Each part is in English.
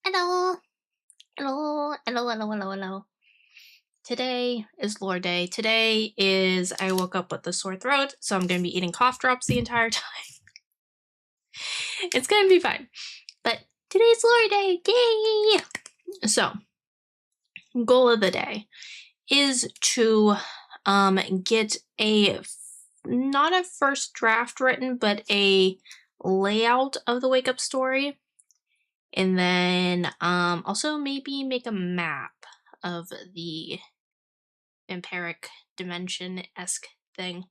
Hello, hello. Today is Lore Day. Today is I woke up with a sore throat, so I'm going to be eating cough drops the entire time. It's going to be fine. But today's Lore Day. Yay! So, goal of the day is to get not a first draft written, but a layout of the wake up story. And then also maybe make a map of the vampiric dimension-esque thing.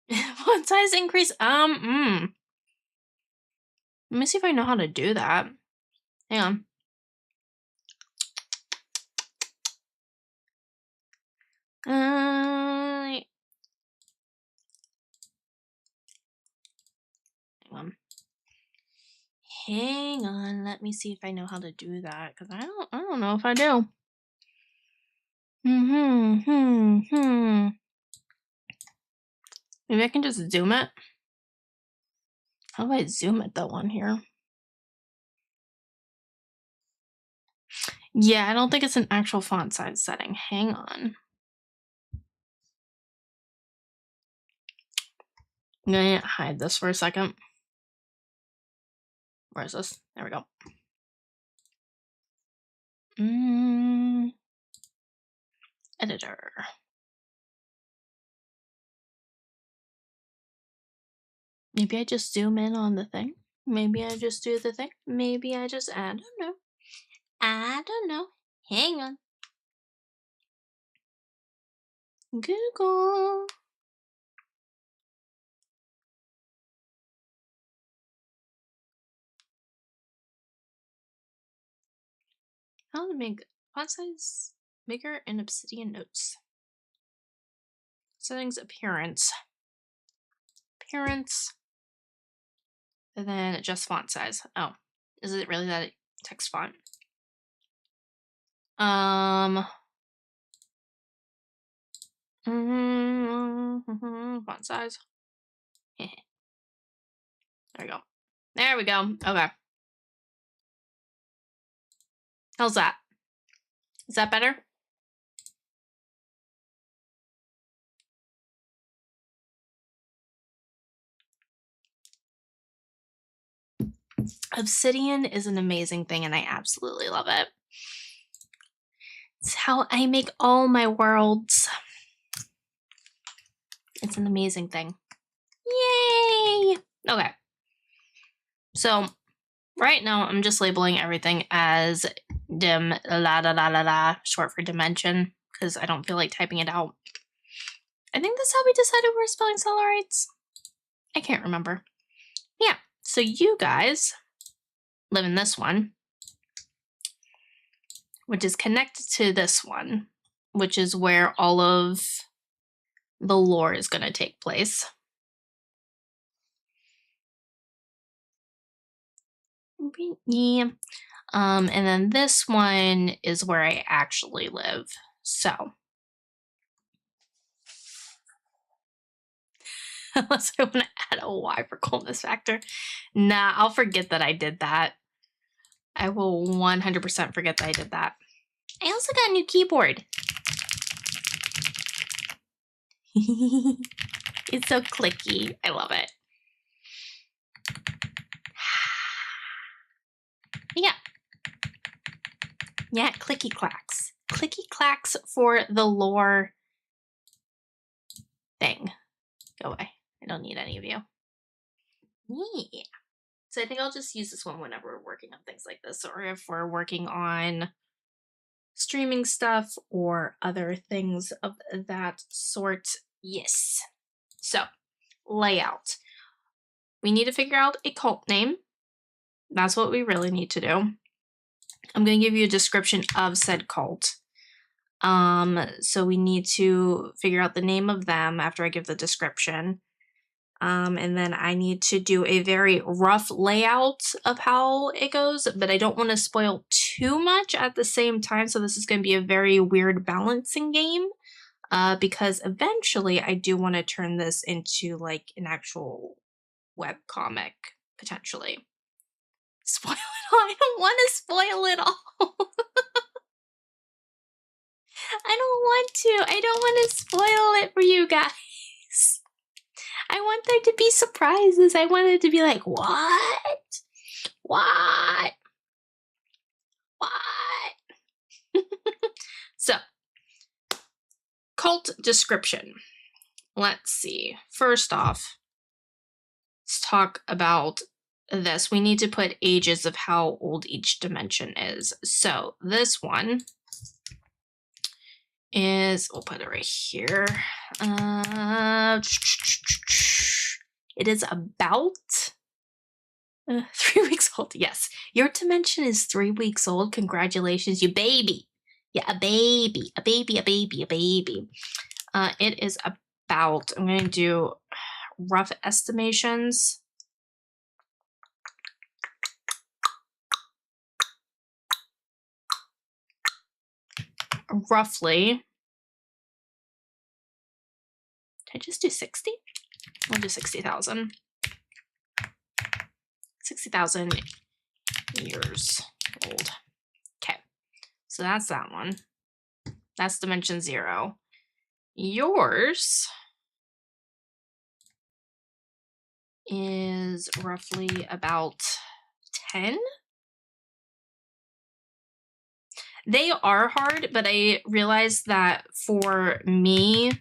What size increase? Let me see if I know how to do that. Hang on. Hang on. Let me see if I know how to do that, because I don't know if I do. Maybe I can just zoom it. How do I zoom it though on here? Yeah, I don't think it's an actual font size setting. Hang on. I'm gonna hide this for a second. Where is this? There we go. Editor. Maybe I just zoom in on the thing. Maybe I just do the thing. Maybe I just, I don't know. I don't know. Hang on. Google. How to make font size bigger in Obsidian Notes. Settings, appearance. Appearance. And then adjust font size. Oh, is it really that text font? Font size. There we go. There we go. Okay. How's that? Is that better? Obsidian is an amazing thing and I absolutely love it. It's how I make all my worlds. It's an amazing thing. Yay! Okay. So right now I'm just labeling everything as dim short for dimension because I don't feel like typing it out. I think that's how we decided we're spelling Solarites. I can't remember. Yeah, so you guys live in this one, which is connected to this one, which is where all of the lore is going to take place. Yeah. And then this one is where I actually live. So. Unless I want to add a Y for coldness factor. Nah, I'll forget that I did that. I will 100% forget that I did that. I also got a new keyboard. It's so clicky. I love it. Yeah. Yeah, clicky clacks. Clicky clacks for the lore thing. Go away. I don't need any of you. Yeah. So I think I'll just use this one whenever we're working on things like this, or if we're working on streaming stuff or other things of that sort. Yes. So, layout. We need to figure out a cult name. That's what we really need to do. I'm going to give you a description of said cult. So we need to figure out the name of them after I give the description. And then I need to do a very rough layout of how it goes, but I don't want to spoil too much at the same time. So this is going to be a very weird balancing game, because eventually I do want to turn this into like an actual web comic, potentially. Spoil it I don't want to spoil it all. I don't want to. I don't want to spoil it for you guys. I want there to be surprises. I want it to be like, what? What? What? So, cult description. Let's see. First off, let's talk about this. We need to put ages of how old each dimension is. So, this one is, we'll put it right here. It is about 3 weeks old. Yes, your dimension is 3 weeks old. Congratulations, you baby. Yeah, a baby. It is about, I'm going to do rough estimations. Roughly. Did I just do 60? I'll do 60,000. 60,000 years old. Okay, so that's that one. That's dimension 0. Yours is roughly about 10. They are hard, but I realized that for me,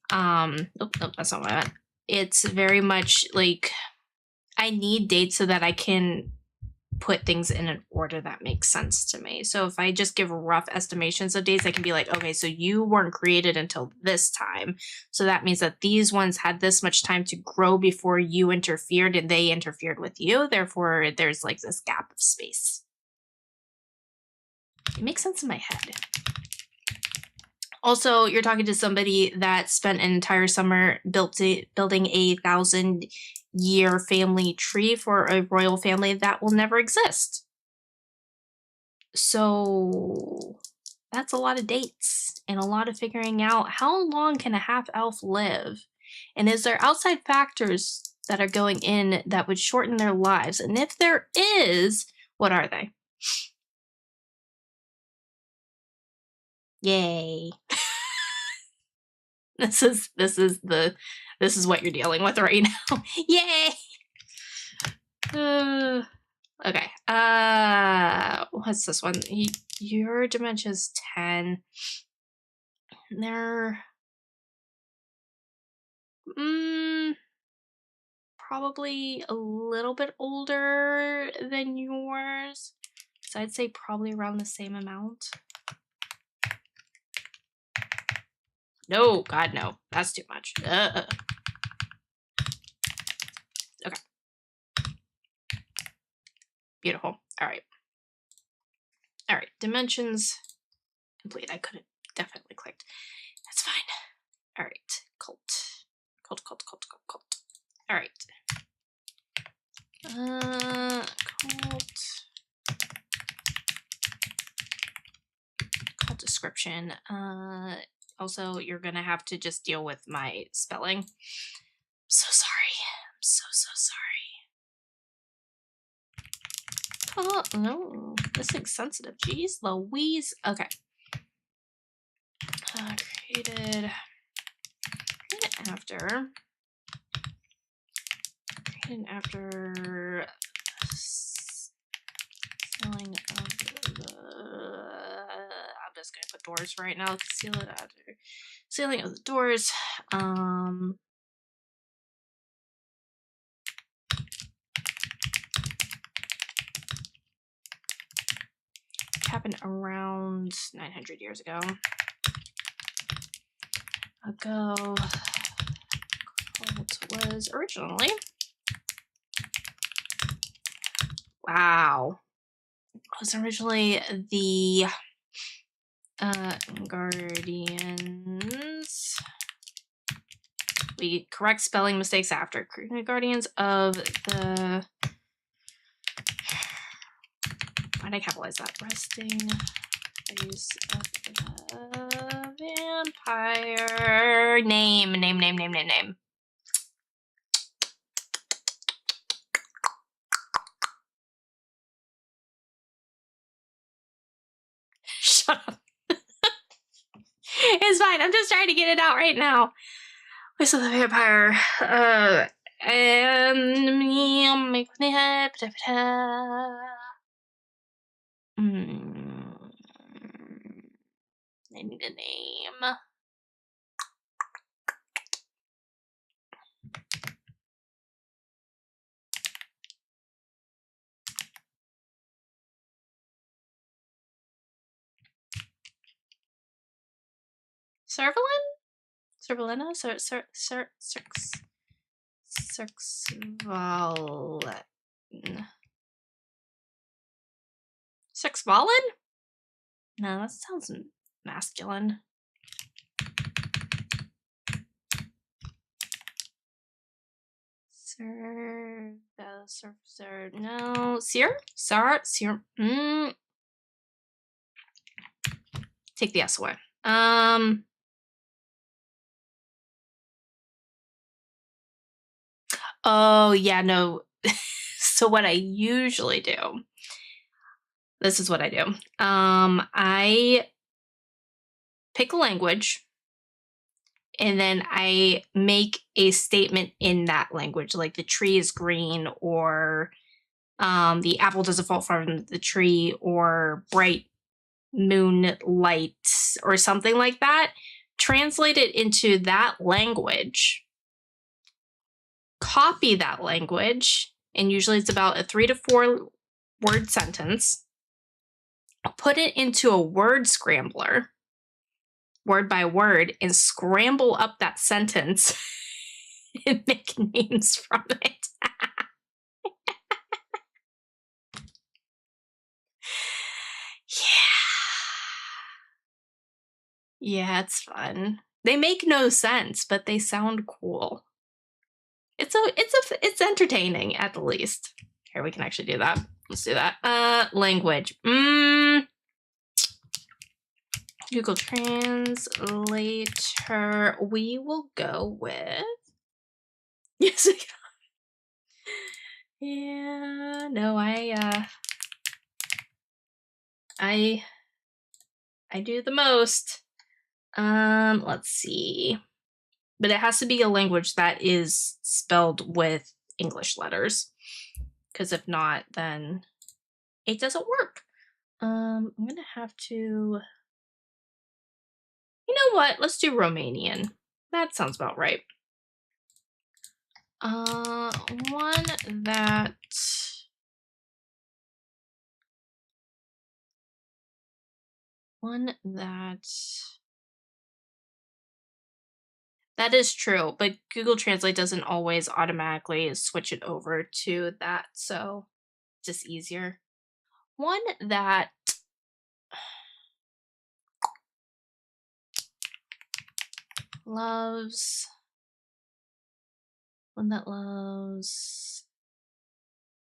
that's not what I meant. It's very much like I need dates so that I can put things in an order that makes sense to me. So if I just give rough estimations of dates, I can be like, okay, so you weren't created until this time. So that means that these ones had this much time to grow before you interfered and they interfered with you. Therefore, there's like this gap of space. It makes sense in my head. Also, you're talking to somebody that spent an entire summer building a 1,000-year family tree for a royal family that will never exist. So that's a lot of dates and a lot of figuring out how long can a half-elf live? And is there outside factors that are going in that would shorten their lives? And if there is, what are they? Yay. This is what you're dealing with right now. Yay. Okay. What's this one? Your dimension's 10. They're probably a little bit older than yours. So I'd say probably around the same amount. No, God, no. That's too much. Okay. Beautiful. All right. All right. Dimensions complete. I could have definitely clicked. That's fine. All right. Cult. All right. Cult description. Also, you're gonna have to just deal with my spelling. I'm so sorry. I'm so sorry. Oh no, this thing's sensitive. Jeez Louise. Okay. Created after sealing of the. I'm just gonna put doors for right now. Seal it after sealing of the doors. Happened around 900 years ago. Cult was originally. Wow. It was originally the Guardians. We correct spelling mistakes after. Guardians of the. Why'd I capitalize that? Resting place of the vampire. Name. Shut up. It's fine. I'm just trying to get it out right now. Voice of the Vampire. And I need a name. Servalin? Servalina? Sirxvalin? No, that sounds masculine. No. Seer? Seer? Take the S away. Oh, yeah, no. So what I usually do, this is what I do. I pick a language, and then I make a statement in that language, like the tree is green, or the apple doesn't fall from the tree, or bright moonlight, or something like that. Translate it into that language. Copy that language, and usually it's about a 3 to 4 word sentence. Put it into a word scrambler, word by word, and scramble up that sentence and make names from it. Yeah, it's fun. They make no sense, but they sound cool. It's entertaining at the least. Here, we can actually do that. Let's do that. Language. Google Translator. We will go with. Yes. Yeah. No, I do the most. Let's see. But it has to be a language that is spelled with English letters, because if not, then it doesn't work. I'm gonna have to. You know what? Let's do Romanian. That sounds about right. One that is true, but Google Translate doesn't always automatically switch it over to that, so just easier. One that loves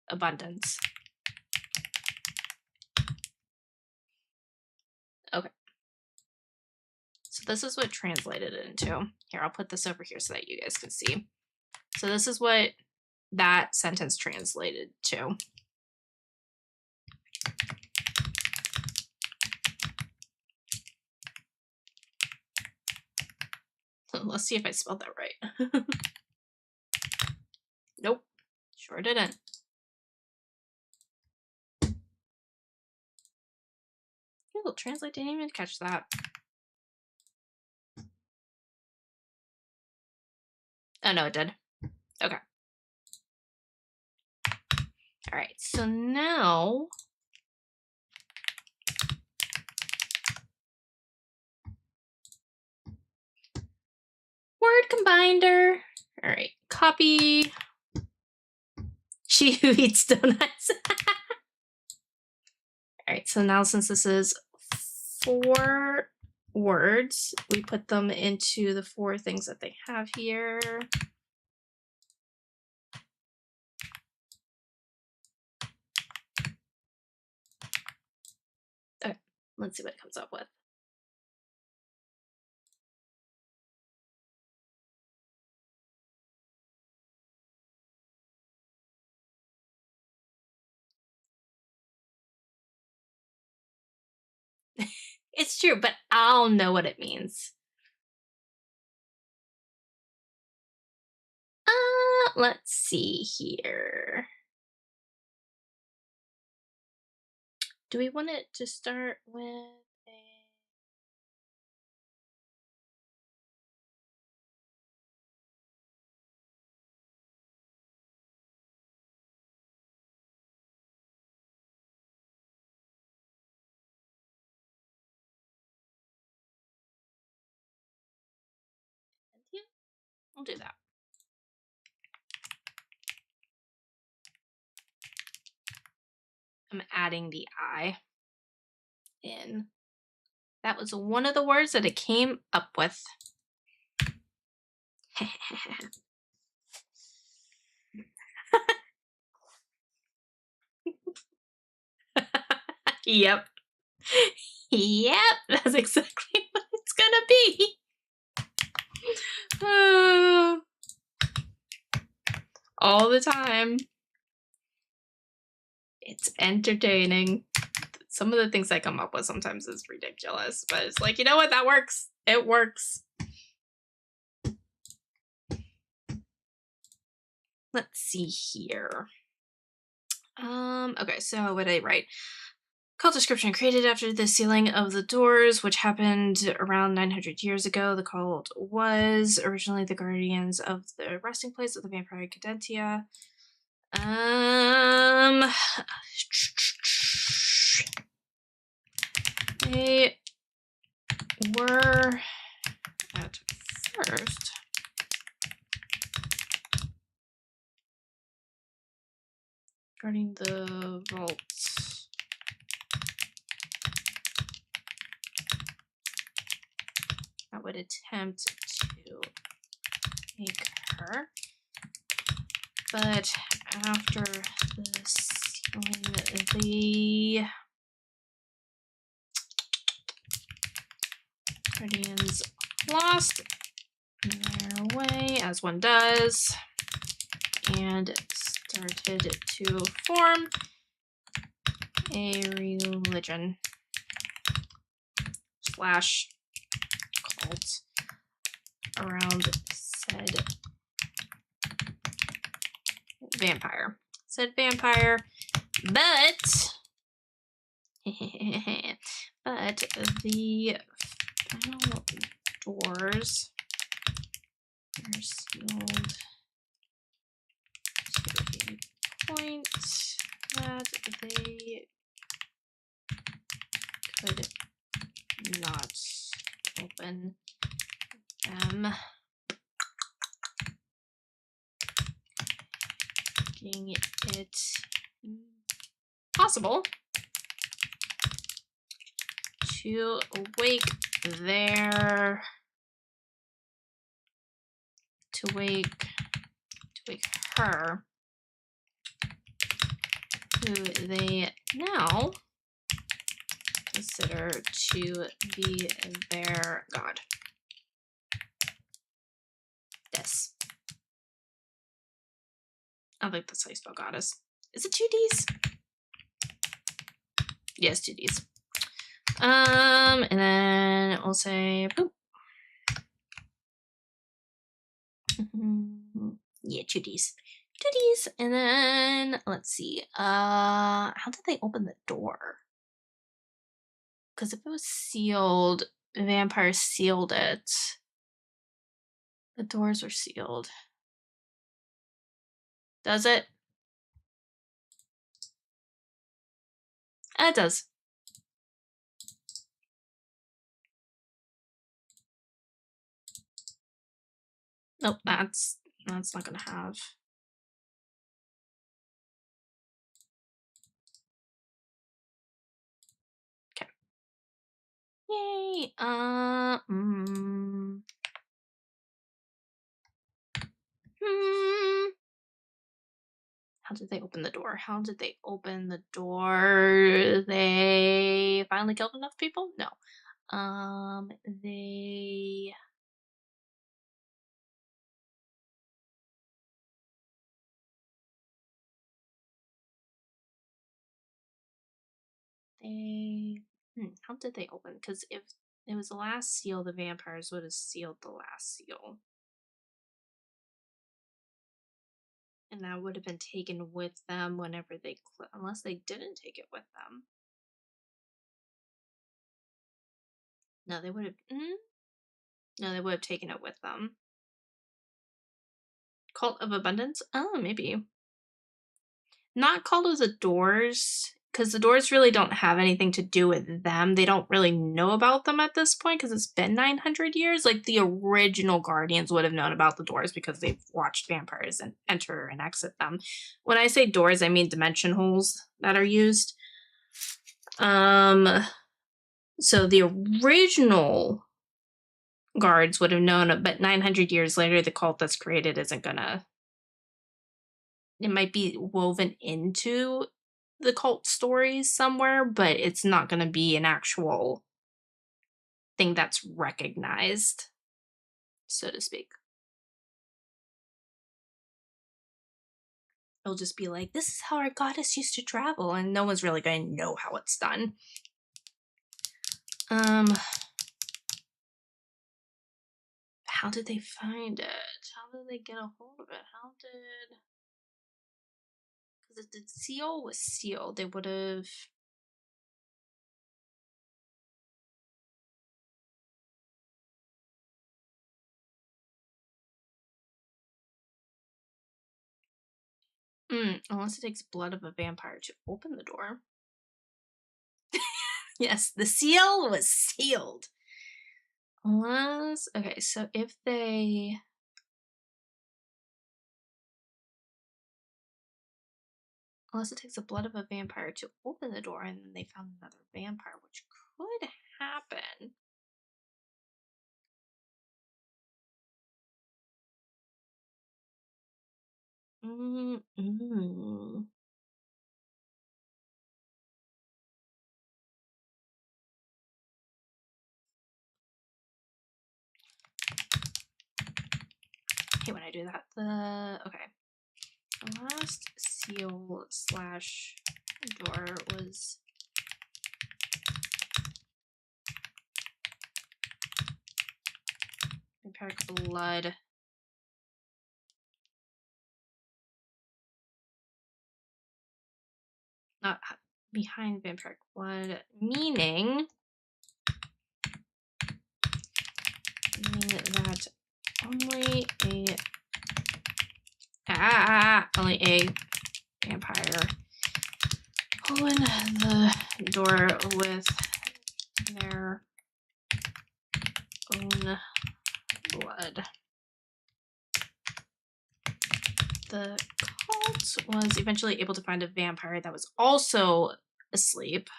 abundance. Okay. So this is what translated it into. Here, I'll put this over here so that you guys can see. So this is what that sentence translated to. Let's see if I spelled that right. Nope, sure didn't. Google Translate didn't even catch that. Oh, no, it did. Okay. All right, so now word combiner. All right, copy. She who eats donuts. All right, so now since this is 4 words, we put them into the 4 things that they have here. Okay, let's see what it comes up with. true, but I'll know what it means. Let's see here. Do we want it to start with a yeah, we'll do that. I'm adding the I in. That was one of the words that it came up with. Yep. Yep, that's exactly what it's gonna be. All the time. It's entertaining. Some of the things I come up with sometimes is ridiculous, but it's like, you know what? That works. It works. Let's see here. Okay, so what did I write? Cult description created after the sealing of the doors, which happened around 900 years ago. The cult was originally the guardians of the resting place of the vampire Cadentia. They were at first guarding the vaults. That would attempt to take her. But after the sealing, the guardians lost their way, as one does, and started to form a religion slash cult around said vampire. But but the final doors are sealed to a point that they could not open them, making it possible to wake her, who they now consider to be their god. This. I don't think that's how you spell goddess. Is it 2Ds? Yes, 2Ds. And then we'll say boop. Yeah, 2Ds. 2Ds. And then let's see. How did they open the door? Because if it was sealed, the vampire sealed it. The doors were sealed. Does it? It does. Nope, that's not gonna have. Okay. Yay. How did they open the door? How did they open the door? They finally killed enough people? No. They How did they open? Because if it was the last seal, the vampires would have sealed the last seal. And that would have been taken with them whenever they, unless they didn't take it with them. No, they would have, no, they would have taken it with them. Cult of Abundance? Oh, maybe. Not Cult of the Doors, because the Doors really don't have anything to do with them. They don't really know about them at this point because it's been 900 years. Like the original Guardians would have known about the Doors because they've watched vampires and enter and exit them. When I say doors, I mean dimension holes that are used. So the original guards would have known, but 900 years later, the cult that's created isn't gonna. It might be woven into the cult stories somewhere, but it's not gonna be an actual thing that's recognized, so to speak. It'll just be like, this is how our goddess used to travel, and no one's really going to know how it's done. How did they find it? How did they get a hold of it? How did... Because if the seal was sealed, they would have... Unless it takes blood of a vampire to open the door. Yes, the seal was sealed. Unless... Okay, so if they... Unless it takes the blood of a vampire to open the door and then they found another vampire, which could happen. Hey, when I do that, okay. The last seal slash door was vampiric blood. Not behind vampiric blood, meaning that only a vampire open the door with their own blood. The cult was eventually able to find a vampire that was also asleep.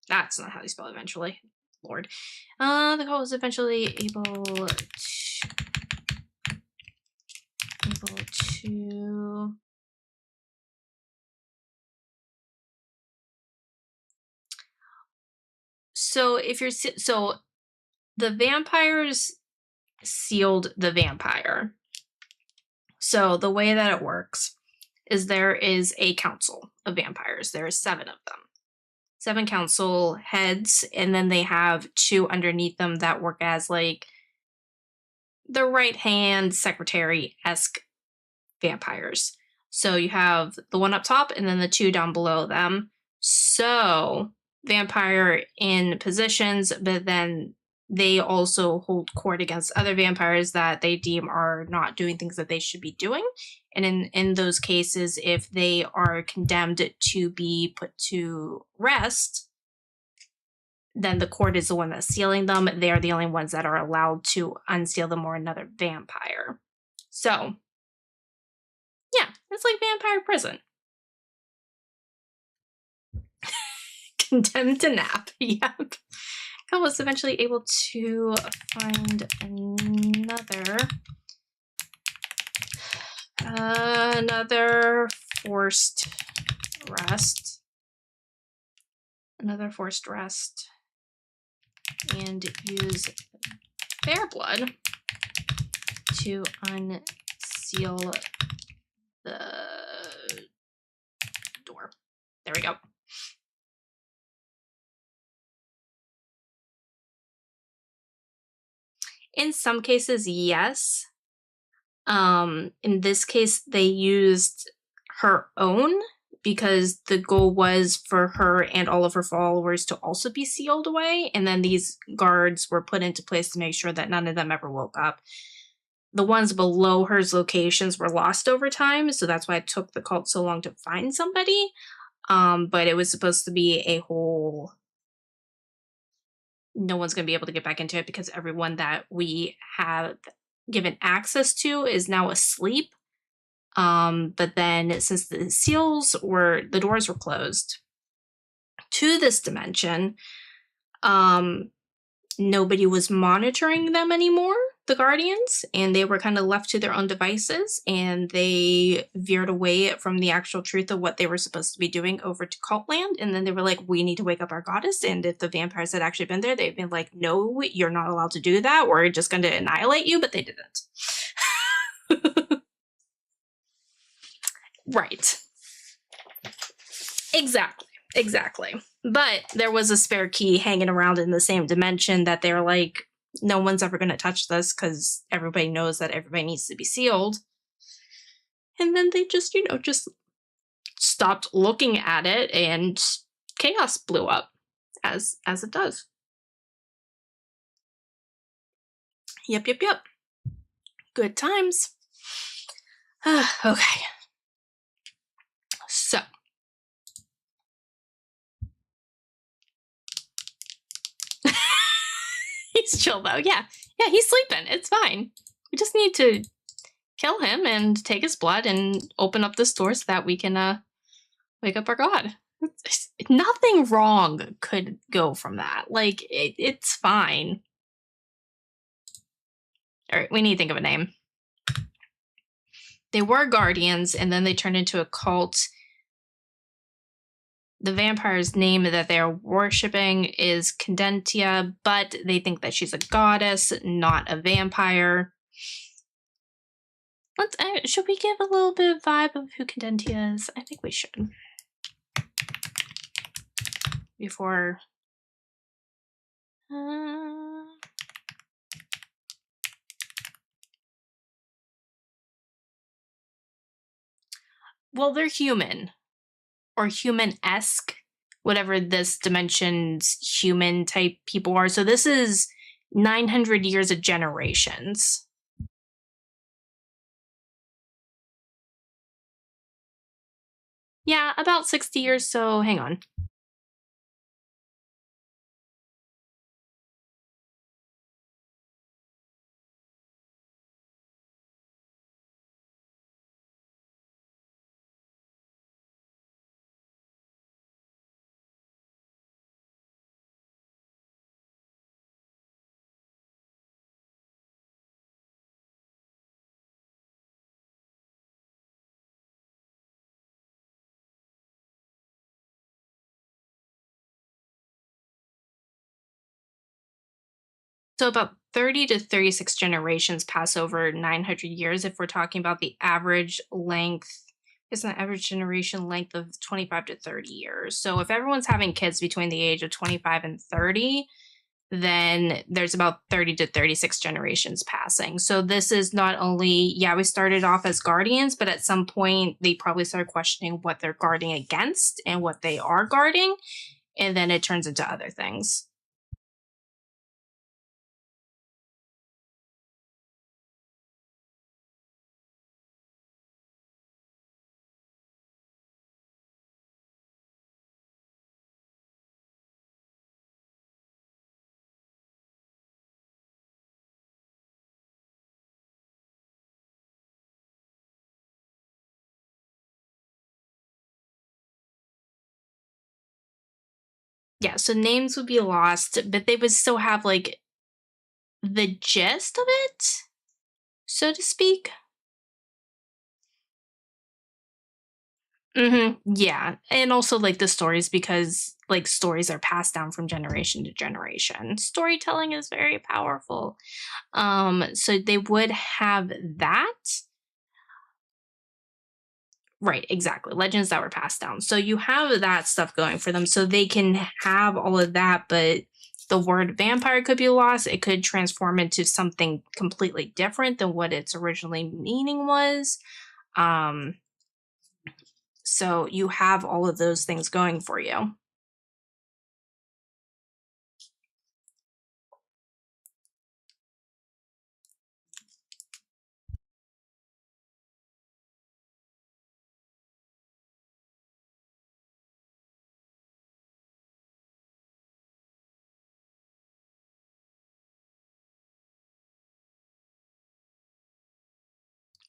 That's not how you spell eventually. Lord. The cult was eventually able to so if you're the vampires sealed the vampire. So the way that it works is there is a council of vampires. There are 7 of them. 7 council heads, and then they have 2 underneath them that work as like the right-hand secretary-esque vampires. So you have the one up top and then the 2 down below them. So vampire in positions, but then they also hold court against other vampires that they deem are not doing things that they should be doing. And in those cases, if they are condemned to be put to rest, then the court is the one that's sealing them. They are the only ones that are allowed to unseal them or another vampire. So, yeah, it's like vampire prison. Condemned to nap, yep. I was eventually able to find another forced rest. Another forced rest. And use their blood to unseal the There we go. In some cases, yes. In this case, they used her own because the goal was for her and all of her followers to also be sealed away. And then these guards were put into place to make sure that none of them ever woke up. The ones below her's locations were lost over time. So that's why it took the cult so long to find somebody. But it was supposed to be a whole, no one's going to be able to get back into it because everyone that we have given access to is now asleep. But then since the doors were closed to this dimension, nobody was monitoring them anymore, the Guardians, and they were kind of left to their own devices, and they veered away from the actual truth of what they were supposed to be doing over to Cultland. And then they were like, we need to wake up our goddess. And if the vampires had actually been there, they'd been like, no, you're not allowed to do that. We're just going to annihilate you. But they didn't. Right. Exactly. But there was a spare key hanging around in the same dimension that they're like, no one's ever going to touch this because everybody knows that everybody needs to be sealed. And then they just stopped looking at it, and chaos blew up as it does. Yep. Good times. Okay. So. He's chill though. Yeah, he's sleeping. It's fine. We just need to kill him and take his blood and open up this door so that we can wake up our god. Nothing wrong could go from that. Like, it's fine. All right, we need to think of a name. They were guardians, and then they turned into a cult. The vampire's name that they're worshipping is Cadentia, but they think that she's a goddess, not a vampire. Should we give a little bit of vibe of who Cadentia is? I think we should. Before... Well, they're human. Or human-esque. Whatever this dimension's human-type people are. So this is 900 years of generations. Yeah, about 60 years, so hang on. So about 30 to 36 generations pass over 900 years if we're talking about the average length. It's an average generation length of 25 to 30 years. So if everyone's having kids between the age of 25 and 30, then there's about 30 to 36 generations passing. So this is not only, we started off as guardians, but at some point they probably start questioning what they're guarding against and what they are guarding. And then it turns into other things. Yeah, so names would be lost, but they would still have like the gist of it, so to speak. Yeah, and also like the stories, because like stories are passed down from generation to generation. Storytelling is very powerful. So they would have that. Right, exactly. Legends that were passed down. So you have that stuff going for them. So they can have all of that, but the word vampire could be lost. It could transform into something completely different than what its originally meaning was. Um, so you have all of those things going for you.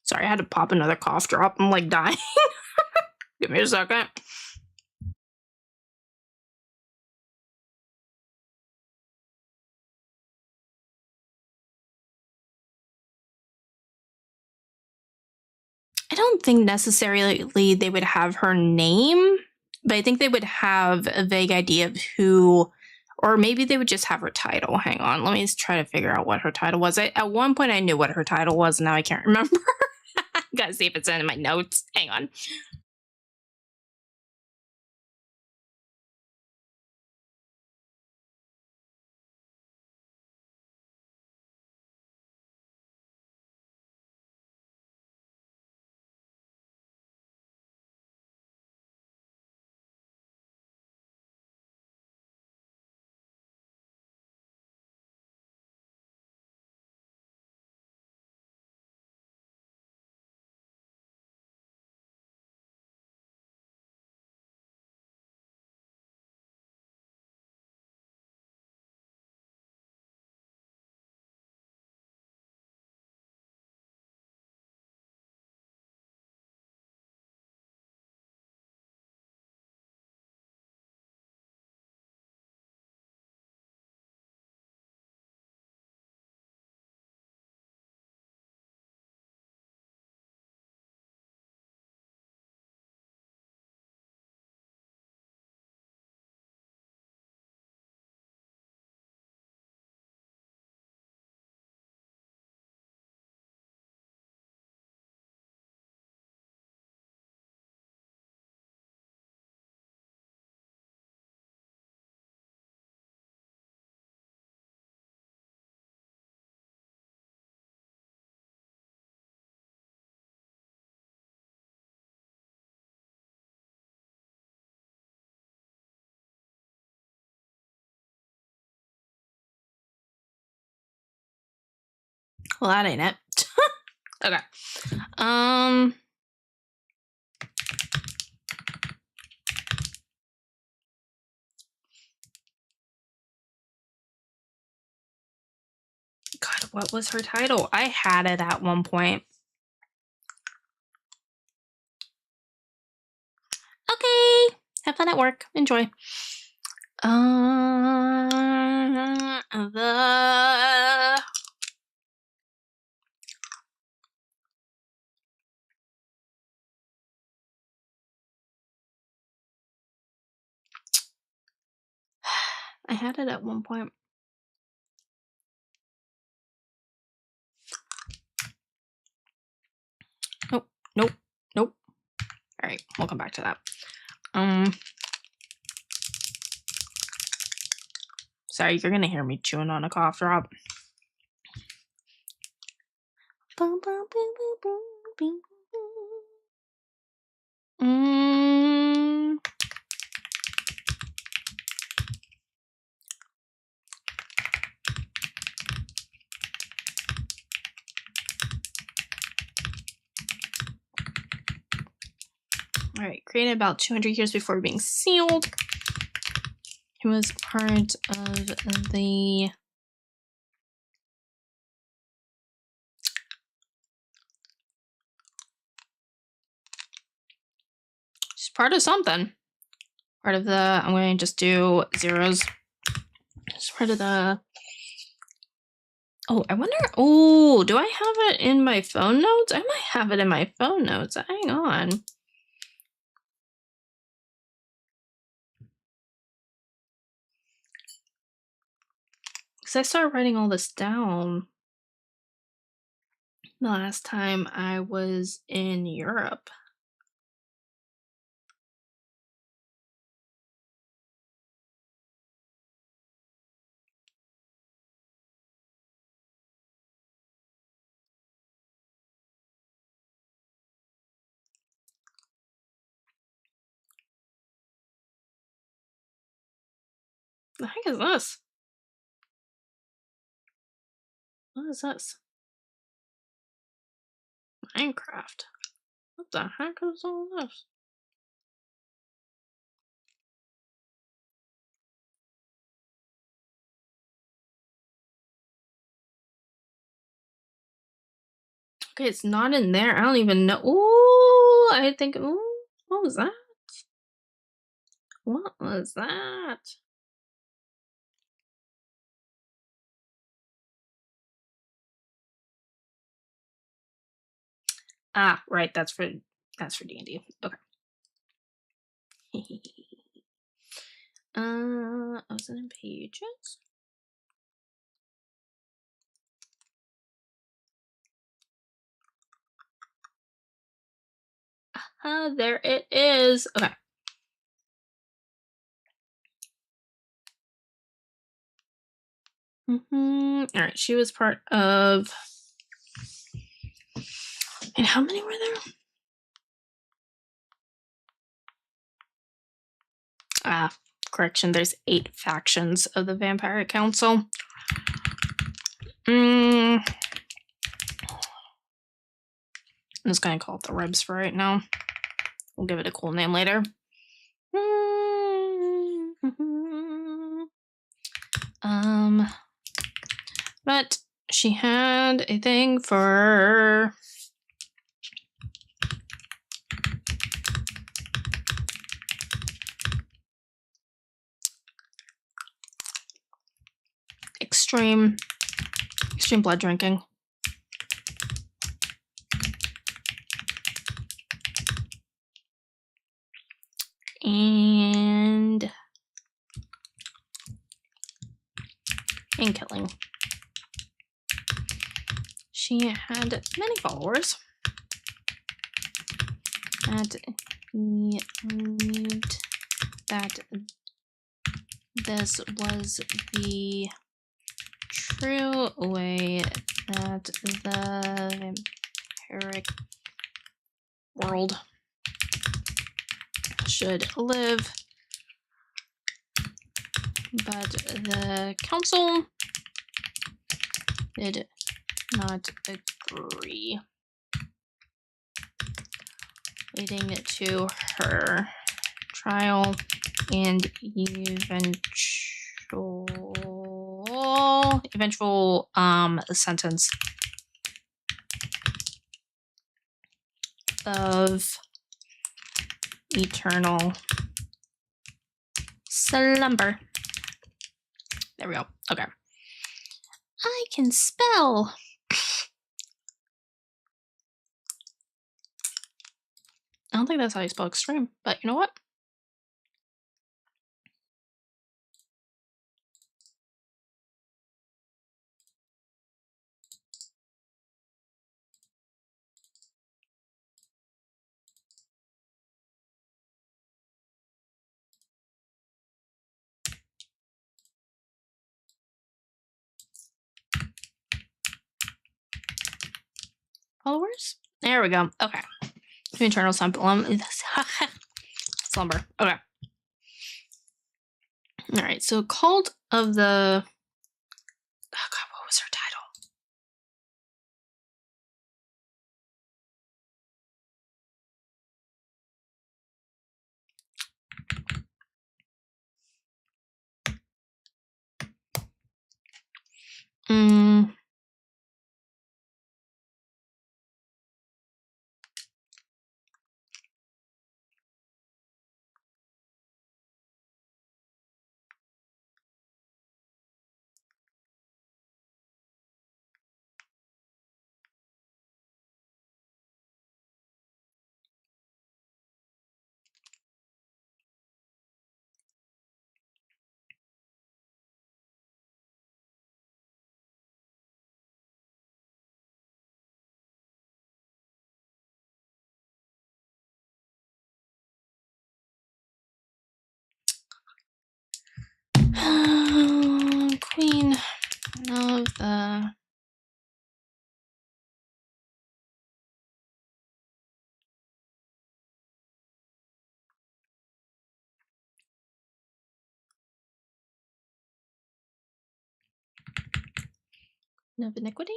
Sorry, I had to pop another cough drop. I'm like dying. Give me a second. I don't think necessarily they would have her name, but I think they would have a vague idea of who, or maybe they would just have her title. Hang on, let me just try to figure out what her title was. At one point, I knew what her title was. Now I can't remember. Gotta see if it's in my notes. Hang on. Well, that ain't it. Okay. God, what was her title? I had it at one point. Okay. Have fun at work. Enjoy. The I had it at one point. Nope, nope, nope. All right, we'll come back to that. Sorry, you're gonna hear me chewing on a cough drop. All right, created about 200 years before being sealed. He was part of the she's part of something. Part of the I'm going to just do zeros. It's part of the Oh, I wonder. Oh, do I have it in my phone notes? I might have it in my phone notes. Hang on. Because I started writing all this down the last time I was in Europe. The heck is this? What is this? Minecraft. What the heck is all this? Okay, it's not in there. I don't even know. Ooh, I think. Ooh, what was that? What was that? Ah, right. That's for D&D. Okay. Was it in pages? There it is. Okay. All right. She was part of. And how many were there? Correction. There's 8 factions of the Vampire Council. I'm just gonna call it the Rebs for right now. We'll give it a cool name later. But she had a thing for extreme blood drinking. And killing. She had many followers. And he believed that this was the true way that the vampiric world should live, but the council did not agree, leading to her trial and eventual sentence of eternal slumber. There we go. Okay. I can spell. I don't think that's how you spell extreme, but you know what? Followers? There we go. Okay. Eternal slumber. Okay. All right. So, Cult of the. Oh God, what was her title? Queen of the. of iniquity.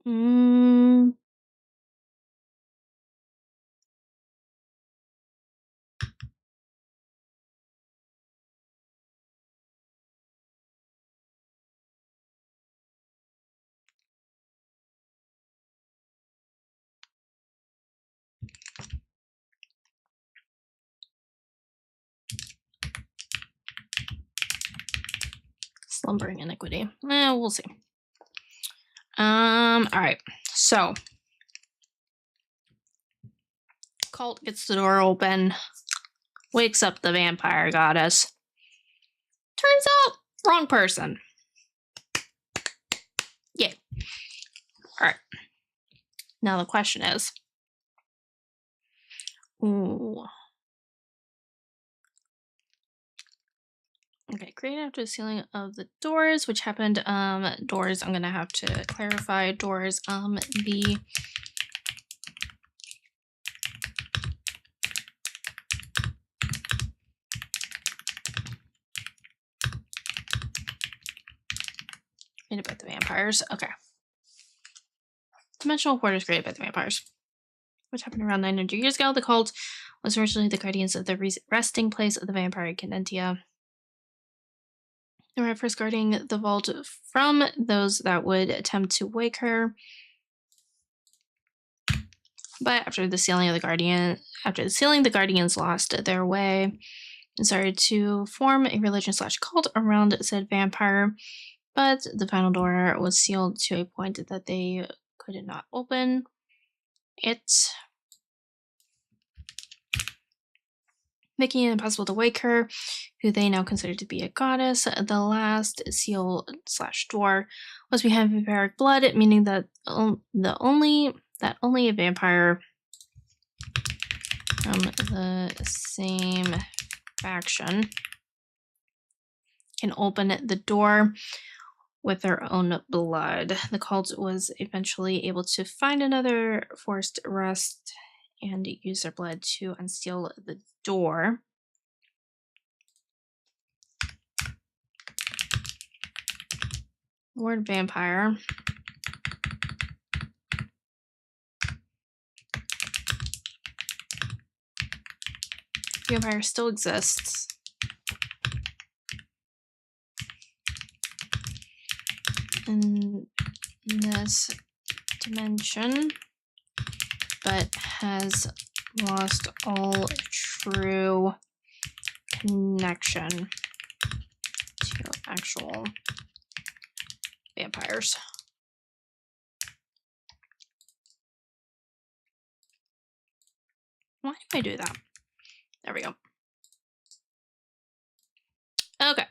Mm. Slumbering iniquity. We'll see. All right. So cult gets the door open, wakes up the vampire goddess. Turns out, wrong person. Yeah. All right. Now the question is, ooh. Okay, create after the sealing of the doors, which happened, doors, I'm gonna have to clarify doors, the made it by the vampires. Okay. Dimensional quarters created by the vampires, which happened around 900 years ago. The cult was originally the guardians of the resting place of the vampire Canentia. They were at first guarding the vault from those that would attempt to wake her. But after the sealing, the guardians lost their way and started to form a religion/cult around said vampire. But the final door was sealed to a point that they could not open it, making it impossible to wake her, who they now consider to be a goddess. The last seal/door was behind vampiric blood, meaning that only a vampire from the same faction can open the door with their own blood. The cult was eventually able to find another forced rest and use their blood to unseal the door. The word vampire. Vampire still exists. In this dimension, but has lost all true connection to actual vampires. Why do I do that? There we go. Okay.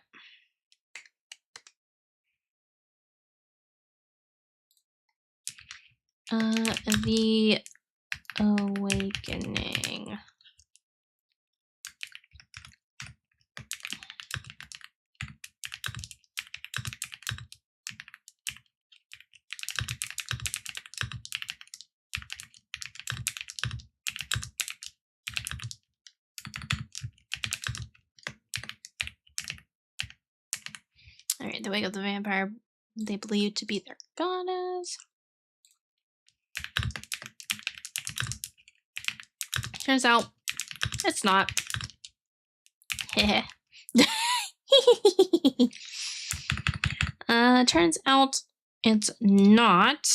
The awakening. Alright, the wake of the vampire they believe to be their goddess. Turns out, it's not. Turns out it's not.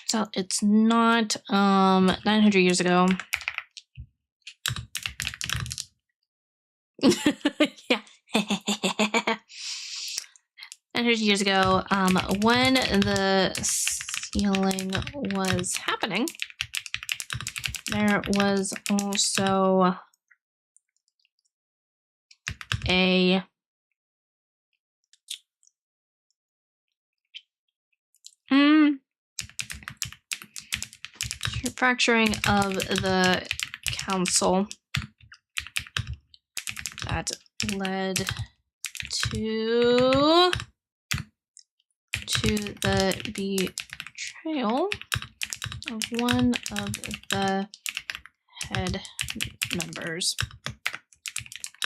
Turns out it's not. 900 years ago. Yeah. 900 years ago, when the sealing was happening, there was also a fracturing of the council that led to the betrayal of one of the head members.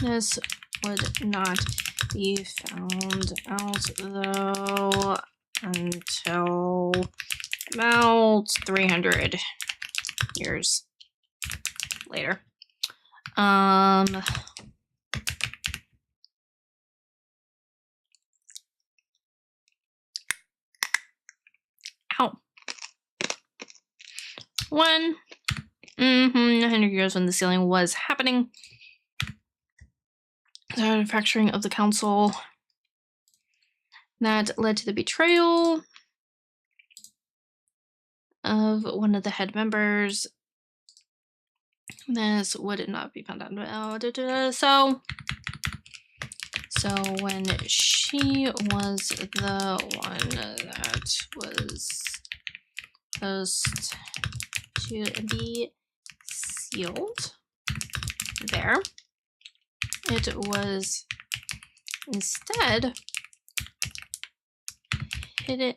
This would not be found out, though, until about 300 years later. Ow. One. 100 years when the sealing was happening. The manufacturing of the council that led to the betrayal of one of the head members. This would not be found out. So when she was the one that was supposed to be sealed there, it was instead hidden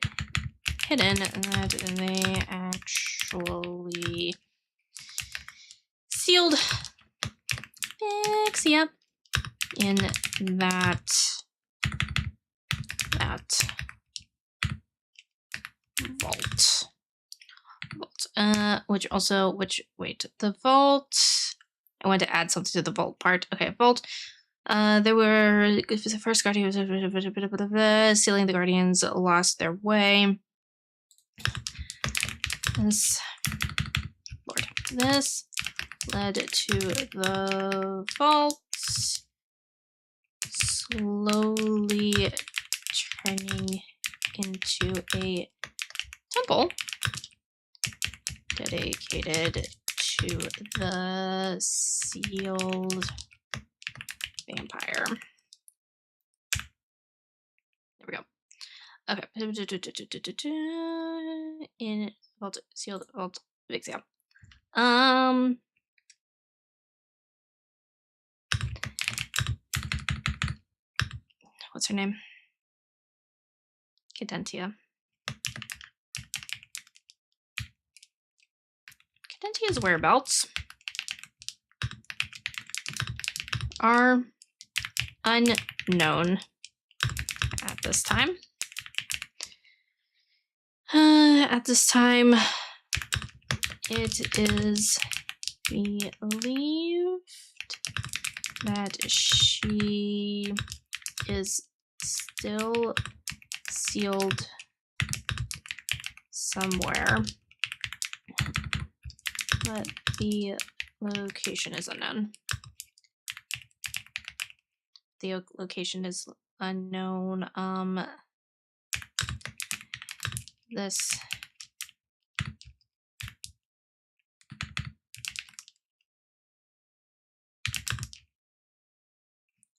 that they actually sealed Vixia in that vault. The vault. I want to add something to the vault part. Okay, vault. There were the first guardians sealing the guardians lost their way. This led to the vault slowly turning into a temple dedicated to the sealed vampire. There we go. Okay. In vault, sealed vault, Vixia. What's her name? Cadentia's whereabouts are unknown at this time. At this time, it is believed that she is still sealed somewhere, but the location is unknown. The location is unknown. This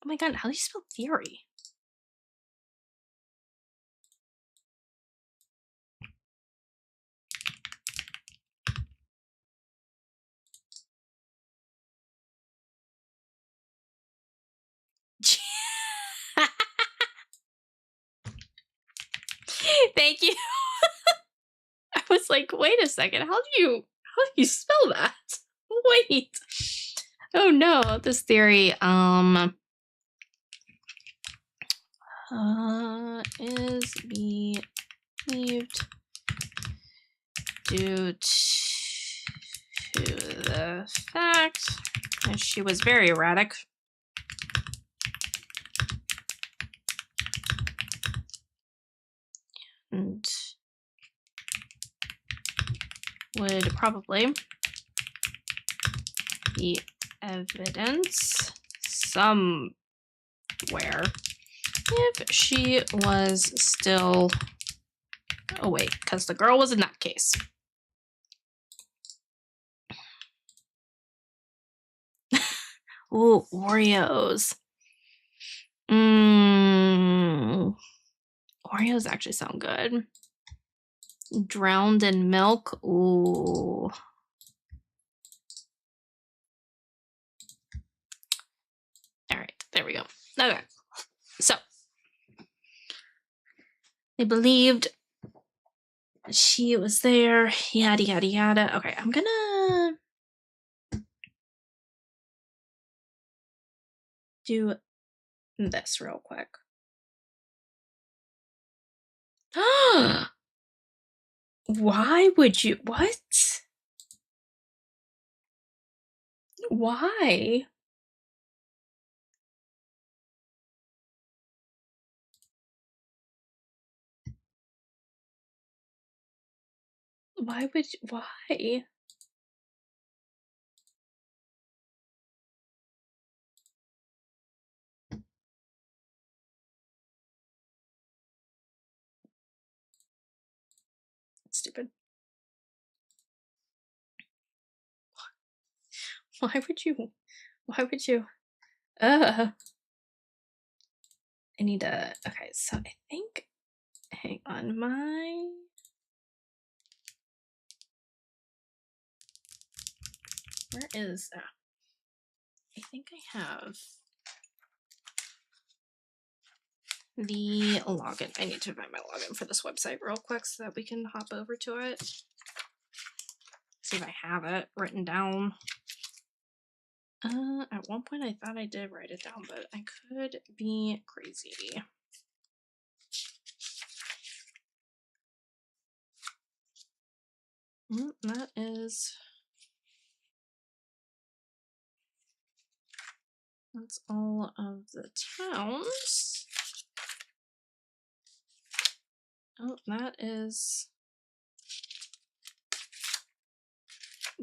oh my god, how do you spell theory? Thank you. I was like, wait a second, how do you spell that? Wait. Oh no, this theory is believed due to the fact that she was very erratic. And would probably be evidence somewhere if she was still awake, because the girl was in that case. Ooh, Oreos. Oreos actually sound good. Drowned in milk. Ooh. All right, there we go. Okay, so they believed She was there, yada yada yada. Okay, I'm gonna do this real quick. Why would you? What? Why? Why would you? Why? Stupid. Why would you? Why would you? I need to. Okay, so I think. Hang on, where is? I think I have the login. I need to find my login for this website real quick so that we can hop over to it. See if I have it written down. At one point I thought I did write it down, but I could be crazy. That is. That's all of the towns. Oh, that is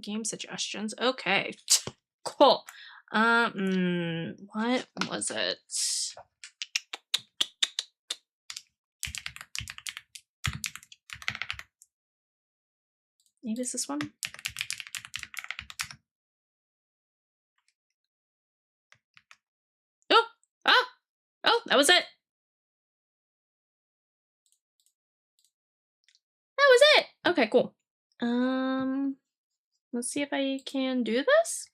game suggestions. Okay, cool. What was it? Maybe it's this one. Oh, oh, that was it. That was it. Okay, cool. Let's see if I can do this.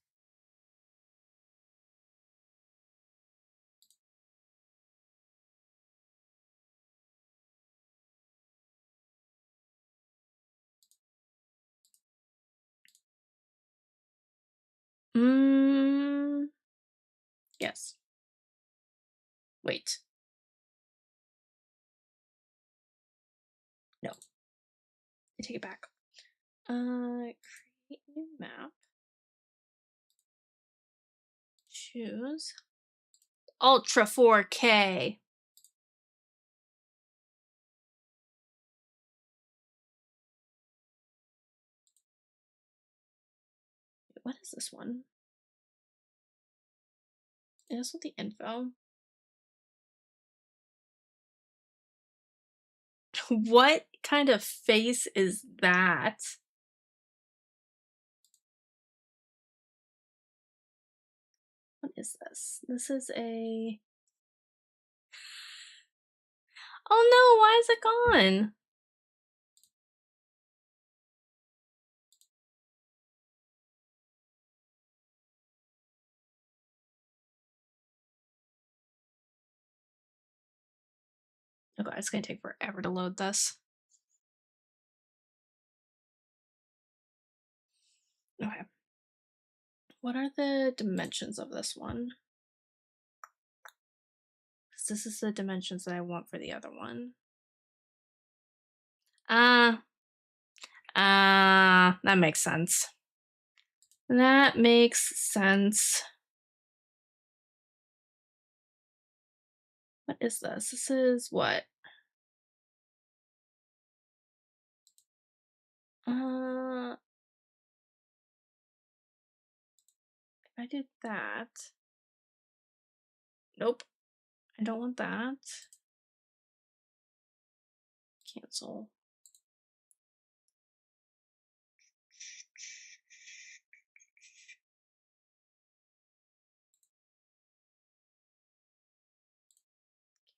Yes. Wait. No. I take it back. Create new map. Choose Ultra 4K. What is this one? Is this with the info? What kind of face is that? What is this? This is a. Oh no, why is it gone? Oh god, it's gonna take forever to load this. Okay. What are the dimensions of this one? Because this is the dimensions that I want for the other one. That makes sense. That makes sense. What is this? This is what? If I did that. Nope. I don't want that. Cancel.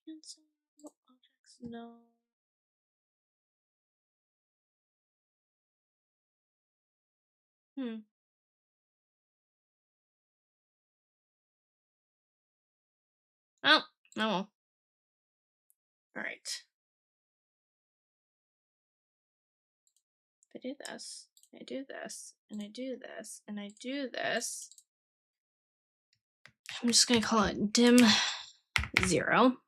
Cancel objects. No. Oh, no. All right. I do this, I do this, and I do this, and I do this, I'm just gonna call it dim 0.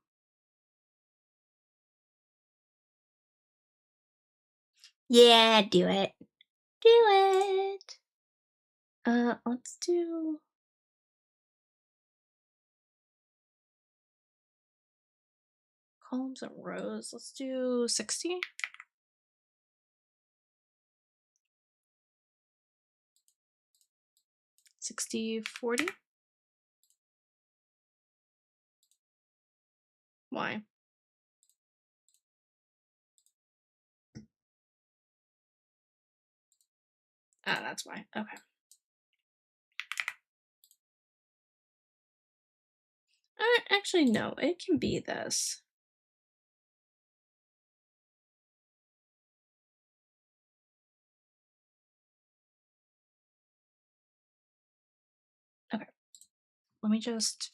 Yeah, do it. Do it. Let's do columns and rows. Let's do 60. 60, 40. Why? Ah, that's why. Okay. Actually, no, it can be this. Okay. Let me just.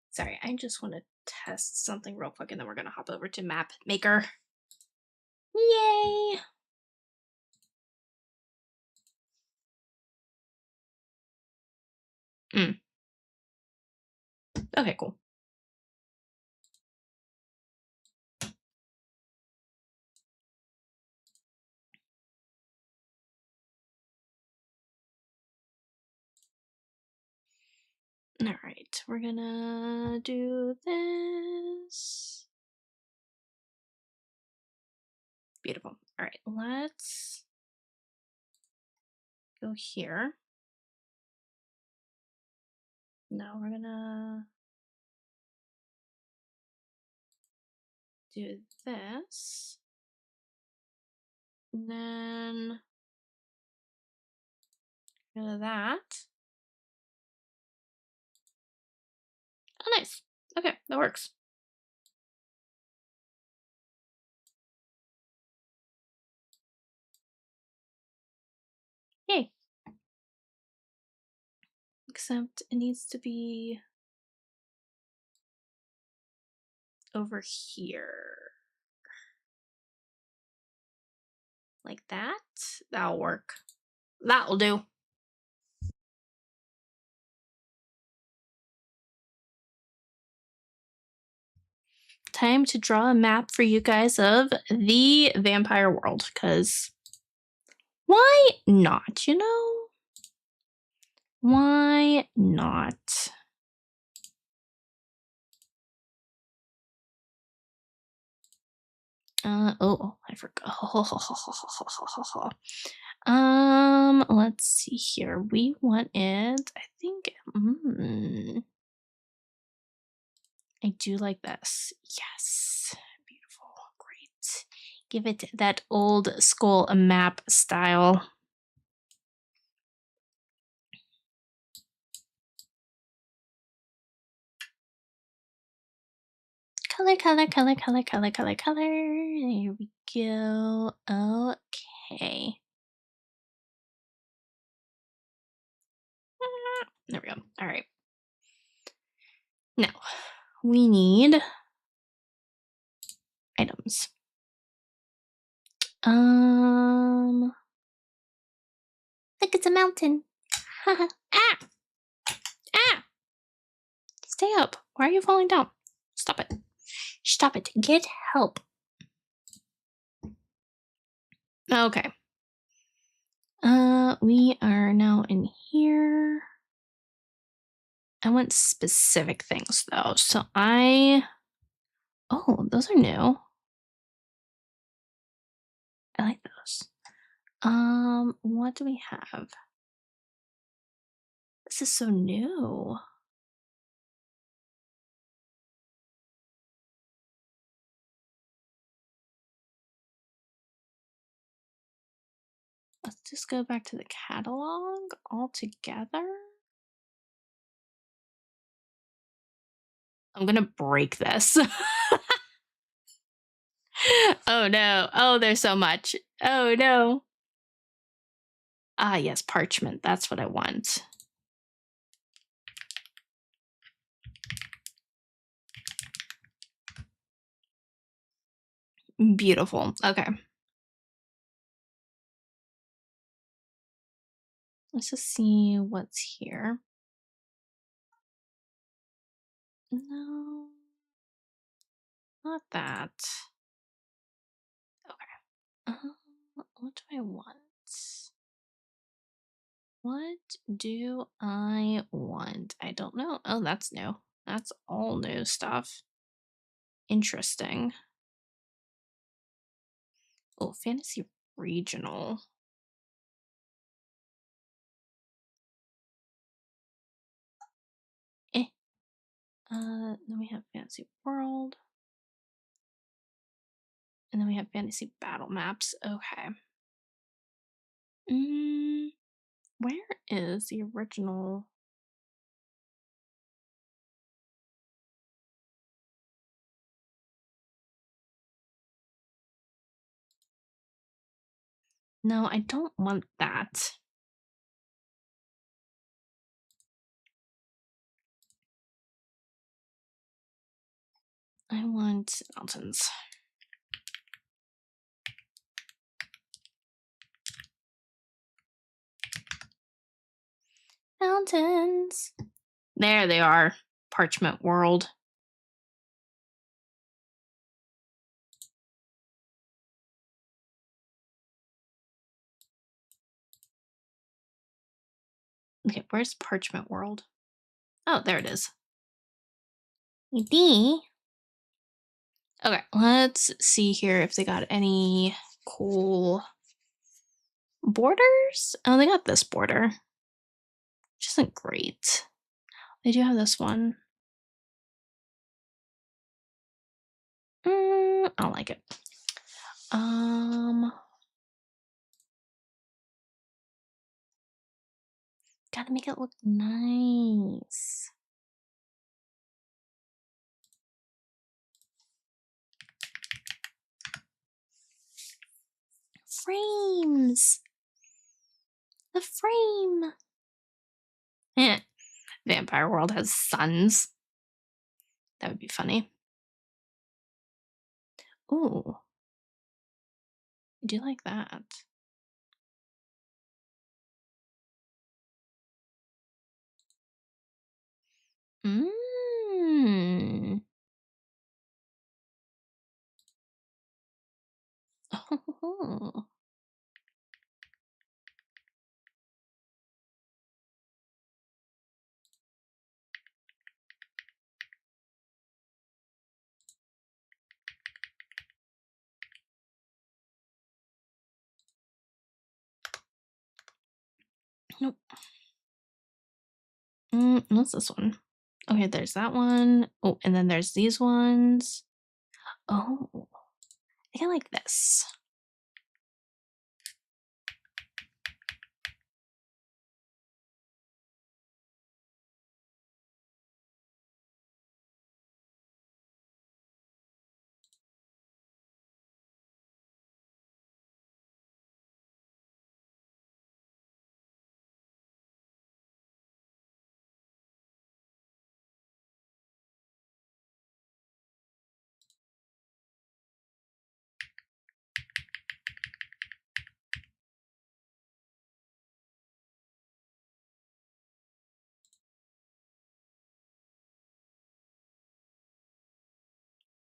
Sorry, I just want to test something real quick and then we're going to hop over to Map Maker. Yay! Okay, cool. All right, we're gonna do this. Beautiful. All right, let's go here. Now we're gonna do this. And then go to that. Oh, nice. Okay, that works. Yay. Except it needs to be over here. Like that. That'll work. That'll do. Time to draw a map for you guys of the vampire world, because why not, you know? Why not? Oh, I forgot. Let's see here. We wanted, I think, I do like this. Yes. Beautiful. Great. Give it that old school map style. Color, color, color, color, color, color, color. Here we go. Okay. There we go. All right. Now, we need items. Look, it's a mountain. Ah! Ah! Stay up. Why are you falling down? Stop it. Stop it. Get help. Okay. We are now in here. I want specific things though. So oh, those are new. I like those. What do we have? This is so new. Let's just go back to the catalog altogether. I'm gonna break this. Oh no. Oh, there's so much. Oh no. Ah, yes, parchment. That's what I want. Beautiful. Okay. Let's just see what's here. No, not that. Okay. What do I want? What do I want? I don't know. Oh, that's new. That's all new stuff. Interesting. Oh, fantasy regional. Eh. Then we have fantasy world. And then we have fantasy battle maps. Okay. Where is the original? No, I don't want that. I want mountains. Mountains. There they are. Parchment World. Okay, where's Parchment World? Oh, there it is. D. Okay, let's see here if they got any cool borders. Oh, they got this border, which isn't great. They do have this one. I don't like it. Gotta make it look nice. Frames. The frame. Eh. Vampire World has suns. That would be funny. Ooh. I do like that. Mmm. Oh. Nope. What's this one? Okay, there's that one. Oh, and then there's these ones. Oh, I think I like this.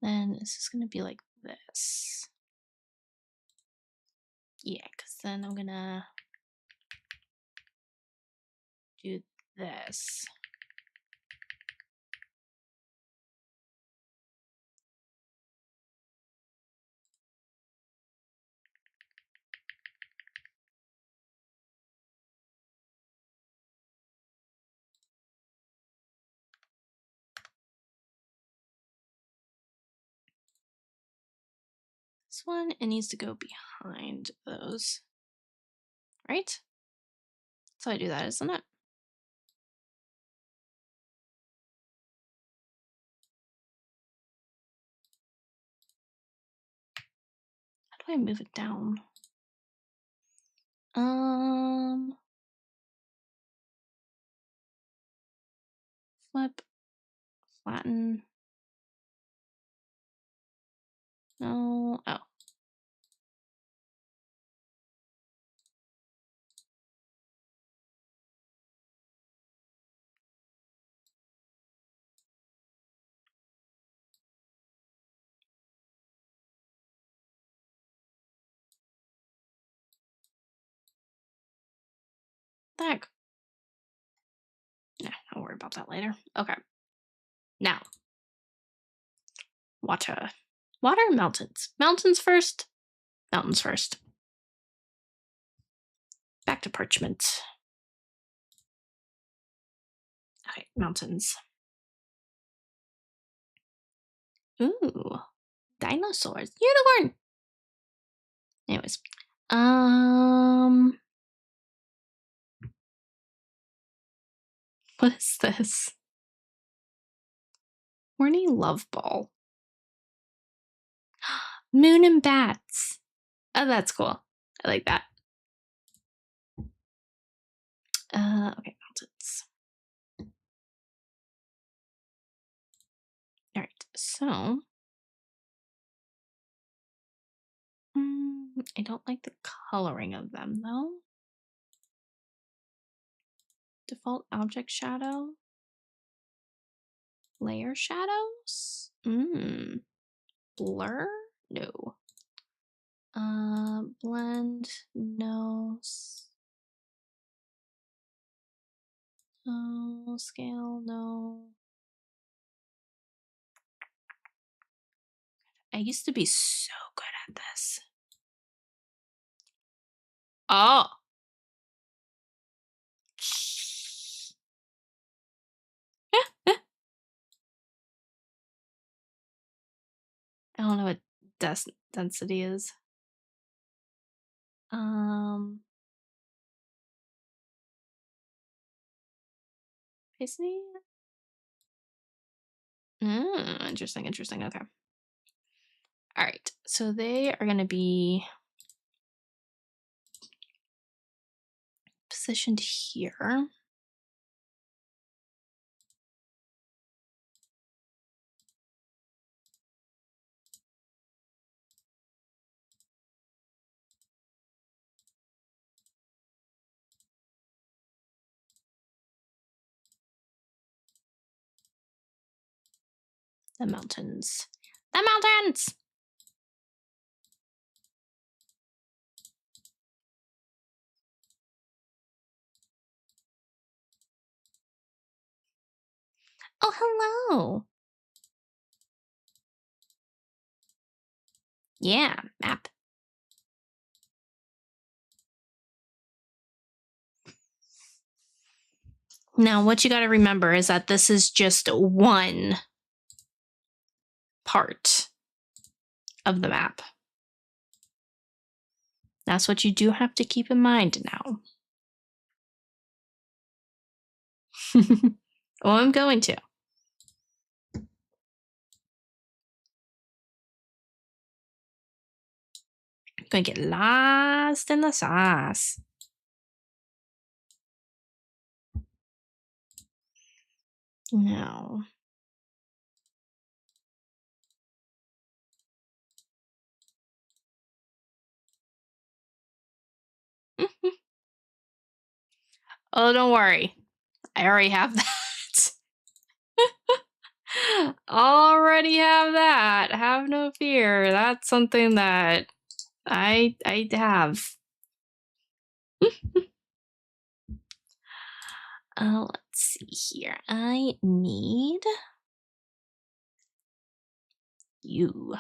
Then this is gonna be like this. Yeah, because then I'm gonna do this. This one, it needs to go behind those. Right? So I do that, isn't it? How do I move it down? Flip, flatten. No. Oh. The heck? Nah, I'll worry about that later. Okay. Now, water. Water or mountains? Mountains first. Mountains first. Back to parchment. Okay, mountains. Ooh, dinosaurs. Unicorn. Anyways, what is this? Horny love ball. Moon and bats. Oh, that's cool. I like that. Okay, mountains. All right, so I don't like the coloring of them though. Default object shadow. Layer shadows. Blur. No. Blend. No. No scale. No. I used to be so good at this. Oh. I don't know what density is. Opacity? Interesting, interesting. Okay. All right. So they are going to be positioned here. The mountains. The mountains! Oh, hello. Yeah, map. Now, what you got to remember is that this is just one part of the map. That's what you do have to keep in mind now. Oh, I'm going to. I'm going to get lost in the sauce. No. Oh, don't worry. I already have that. Already have that. Have no fear. That's something that I have. Let's see here. I need you.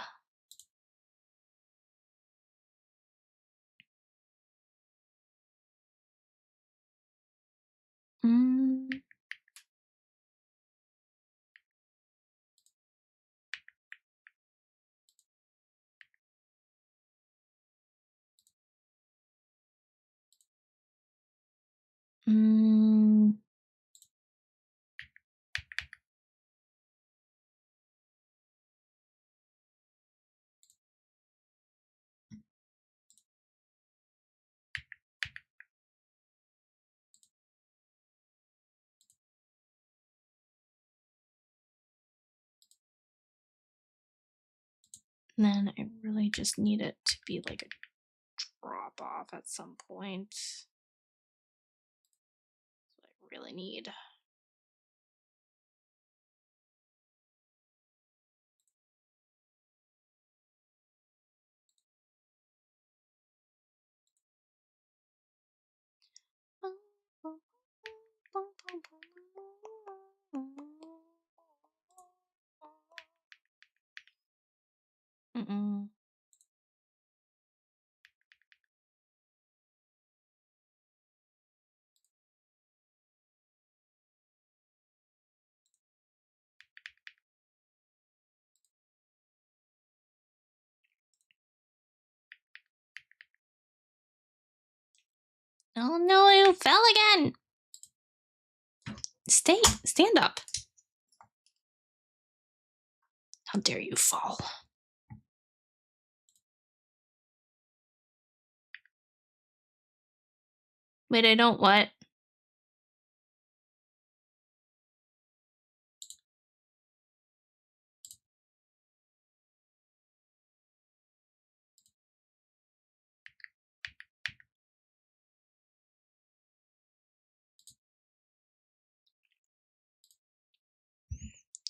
And then I really just need it to be like a drop off at some point. That's what I really need. Mm-mm. Oh no, you fell again. Stand up. How dare you fall? Wait, I don't what?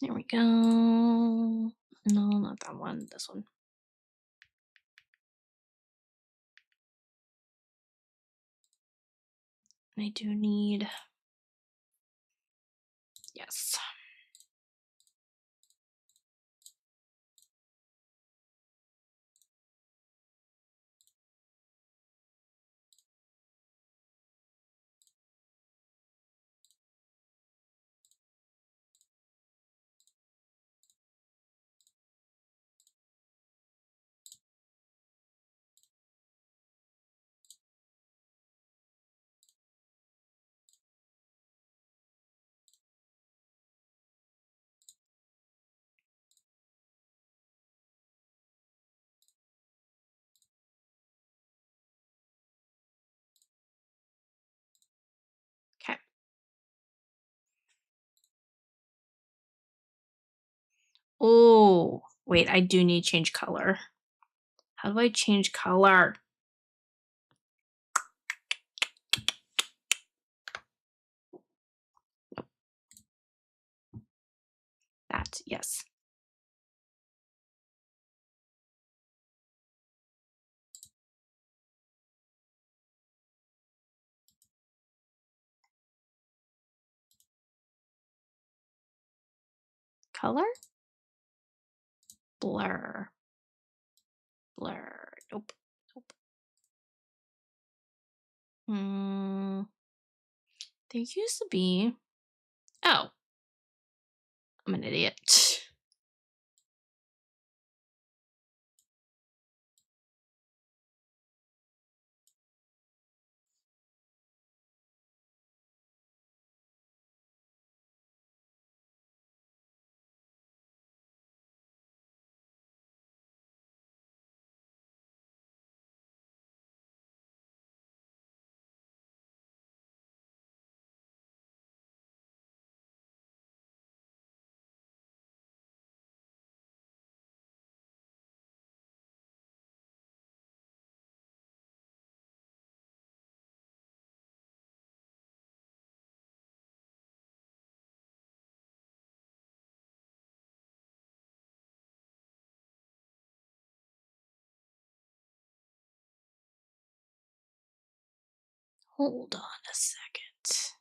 There we go. No, not that one. This one. I do need. Yes. Okay. Oh, wait, I do need change color. How do I change color? That, yes. Color? Blur. Blur. Nope. Nope. There used to be. Oh. I'm an idiot. Hold on a second.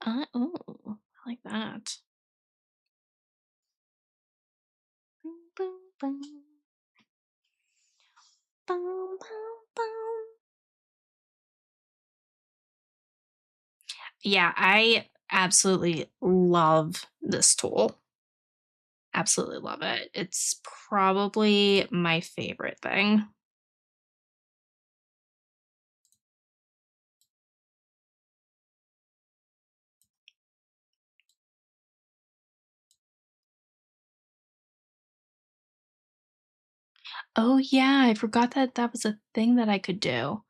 Oh, I like that. Boom, boom, boom. Boom, boom, boom. Yeah, I absolutely love this tool. Absolutely love it. It's probably my favorite thing. Oh yeah, I forgot that that was a thing that I could do.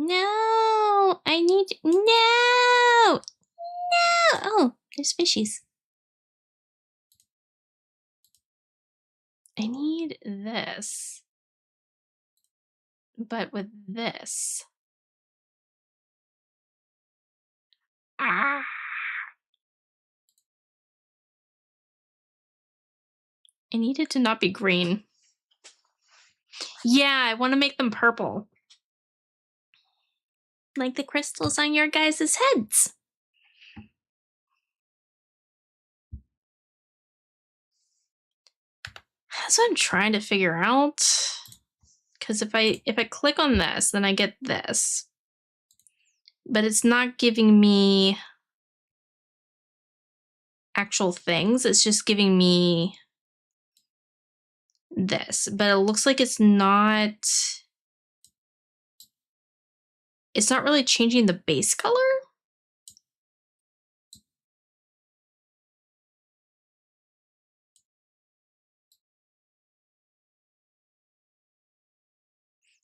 No! I need... No! No! Oh, there's fishies. I need this. But with this... Ah! I need it to not be green. Yeah, I want to make them purple. Like the crystals on your guys' heads. That's what I'm trying to figure out. Because if I click on this, then I get this. But it's not giving me actual things. It's just giving me this. But it looks like it's not really changing the base color.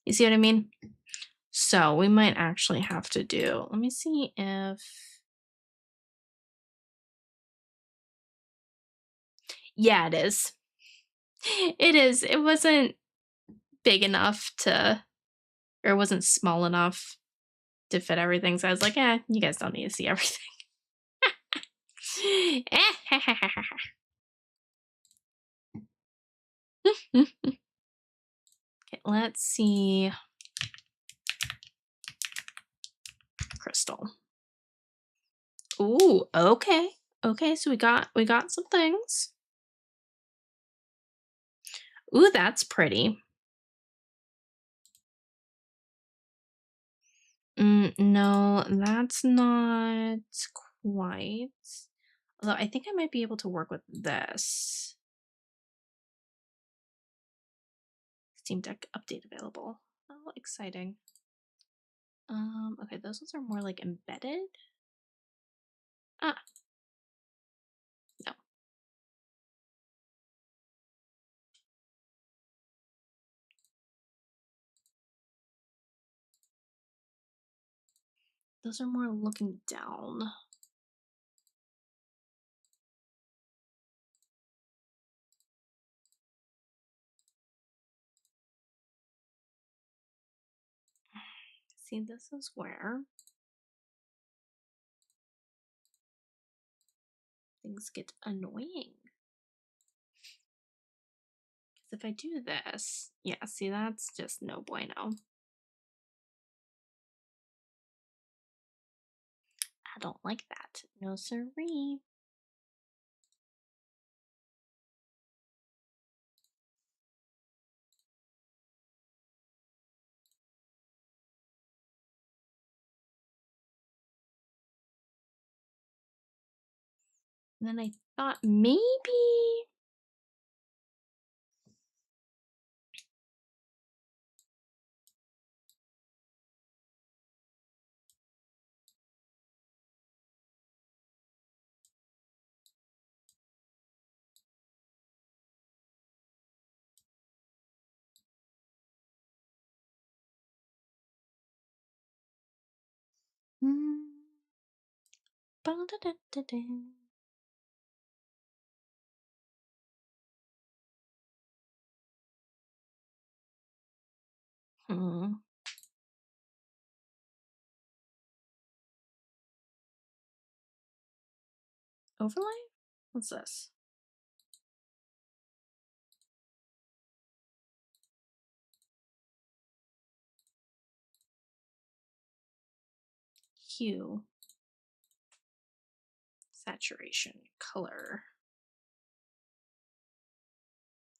You see what I mean? So we might actually have to do, let me see if, yeah, it is. It is. It wasn't big enough to, or it wasn't small enough to fit everything. So I was like, eh, you guys don't need to see everything. Okay, let's see. Crystal. Ooh, okay. Okay, so we got some things. Ooh, that's pretty. No, that's not quite. Although I think I might be able to work with this. Steam Deck update available. Oh, exciting. Okay, those ones are more like embedded. Ah. No. Those are more looking down. See, this is where things get annoying. Because if I do this, yeah, see, that's just no bueno. I don't like that. No siree. And then I thought maybe... Ba-da-da-da-da. Overlay? What's this? Hue. Saturation. Color.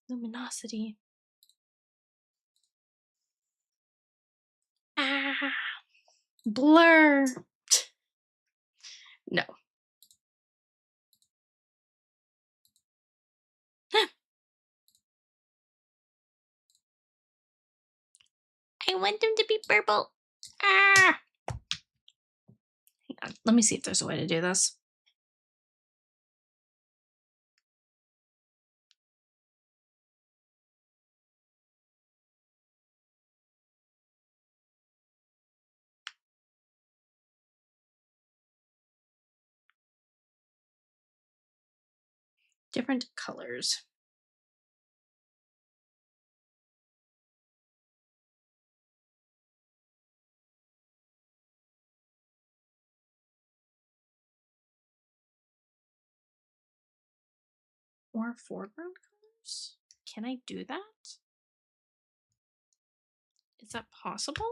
Luminosity. Ah! Blur! No. I want them to be purple. Ah! Hang on. Let me see if there's a way to do this. Different colors. Or foreground colors? Can I do that? Is that possible?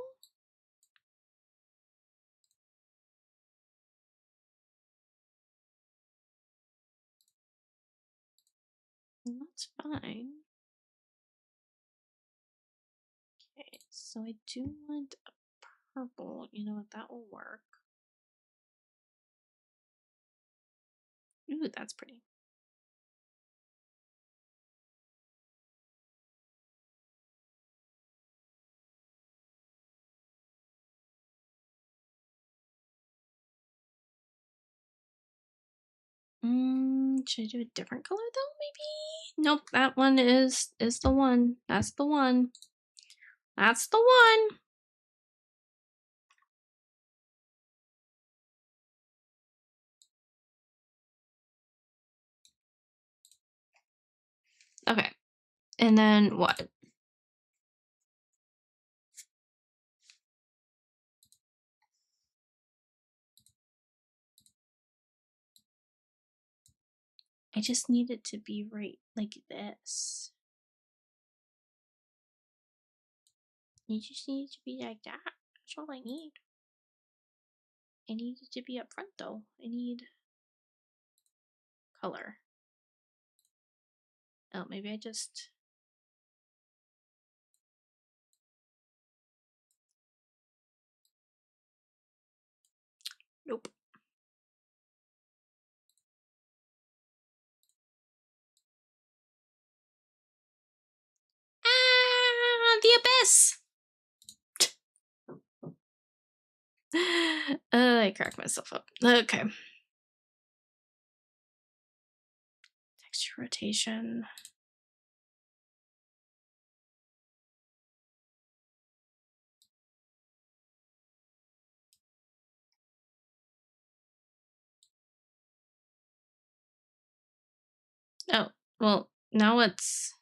That's fine. Okay, so I do want a purple. You know what? That will work. Ooh, that's pretty. Should I do a different color though, maybe? Nope, that one is the one. That's the one. That's the one. Okay. And then what? I just need it to be right like this. You just need it to be like that. That's all I need. I need it to be up front though. I need color. Oh, maybe I just... Nope. Ah, the abyss! I cracked myself up. Okay. Texture rotation. Oh, well, now it's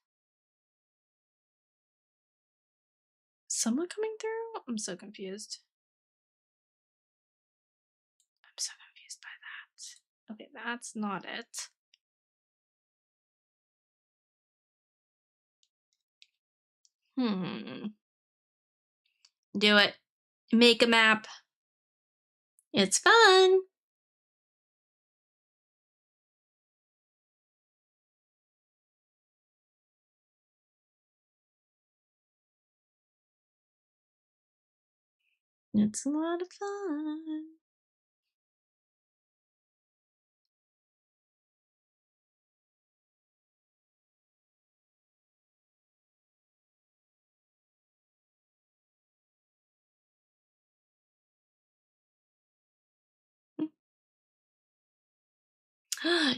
somewhat coming through? I'm so confused. I'm so confused by that. Okay, that's not it. Do it. Make a map. It's fun. It's a lot of fun.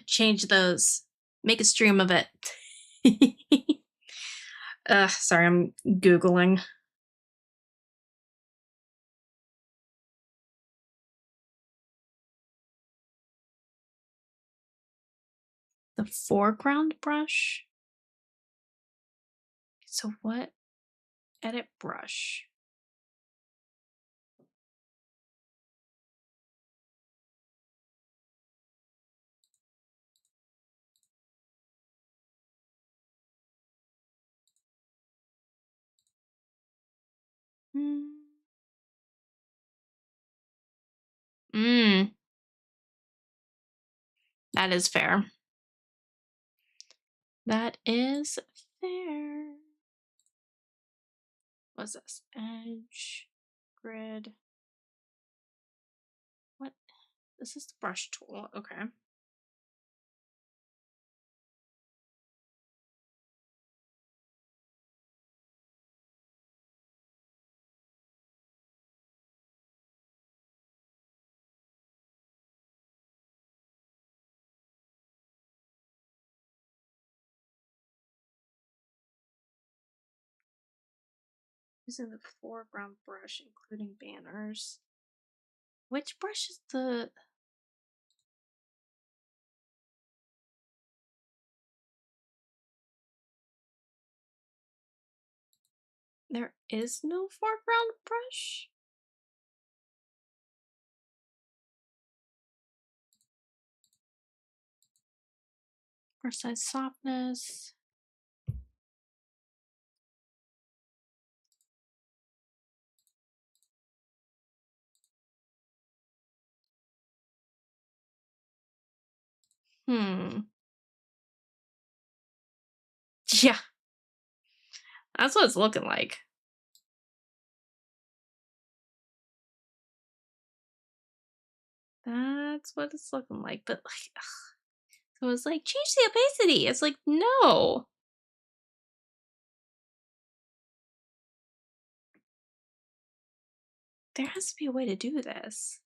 Change those. Make a stream of it. Sorry, I'm Googling. The foreground brush? So what? Edit brush. That is fair. That is fair. What's this? Edge, grid. What? This is the brush tool. Okay. Using the foreground brush, including banners. Which brush is the... There is no foreground brush? Brush size softness. Hmm. Yeah, that's what it's looking like. That's what it's looking like. But like, ugh. So it's like change the opacity. It's like no. There has to be a way to do this.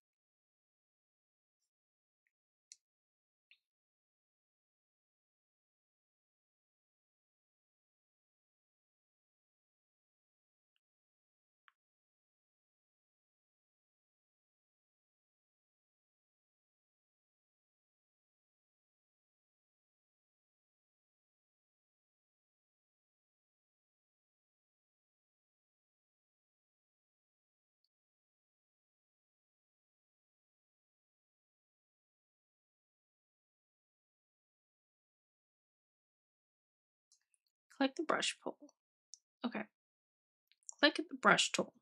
Click the brush tool. Okay. Click the brush tool.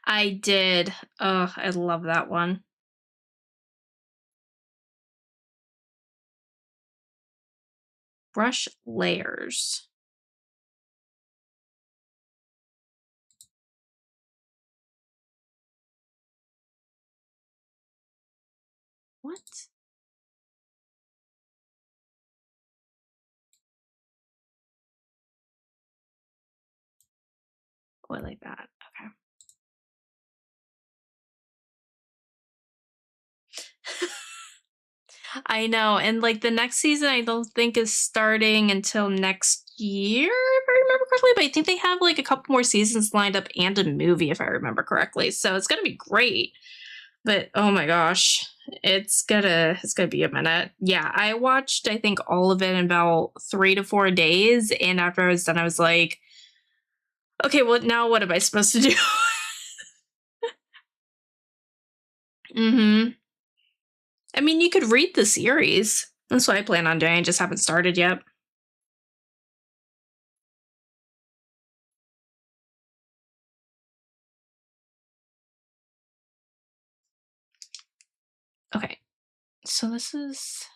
I did. Oh, I love that one. Brush layers. What? Oh, I like that. Okay. I know. And like the next season, I don't think is starting until next year, if I remember correctly. But I think they have like a couple more seasons lined up and a movie, if I remember correctly. So it's gonna be great. But oh my gosh, it's gonna be a minute. Yeah, I watched I think all of it in about 3 to 4 days, and after I was done, I was like, okay, well now what am I supposed to do? Mm-hmm. I mean, you could read the series. That's what I plan on doing. I just haven't started yet. Okay, so this is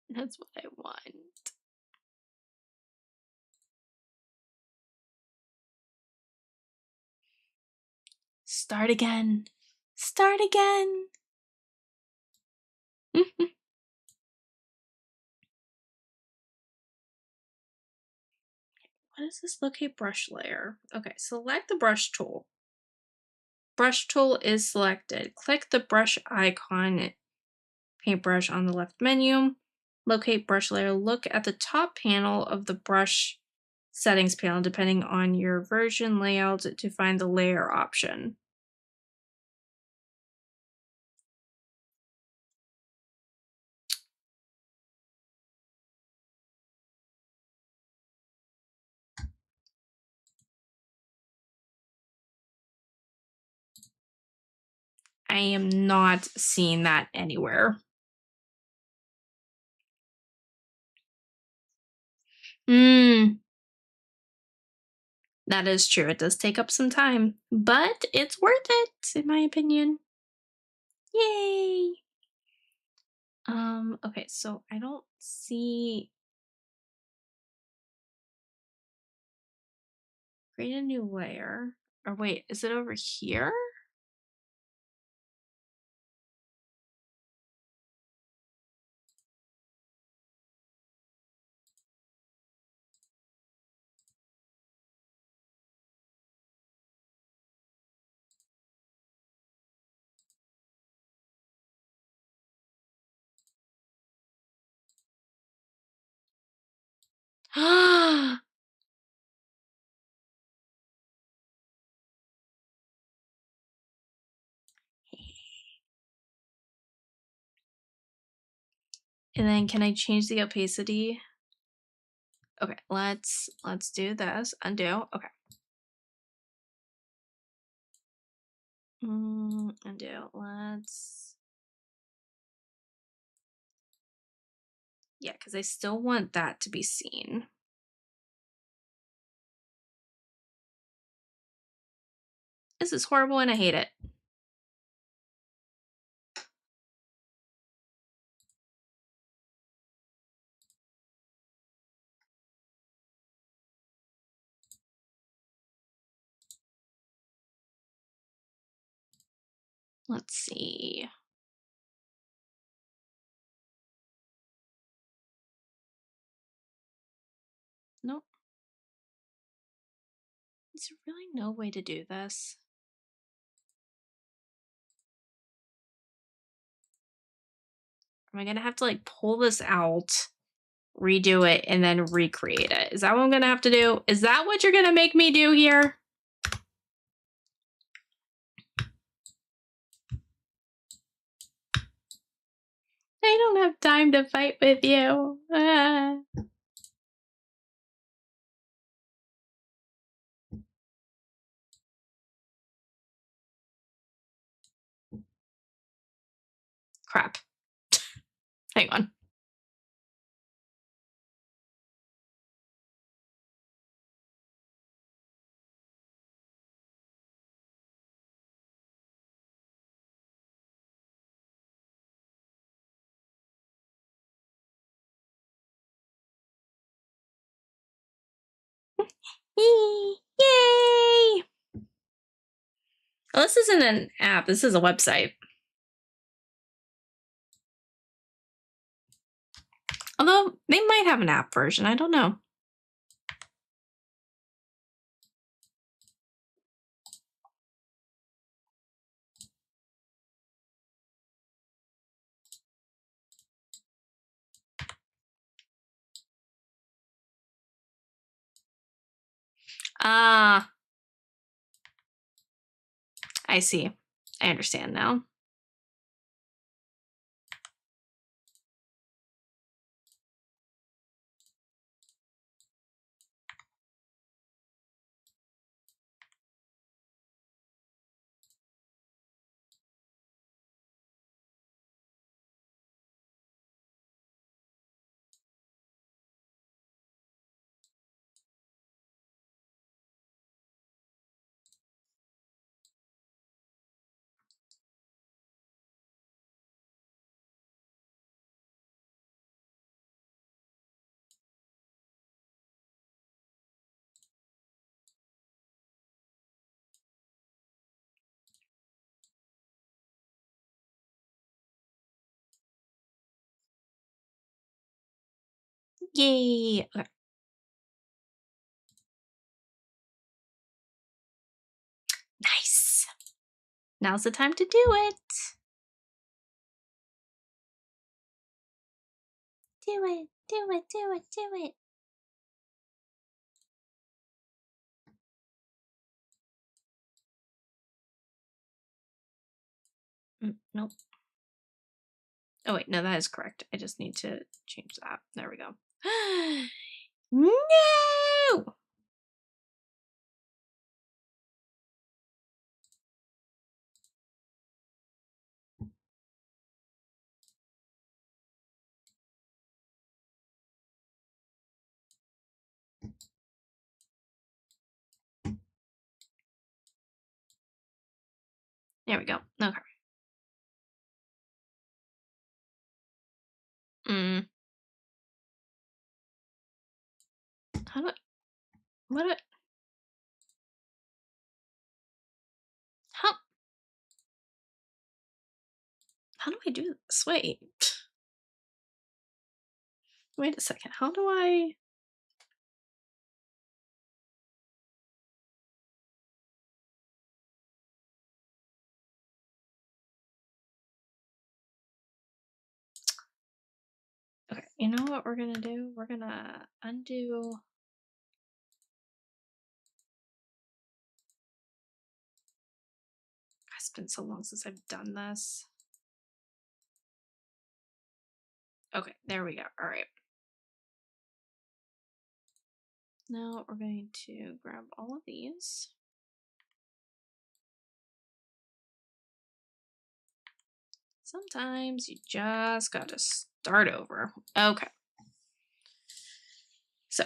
that's what I want. Start again. Start again. What is this? Locate brush layer. Okay, select the brush tool. Brush tool is selected. Click the brush icon, paintbrush on the left menu. Locate brush layer. Look at the top panel of the brush settings panel, depending on your version layout, to find the layer option. I am not seeing that anywhere. Hmm. That is true. It does take up some time, but it's worth it, in my opinion. Yay! Okay, so I don't see create a new layer. Or wait, is it over here? And then can I change the opacity? Okay, let's do this. Undo. Okay. Undo. Yeah, because I still want that to be seen. This is horrible and I hate it. Let's see. Nope. Is there really no way to do this? Am I gonna have to like pull this out, redo it, and then recreate it? Is that what I'm gonna have to do? Is that what you're gonna make me do here? I don't have time to fight with you. Ah. Crap. Hang on. Yay! Well, this isn't an app. This is a website. Although they might have an app version. I don't know. Ah, I see. I understand now. Yay. Okay. Nice. Now's the time to do it. Do it. Do it. Do it. Do it. Nope. Oh, wait. No, that is correct. I just need to change that. There we go. No! There we go. Okay. How do I, what, how, how do I do this? Wait. Wait a second. How do I? Okay, you know what we're gonna do? We're gonna undo. It's been so long since I've done this. Okay, there we go. All right. Now we're going to grab all of these. Sometimes you just gotta start over. Okay. So,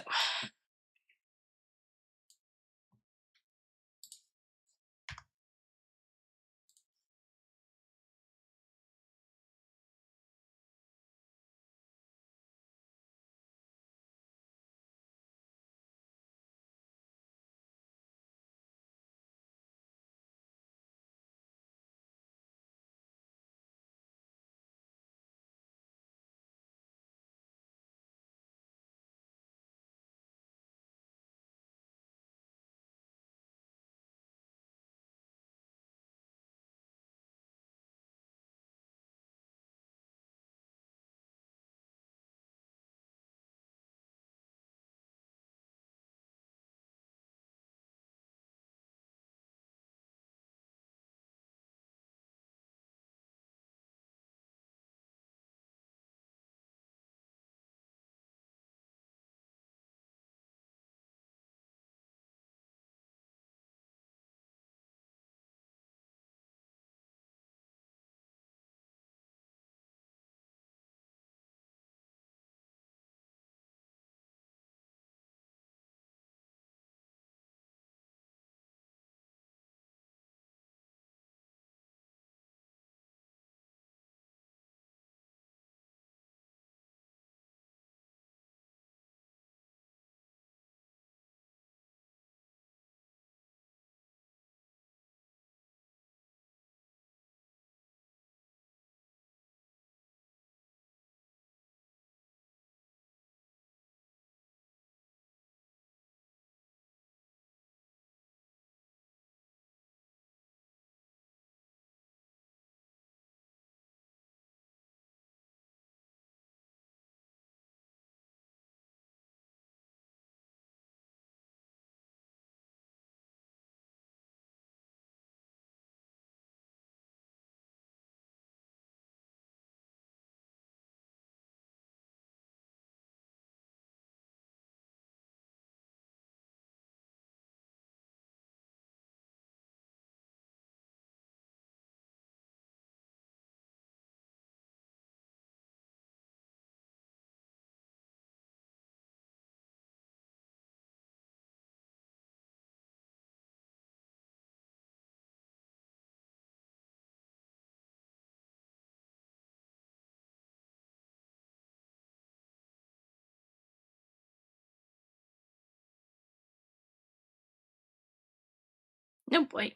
no boy.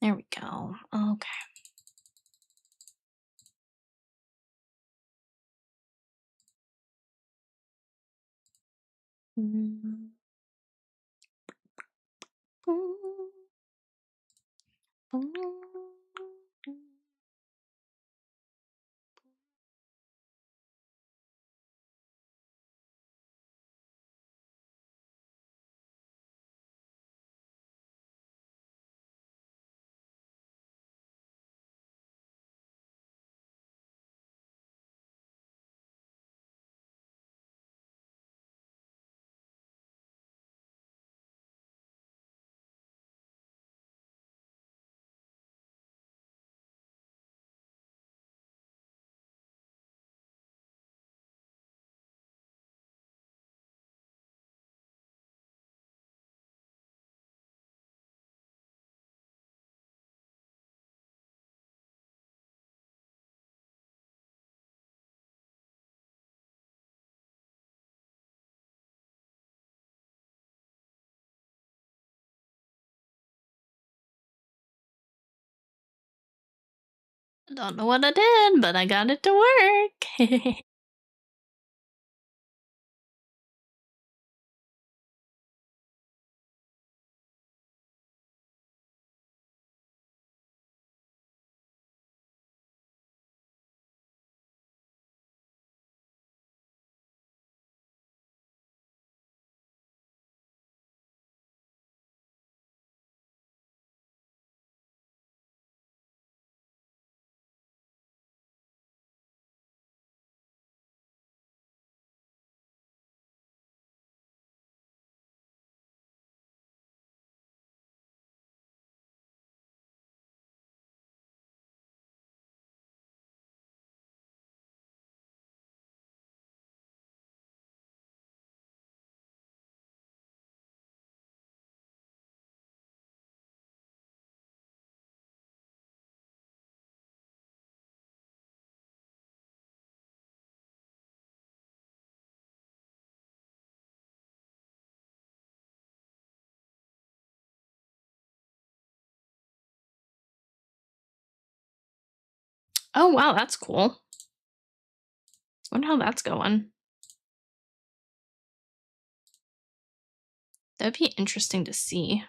There we go. Okay. Mm. Don't know what I did, but I got it to work. Oh, wow, that's cool. Wonder how that's going. That'd be interesting to see.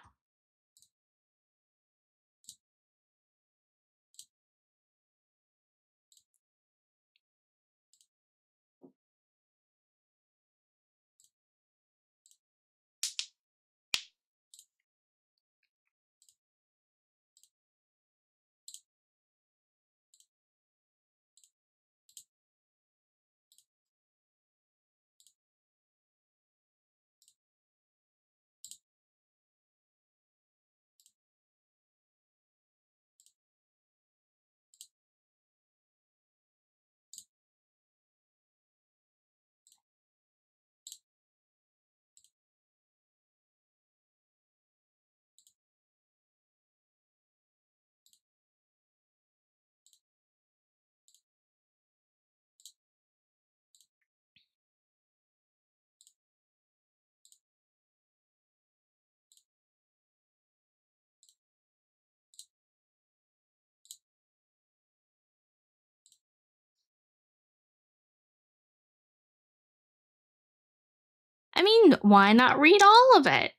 I mean, why not read all of it?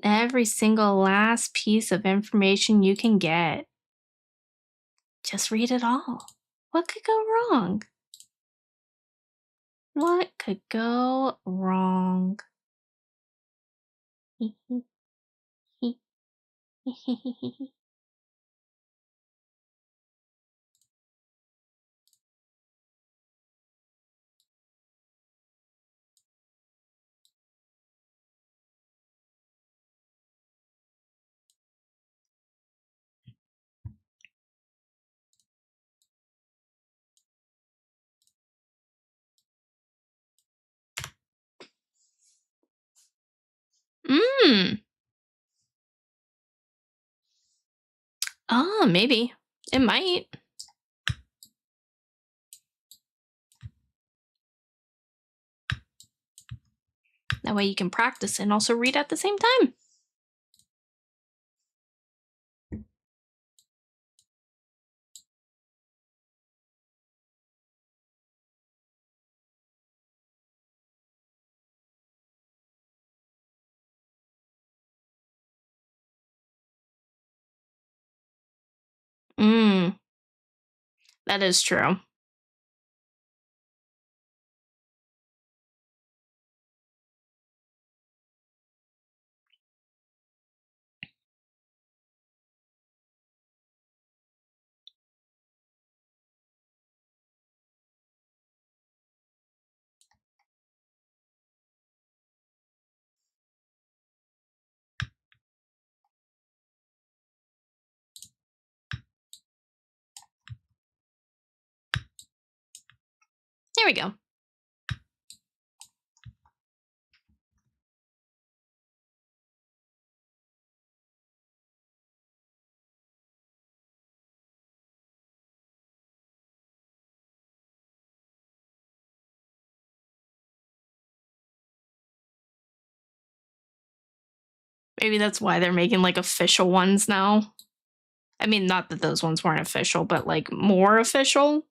Every single last piece of information you can get. Just read it all. What could go wrong? What could go wrong? Mm. Oh, maybe. It might. That way you can practice and also read at the same time. That is true. There we go. Maybe that's why they're making like official ones now. I mean, not that those ones weren't official, but like more official,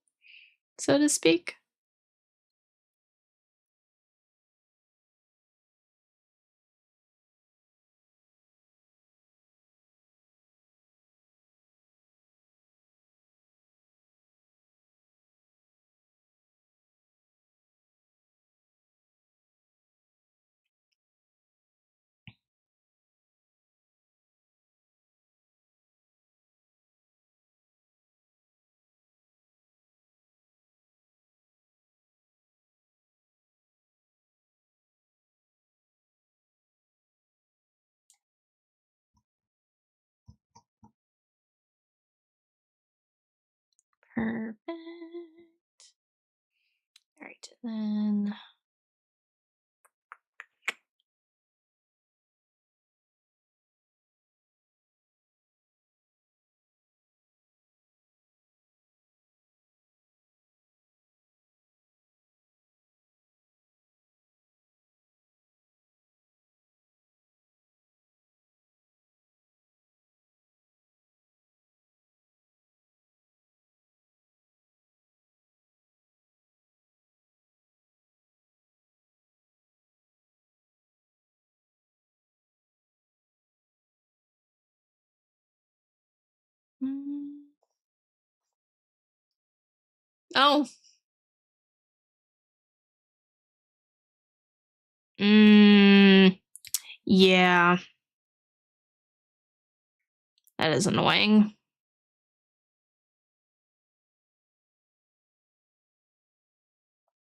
so to speak. Perfect. All right, then. Mm. Oh. Yeah. That is annoying.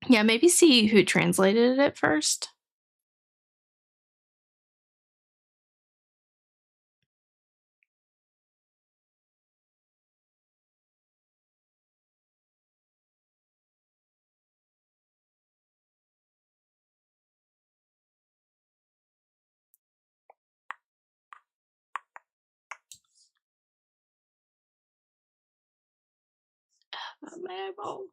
Yeah, maybe see who translated it first. My eyeball.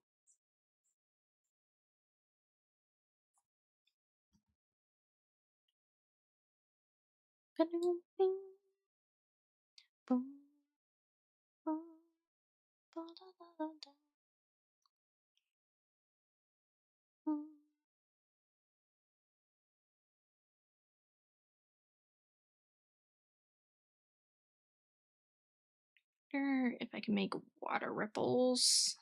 If I can make water ripples.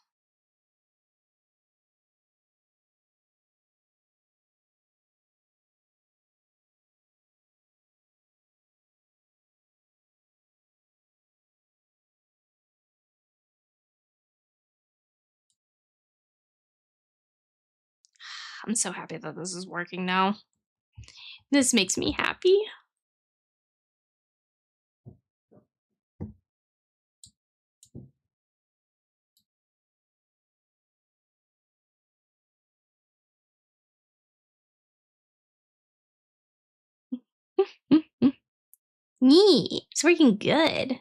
I'm so happy that this is working now. This makes me happy. Neat. It's working good.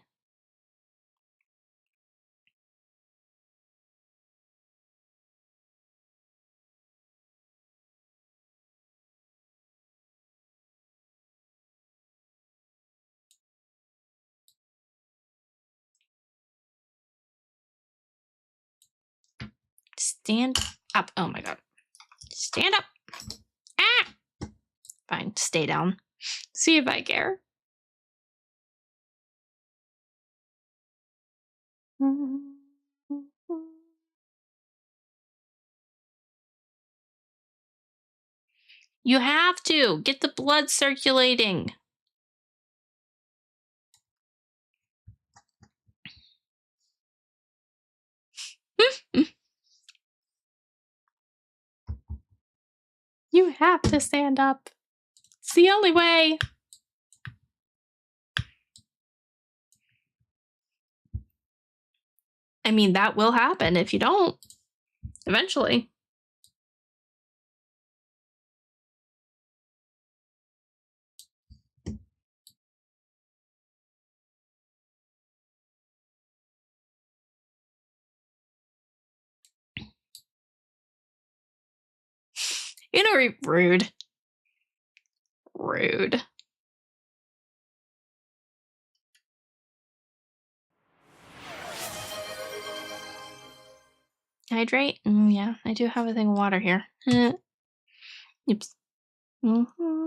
Stand up. Oh my god. Stand up. Ah! Fine. Stay down. See if I care. You have to get the blood circulating. You have to stand up. It's the only way. I mean, that will happen if you don't. Eventually. You know, rude. Rude. Hydrate? Yeah, I do have a thing of water here. Oops. Mm-hmm.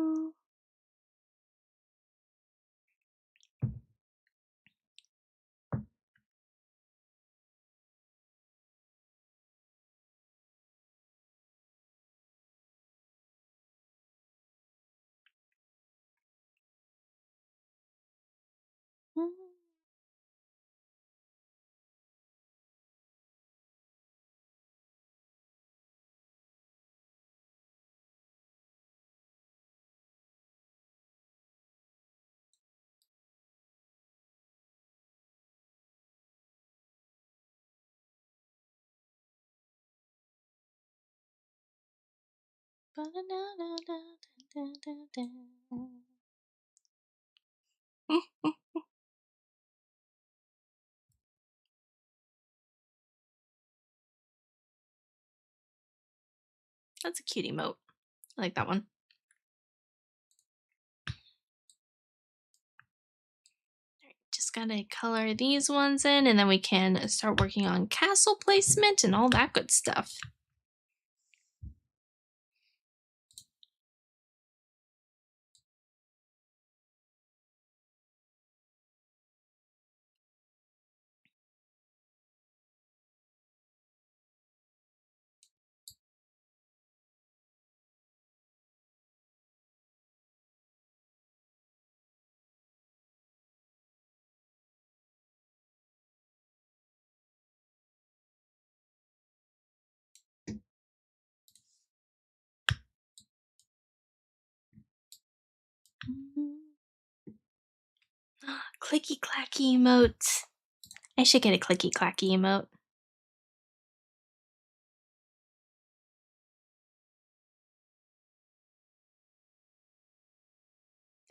That's a cute emote. I like that one. Just gotta color these ones in, and then we can start working on castle placement and all that good stuff. Clicky clacky emote. I should get a clicky clacky emote.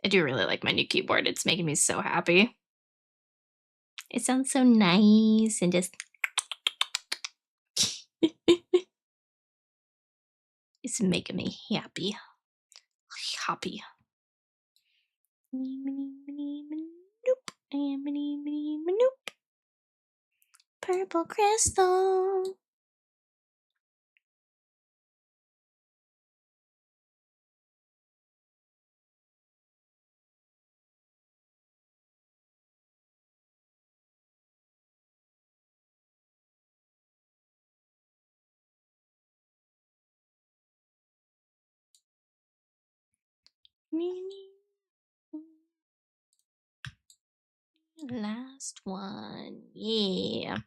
I do really like my new keyboard. It's making me so happy. It sounds so nice and just it's making me happy. Happy. Nope. Purple crystal. Last one. Yeah.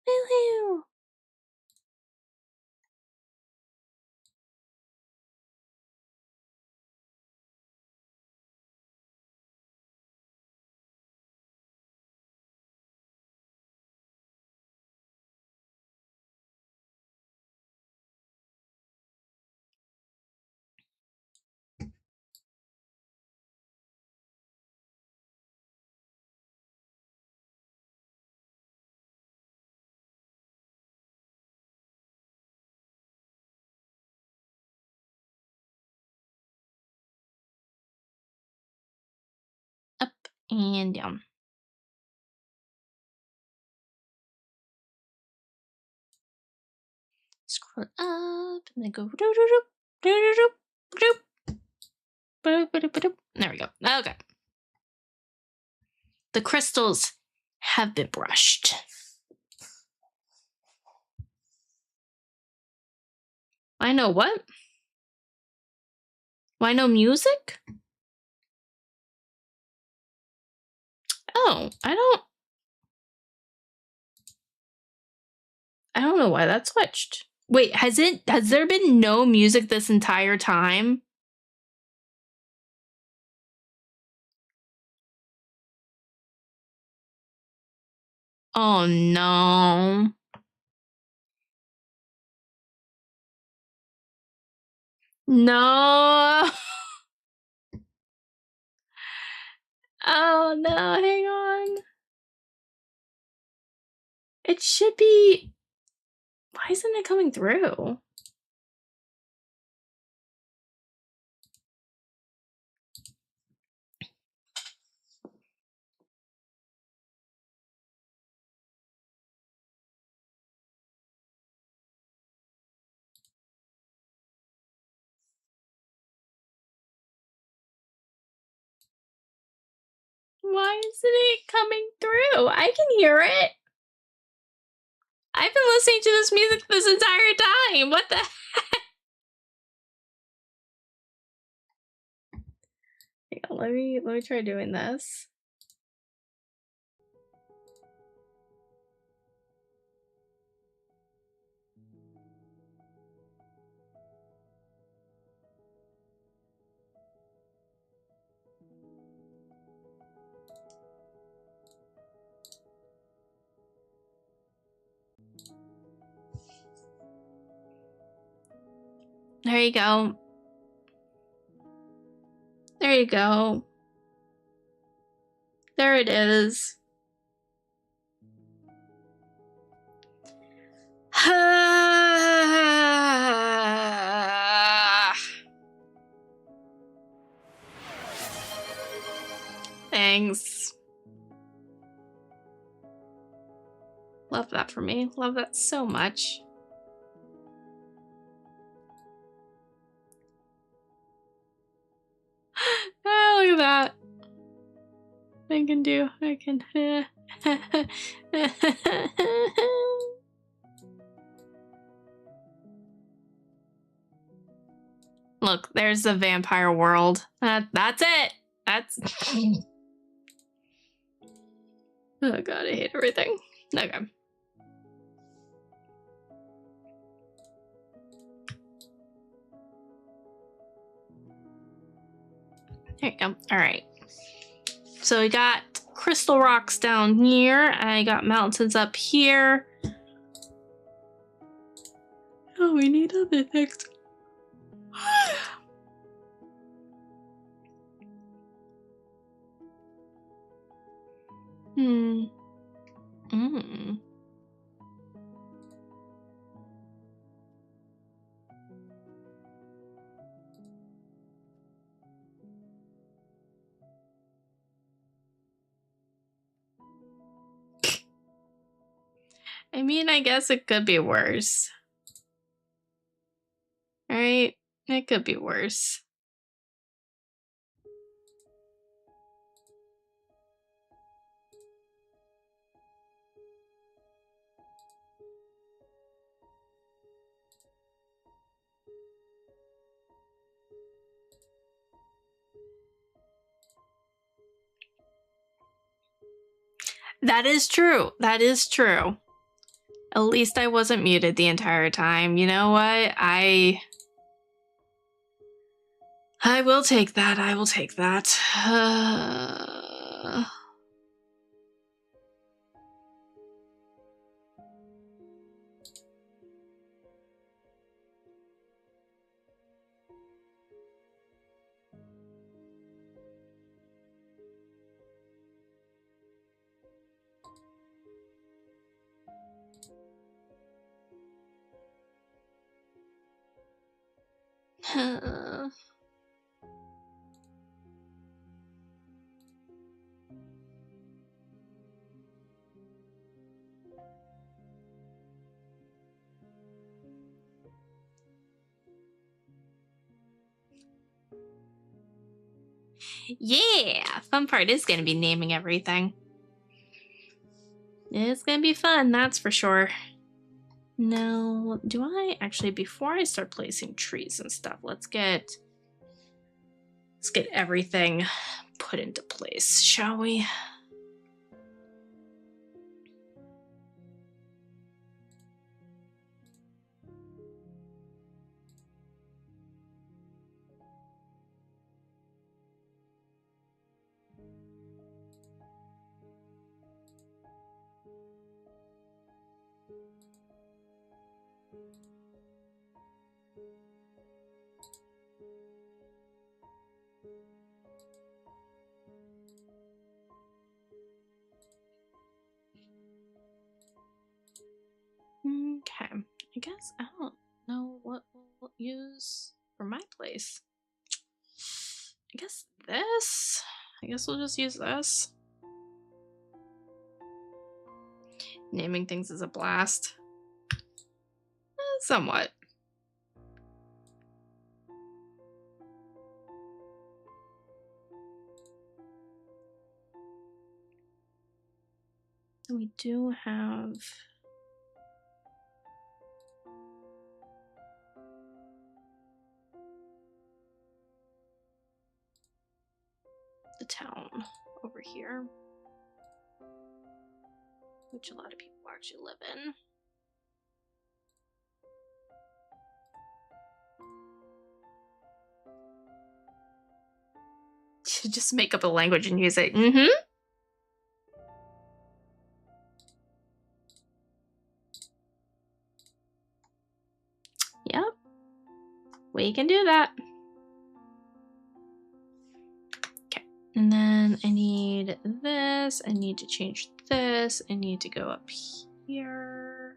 Woohoo! Up and down. Scroll up and then go. There we go. Okay. The crystals have been brushed. I know what? Why no music? Oh, I don't know why that switched. Wait, has there been no music this entire time? Oh no. No. Oh no, hang on. It should be. Why isn't it coming through? Why isn't it coming through? I can hear it. I've been listening to this music this entire time. What the heck? Let me try doing this. There you go. There you go. There it is. Thanks. Love that for me. Love that so much. Oh, look at that. I can. Look, there's the vampire world. That's it. That's. Oh god, I hate everything. Okay. There you go. All right. So we got crystal rocks down here. I got mountains up here. Oh, we need other things. I mean, I guess it could be worse. Right? It could be worse. That is true. That is true. At least I wasn't muted the entire time. You know what? I will take that. I will take that. Yeah, fun part is going to be naming everything. It's going to be fun, that's for sure. Now, do I actually, before I start placing trees and stuff, let's get everything put into place, shall we? Okay, I guess I don't know what we'll use for my place. I guess this. I guess we'll just use this. Naming things is a blast. Somewhat. We do have the town over here, which a lot of people actually live in. Just make up a language and use it. Mm-hmm. Yep. We can do that. Okay. And then I need this. I need to change this. I need to go up here.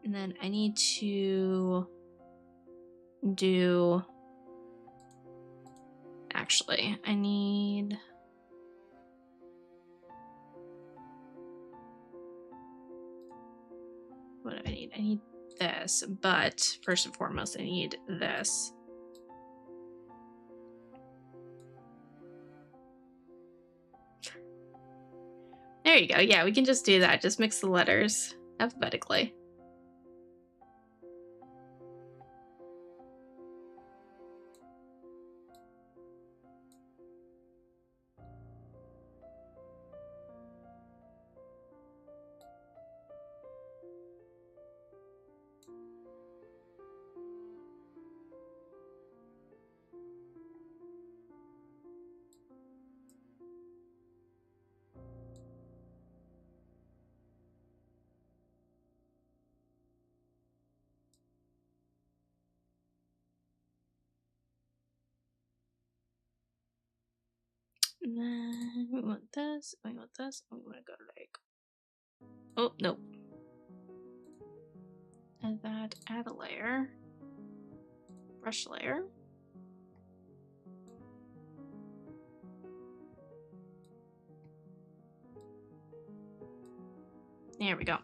And then I need to do... Actually, I need... What do I need? I need this, but first and foremost, I need this. There you go. Yeah, we can just do that. Just mix the letters alphabetically. And then we want this, we want this, and we want to go to like... Oh, nope. Add that, add a layer. Brush layer. There we go.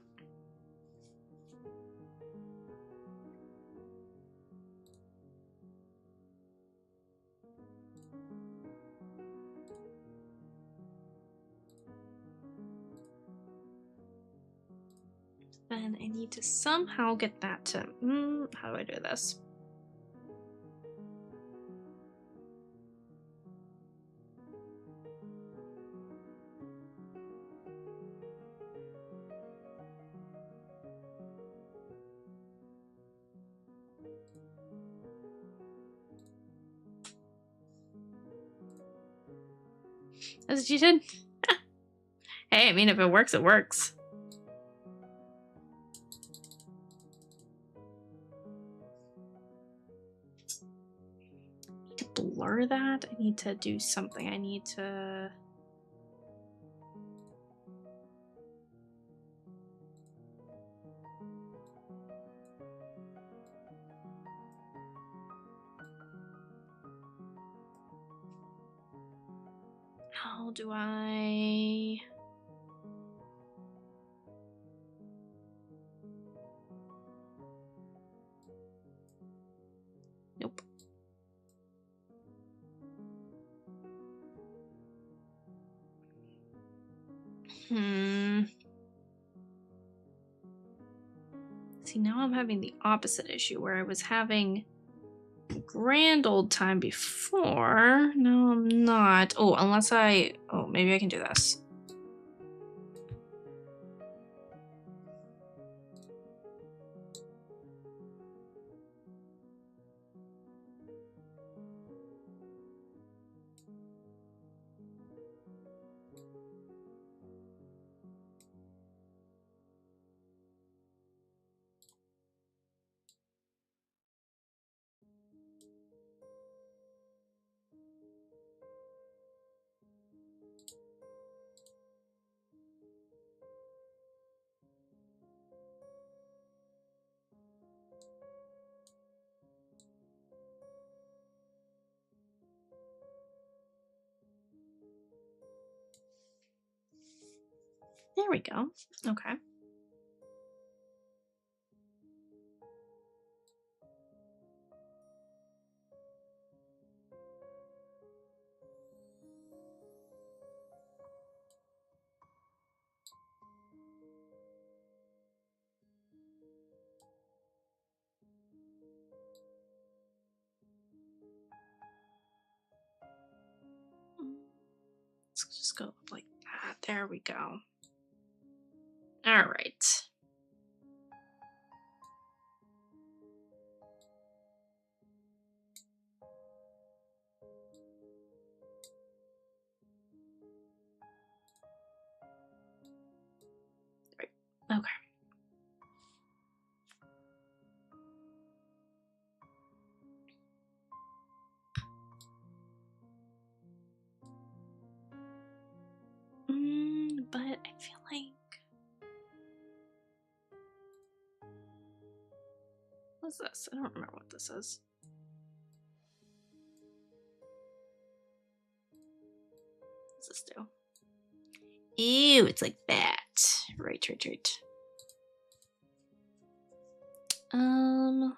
Then I need to somehow get that to... how do I do this? That's what you did? Hey, I mean, if it works, it works. I need to blur that. I need to do something. I need to... How do I... Nope. Hmm. See, now I'm having the opposite issue where I was having a grand old time before. No, I'm not. Oh, unless I... Oh, maybe I can do this. There we go. Okay. Let's just go like that. There we go. All right. Right. Okay. But I feel like... What's this? I don't remember what this is. What's this do? Ew, it's like that. Right. Hmm.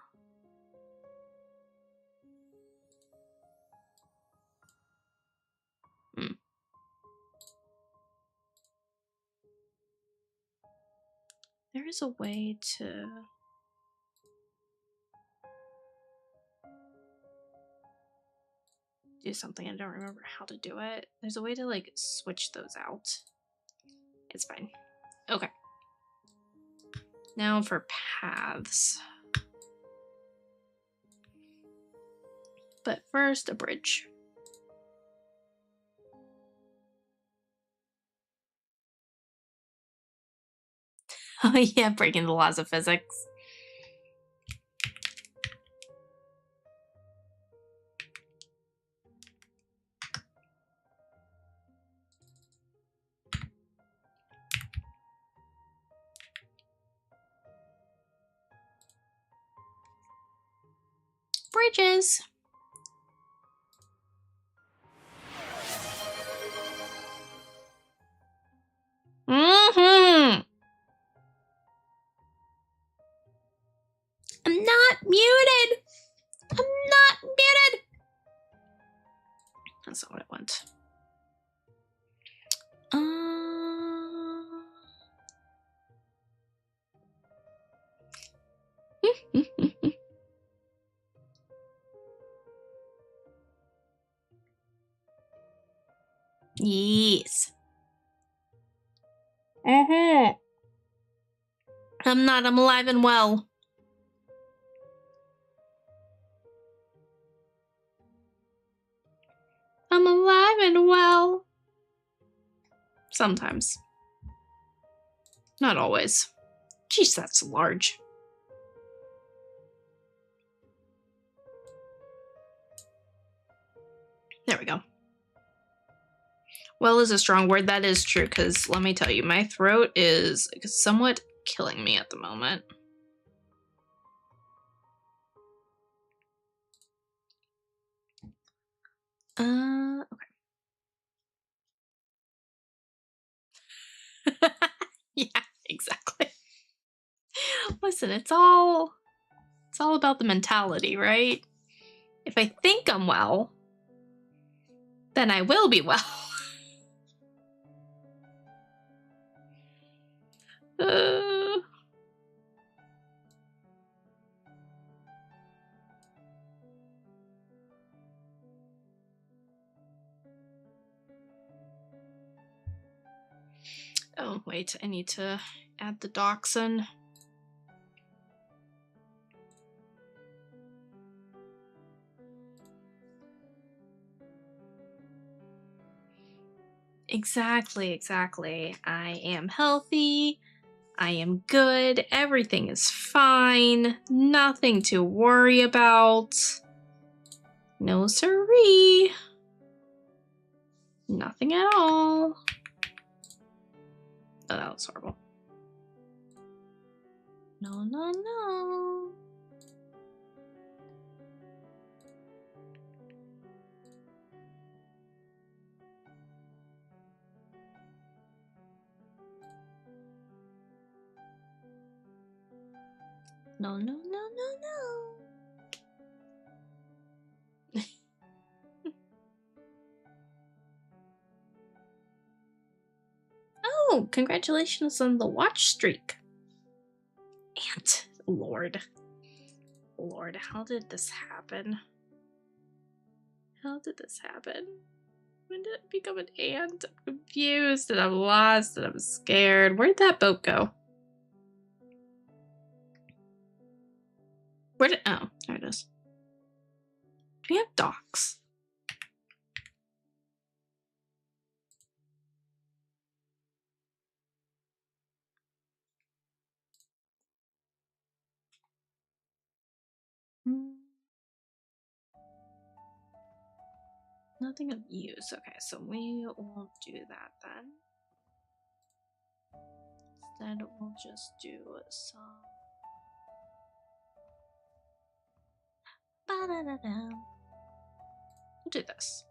There is a way to... do something. I don't remember how to do it. There's a way to like switch those out. It's fine. Okay. Now for paths. But first, a bridge. Oh yeah, breaking the laws of physics. Bridges. Mm-hmm. I'm not muted. I'm not muted. That's not what I want. Yes. Mm-hmm. I'm not. I'm alive and well. I'm alive and well. Sometimes. Not always. Jeez, that's large. There we go. Well is a strong word. That is true, because let me tell you, my throat is somewhat killing me at the moment. Okay. Yeah, exactly. Listen, it's all about the mentality, right? If I think I'm well, then I will be well. Oh, wait, I need to add the dachshund. Exactly. I am healthy. I am good. Everything is fine. Nothing to worry about. No siree. Nothing at all. Oh, that was horrible. No. No. Oh, congratulations on the watch streak. Ant. Lord, how did this happen? When did it become an ant? I'm confused and I'm lost and I'm scared. Where'd that boat go? Oh, there it is. Do we have docks? Nothing of use. Okay, so we won't do that then. Instead, we'll just do some. We'll do this.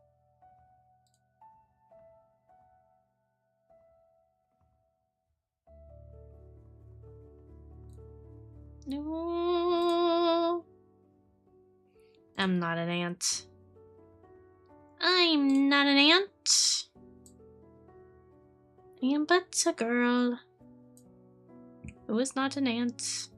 No. I'm not an ant. I'm not an ant. I am but a girl who is not an ant.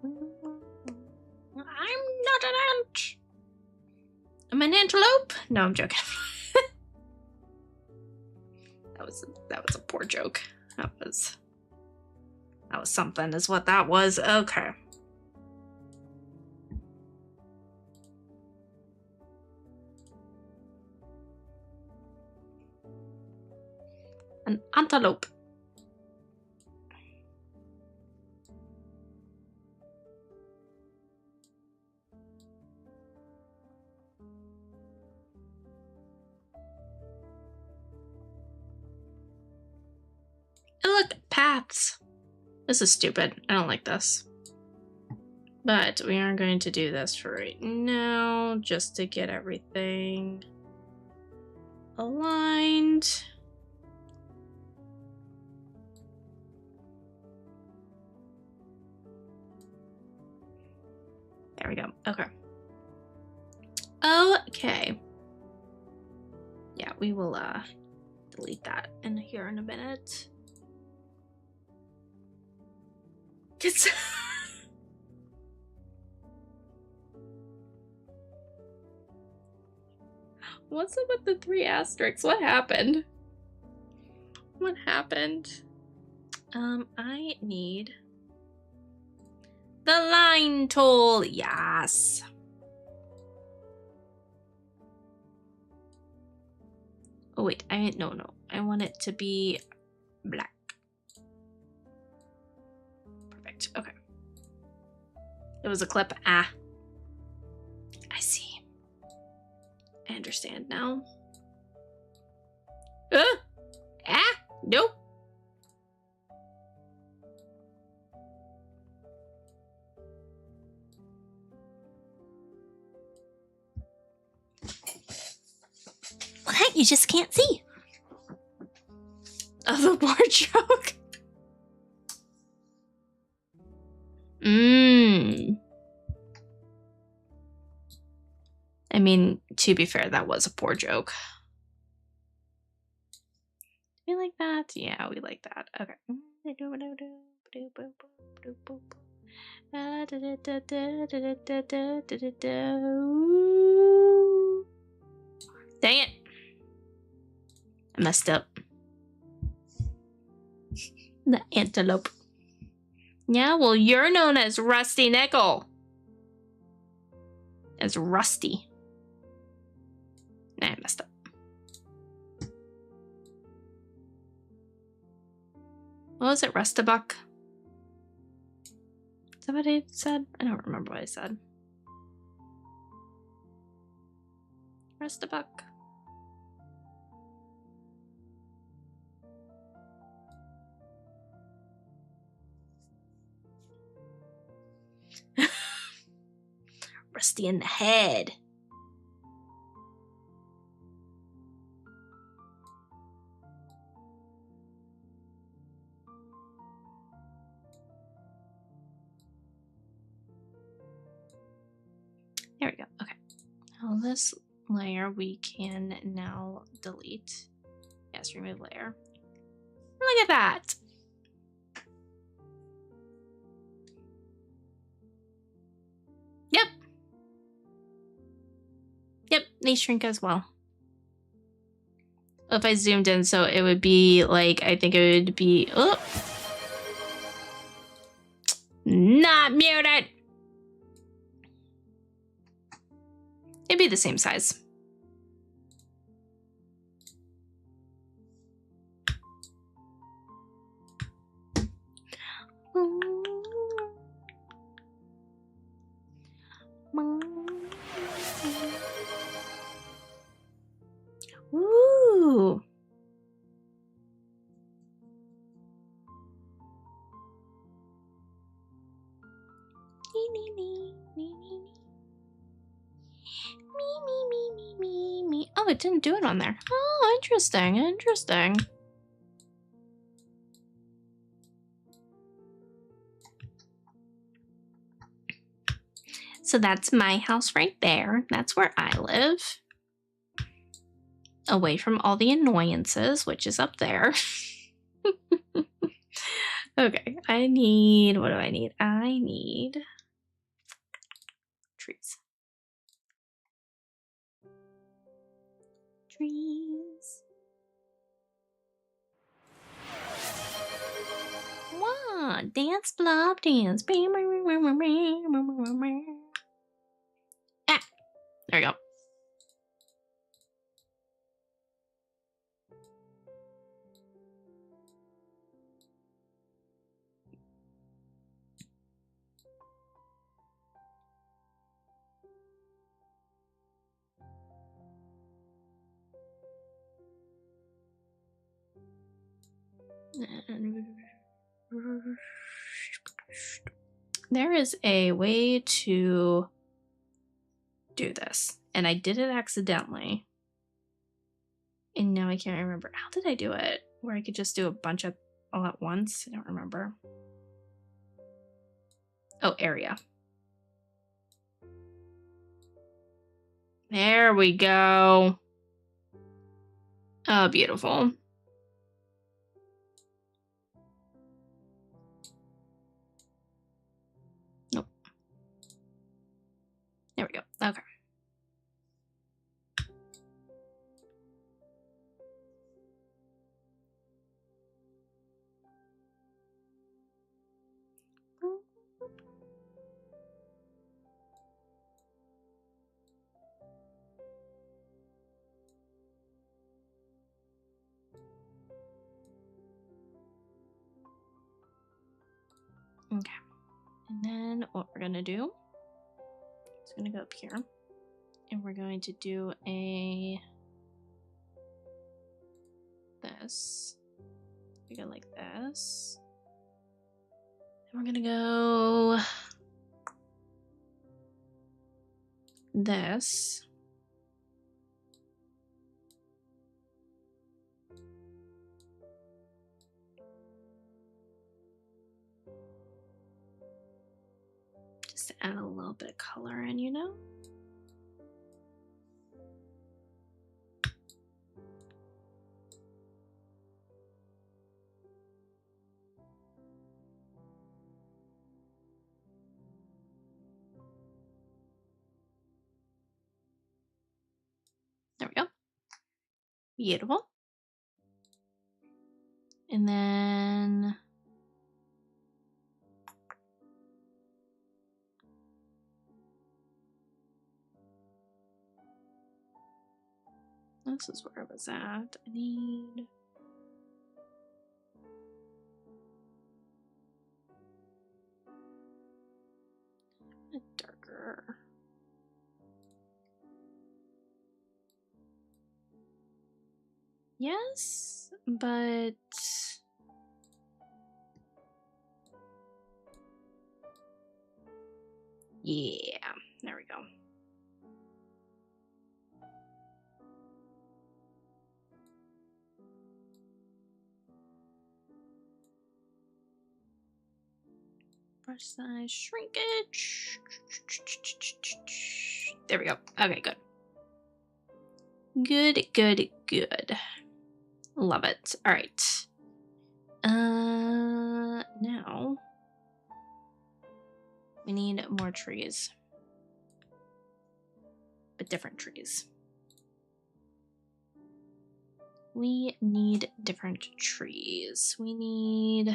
I'm not an ant. I'm an antelope. No, I'm joking. That was a poor joke. That was something, is what that was. Okay. An antelope. Oh, look, paths. This is stupid. I don't like this. But we are going to do this for right now, just to get everything aligned. There we go. Okay. Okay. Yeah, we will delete that in here in a minute. It's What's up with the 3 asterisks? What happened? What happened? I need the line tool. Yes. Oh wait, no. I want it to be black. Perfect. Okay. It was a clip. I see. I understand now. Nope. Well, that you just can't see. Oh, the poor joke. I mean, to be fair, that was a poor joke. We like that? Yeah, we like that. Okay. Dang it. I messed up. The antelope. Yeah, well, you're known as Rusty Nickel. As Rusty. Nah, I messed up. What was it? Rustabuck? Is that what I said? I don't remember what I said. Rustabuck. Rusty in the head. There we go. Okay. Now this layer we can now delete. Yes, remove layer. Look at that. Yep. Yep, they shrink as well. If I zoomed in, so it would be like, I think it would be, oh, not muted. It'd be the same size. Ooh. Me. Oh, it didn't do it on there. Oh, interesting, interesting. So that's my house right there. That's where I live. Away from all the annoyances, which is up there. Okay, I need, what do I need? I need trees. Trees. Wow, dance, blob, dance. Ah, there we go. There is a way to do this, and I did it accidentally. And now I can't remember. How did I do it? Where I could just do a bunch of all at once? I don't remember. Oh, area. There we go. Oh, beautiful. Nope. There we go. Okay. Okay. And then what we're going to do is going to go up here. And we're going to do this. We go like this. And we're going to go this. Just to add a little bit of color in, you know? There we go. Beautiful. And then this is where I was at. I need a darker. Yes, but yeah, there we go. Brush size, shrinkage. There we go. Okay, good. Good, good, good. Love it. All right. Now we need more trees, but different trees. We need different trees. We need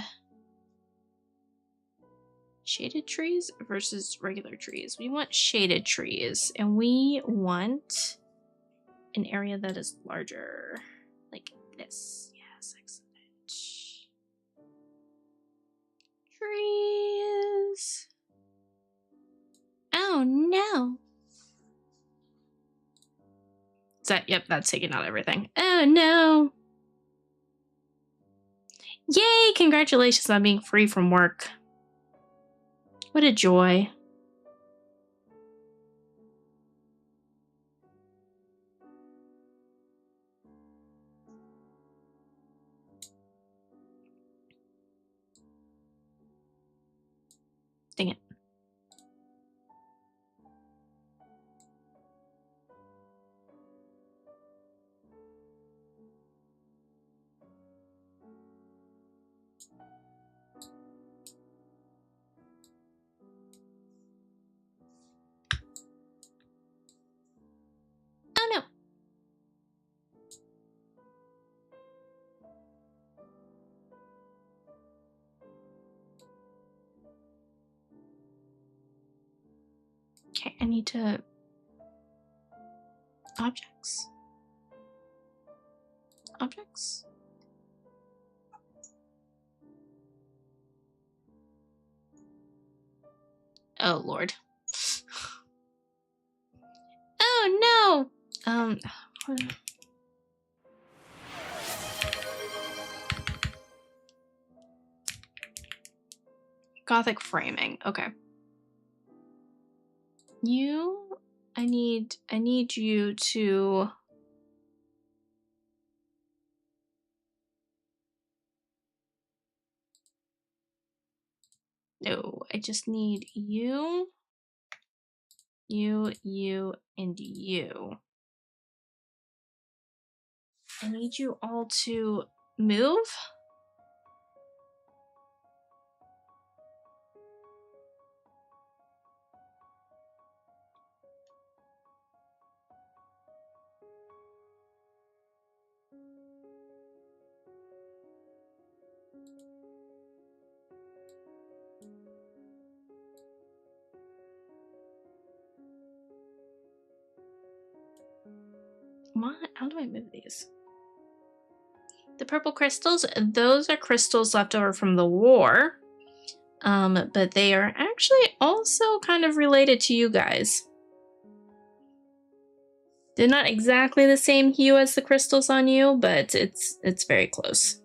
shaded trees versus regular trees. We want shaded trees, and we want an area that is larger, like this. Yes, excellent. Trees. Oh no. Is that, yep, that's taking out everything. Oh no. Yay, congratulations on being free from work. What a joy. Dang it. Oh no. Okay, I need to... Objects. Objects. Oh Lord. Oh no. Gothic framing. Okay. I need you to... No, I just need you, and you. I need you all to move. What? How do I move these? The purple crystals, those are crystals left over from the war. But they are actually also kind of related to you guys. They're not exactly the same hue as the crystals on you, but it's very close.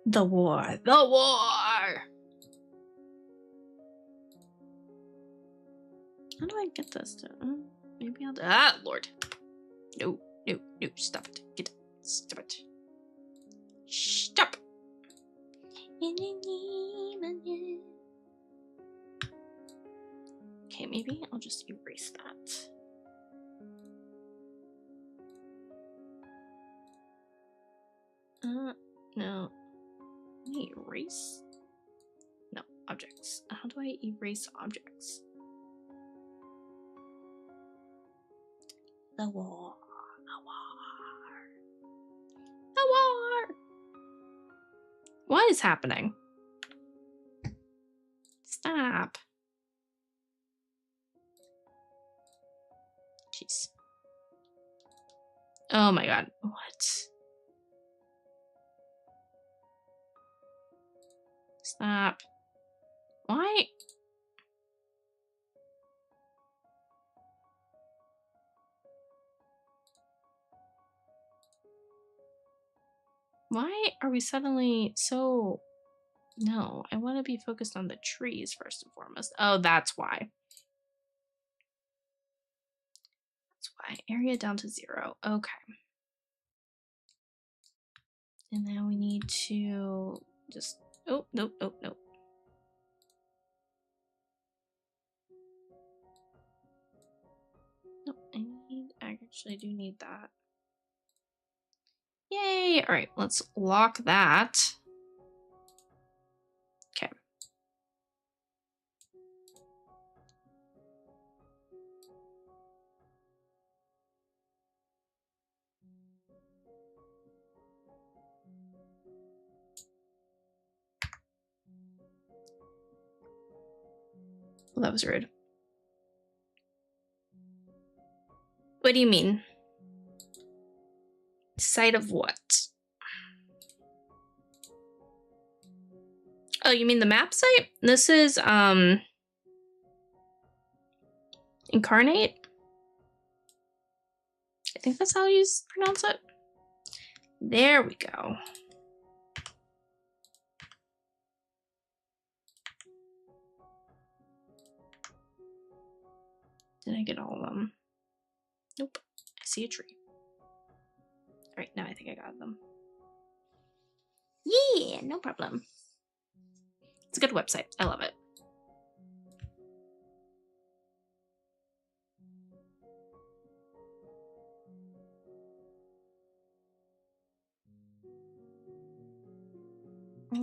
The war. The war! How do I get this to... maybe I'll... Ah, Lord. No, no, no, stop it. Get it. Stop it. Stop! Okay, maybe I'll just erase that. No. Can I erase? No, objects. How do I erase objects? The war. The war. The war. What is happening? Stop. Jeez. Oh my god. What? Stop. Why? Why are we suddenly so... No, I want to be focused on the trees first and foremost. Oh, that's why. That's why. Area down to 0. Okay. And then we need to just... Oh, nope, nope, nope. Nope, I actually do need that. Yay! All right, let's lock that. Okay. Well, that was rude. What do you mean? Site of what? Oh, you mean the map site? This is, Incarnate? I think that's how you pronounce it. There we go. Did I get all of them? Nope. I see a tree. All right, now I think I got them. Yeah, no problem. It's a good website. I love it.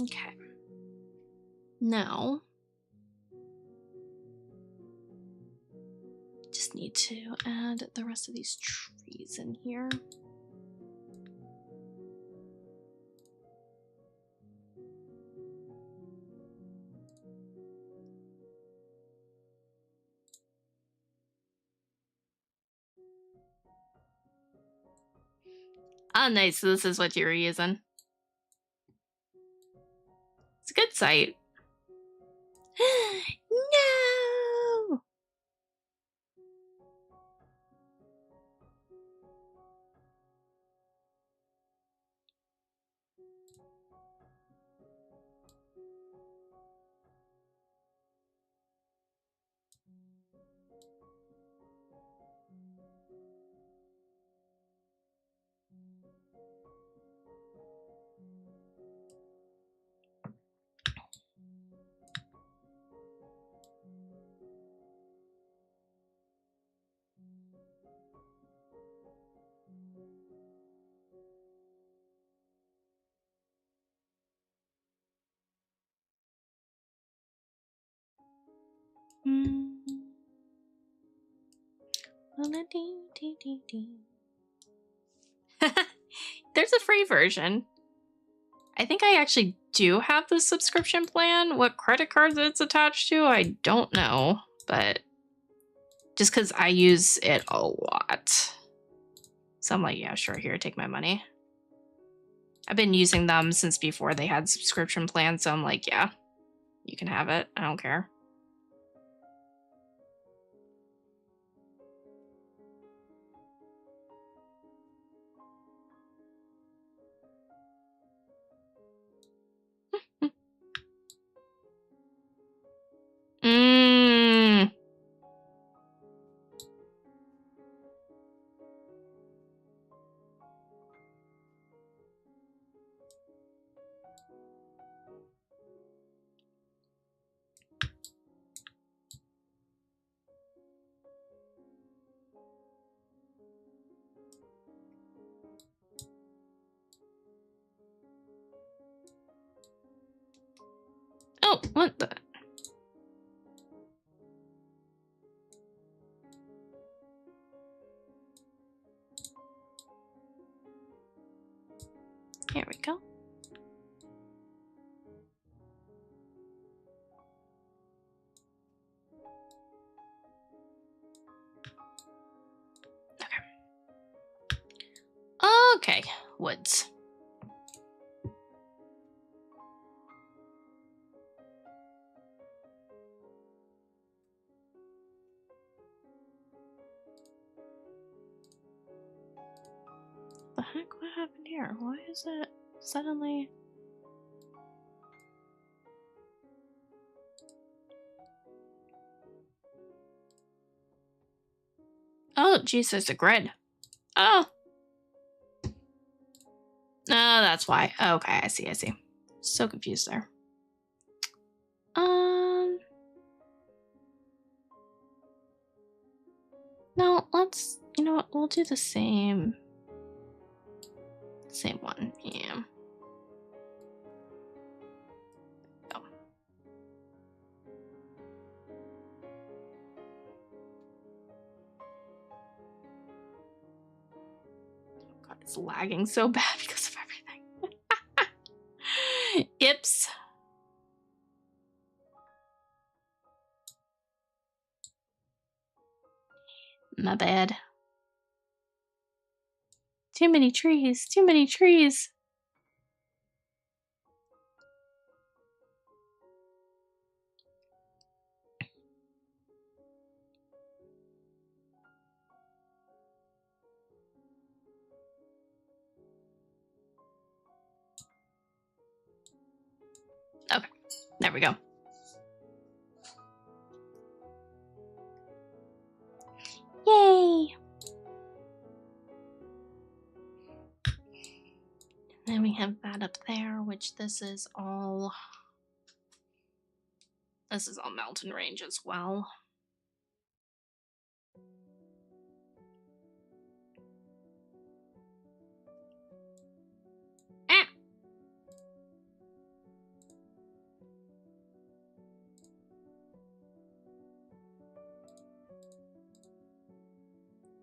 Okay. Now, just need to add the rest of these trees in here. Ah, nice. So this is what you're using. It's a good site. No! There's a free version. I think I actually do have the subscription plan. What credit card it's attached to, I don't know. But just because I use it a lot. So I'm like, yeah, sure, here, take my money. I've been using them since before they had subscription plans, so I'm like, yeah, you can have it. I don't care. Mmm. Oh, what the? Here we go. Okay, woods. The heck? What happened here? Why is it suddenly? Oh, geez, there's a grid. Oh. Oh, that's why. Okay, I see. So confused there. No, let's, you know what, we'll do the same one, yeah. Oh. God, it's lagging so bad because of everything. Ips. My bad. Too many trees. Okay, there we go. Yay! And then we have that up there, which this is all mountain range as well. Ah!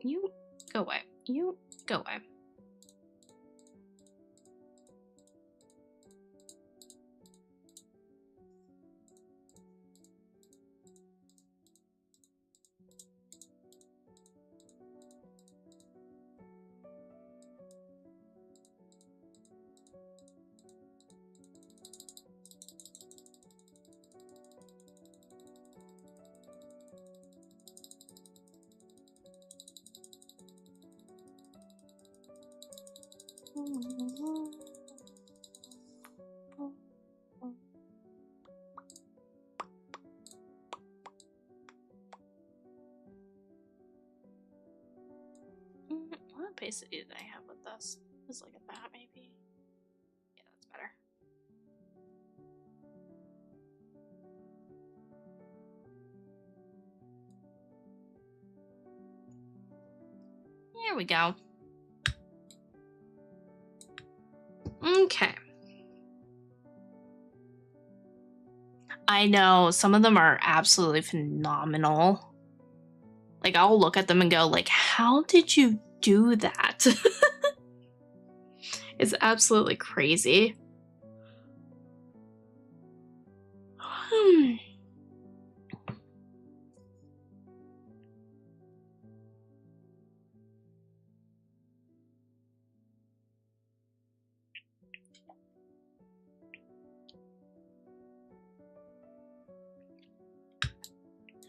You go away. You go away. What opacity did I have with this? Just look at that, maybe. Yeah, that's better. There we go. Okay. I know, some of them are absolutely phenomenal. Like, I'll look at them and go, like, how did you do that? It's absolutely crazy.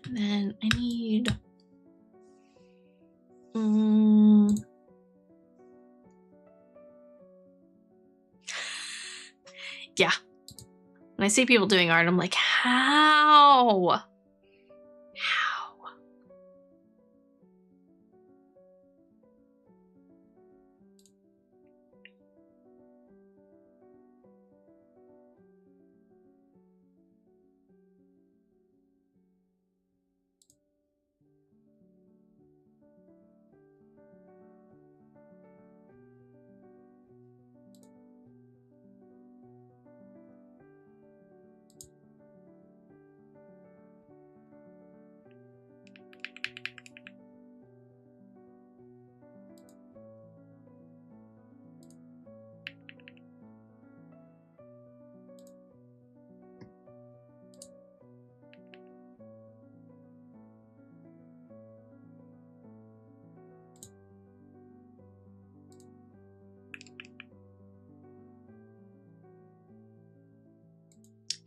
And then I need... Yeah. When I see people doing art, I'm like, how? How?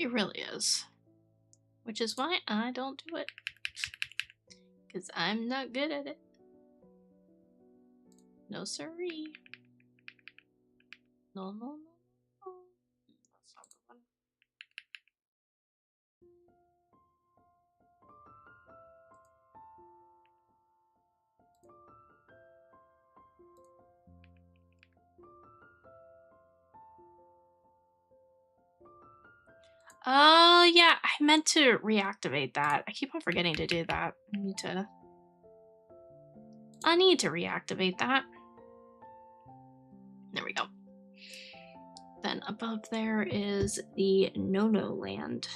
It really is. Which is why I don't do it. Because I'm not good at it. No siree. No, no, no, no. That's not the one. Oh, yeah, I meant to reactivate that. I keep on forgetting to do that. I need to reactivate that. There we go. Then above there is the No-No Land.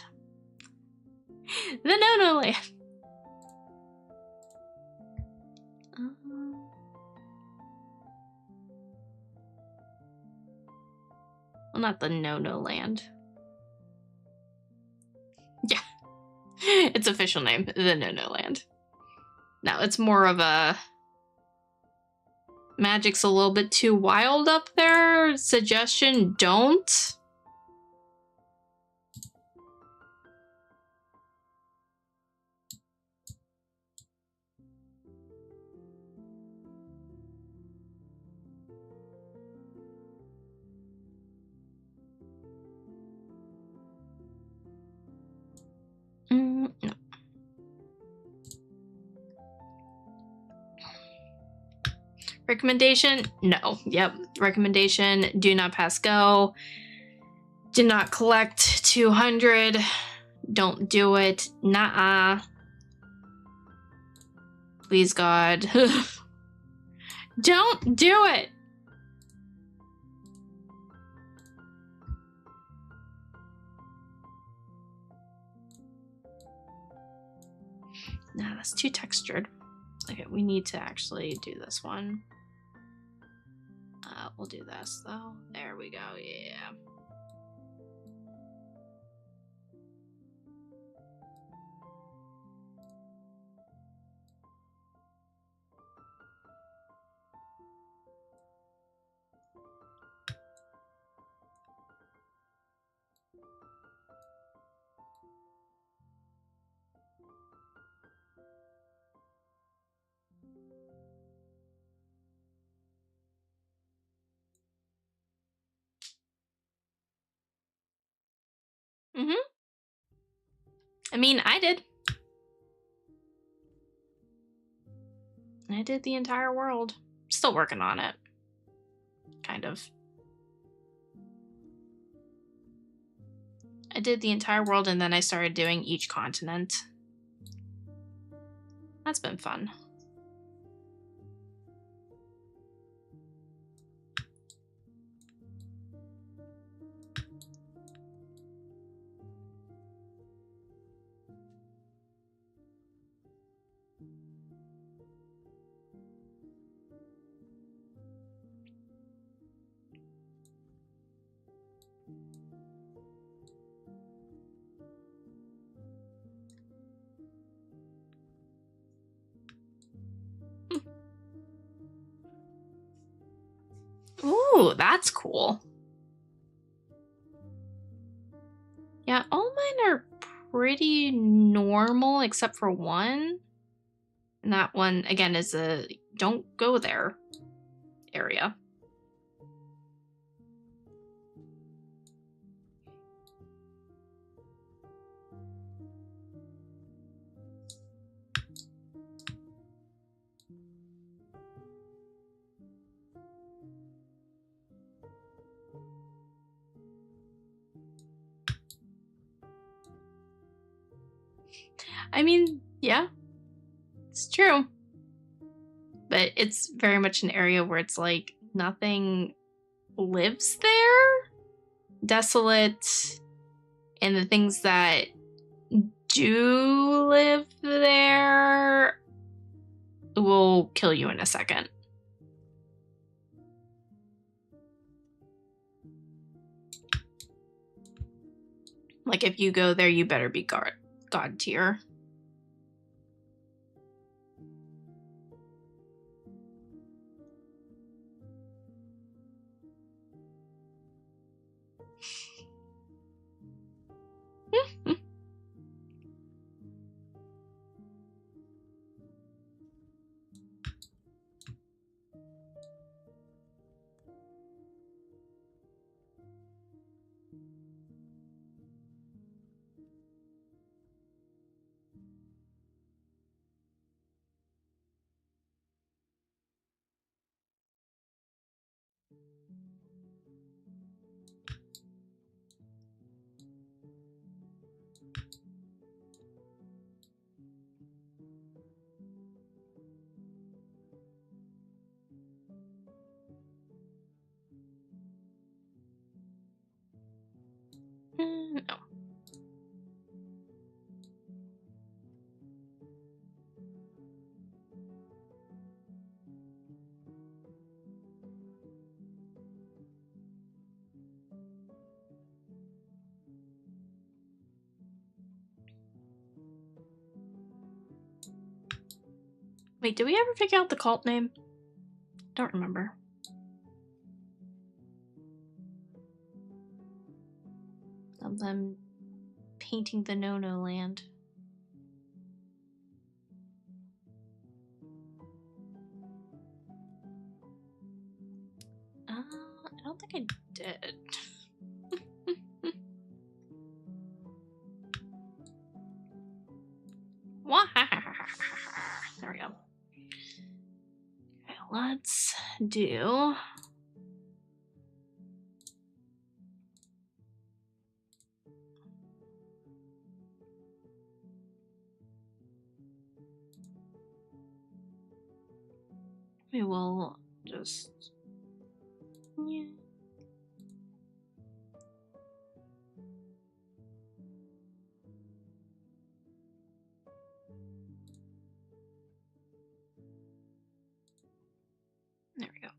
The No-No Land! Well, not the No-No Land. Yeah. Its official name, the No-No Land. No, it's more of a... Magic's a little bit too wild up there. Suggestion, don't. No. Recommendation? No. Yep. Recommendation, do not pass go. Do not collect 200. Don't do it. Nuh-uh. Please, God. Don't do it! Nah, that's too textured. Okay, we need to actually do this one. We'll do this, though. There we go, yeah. I mean, I did. I did the entire world. Still working on it. Kind of. I did the entire world and then I started doing each continent. That's been fun. Ooh, that's cool. Yeah, all mine are pretty normal except for one. And that one, again, is a don't go there area. I mean, yeah, it's true. But it's very much an area where it's like nothing lives there. Desolate. And the things that do live there will kill you in a second. Like, if you go there, you better be God tier. Wait, did we ever figure out the cult name? Don't remember. Of them painting the No-No Land. I don't think I did. There we go. Okay, let's do... We will just... Yeah. There we go. Okay.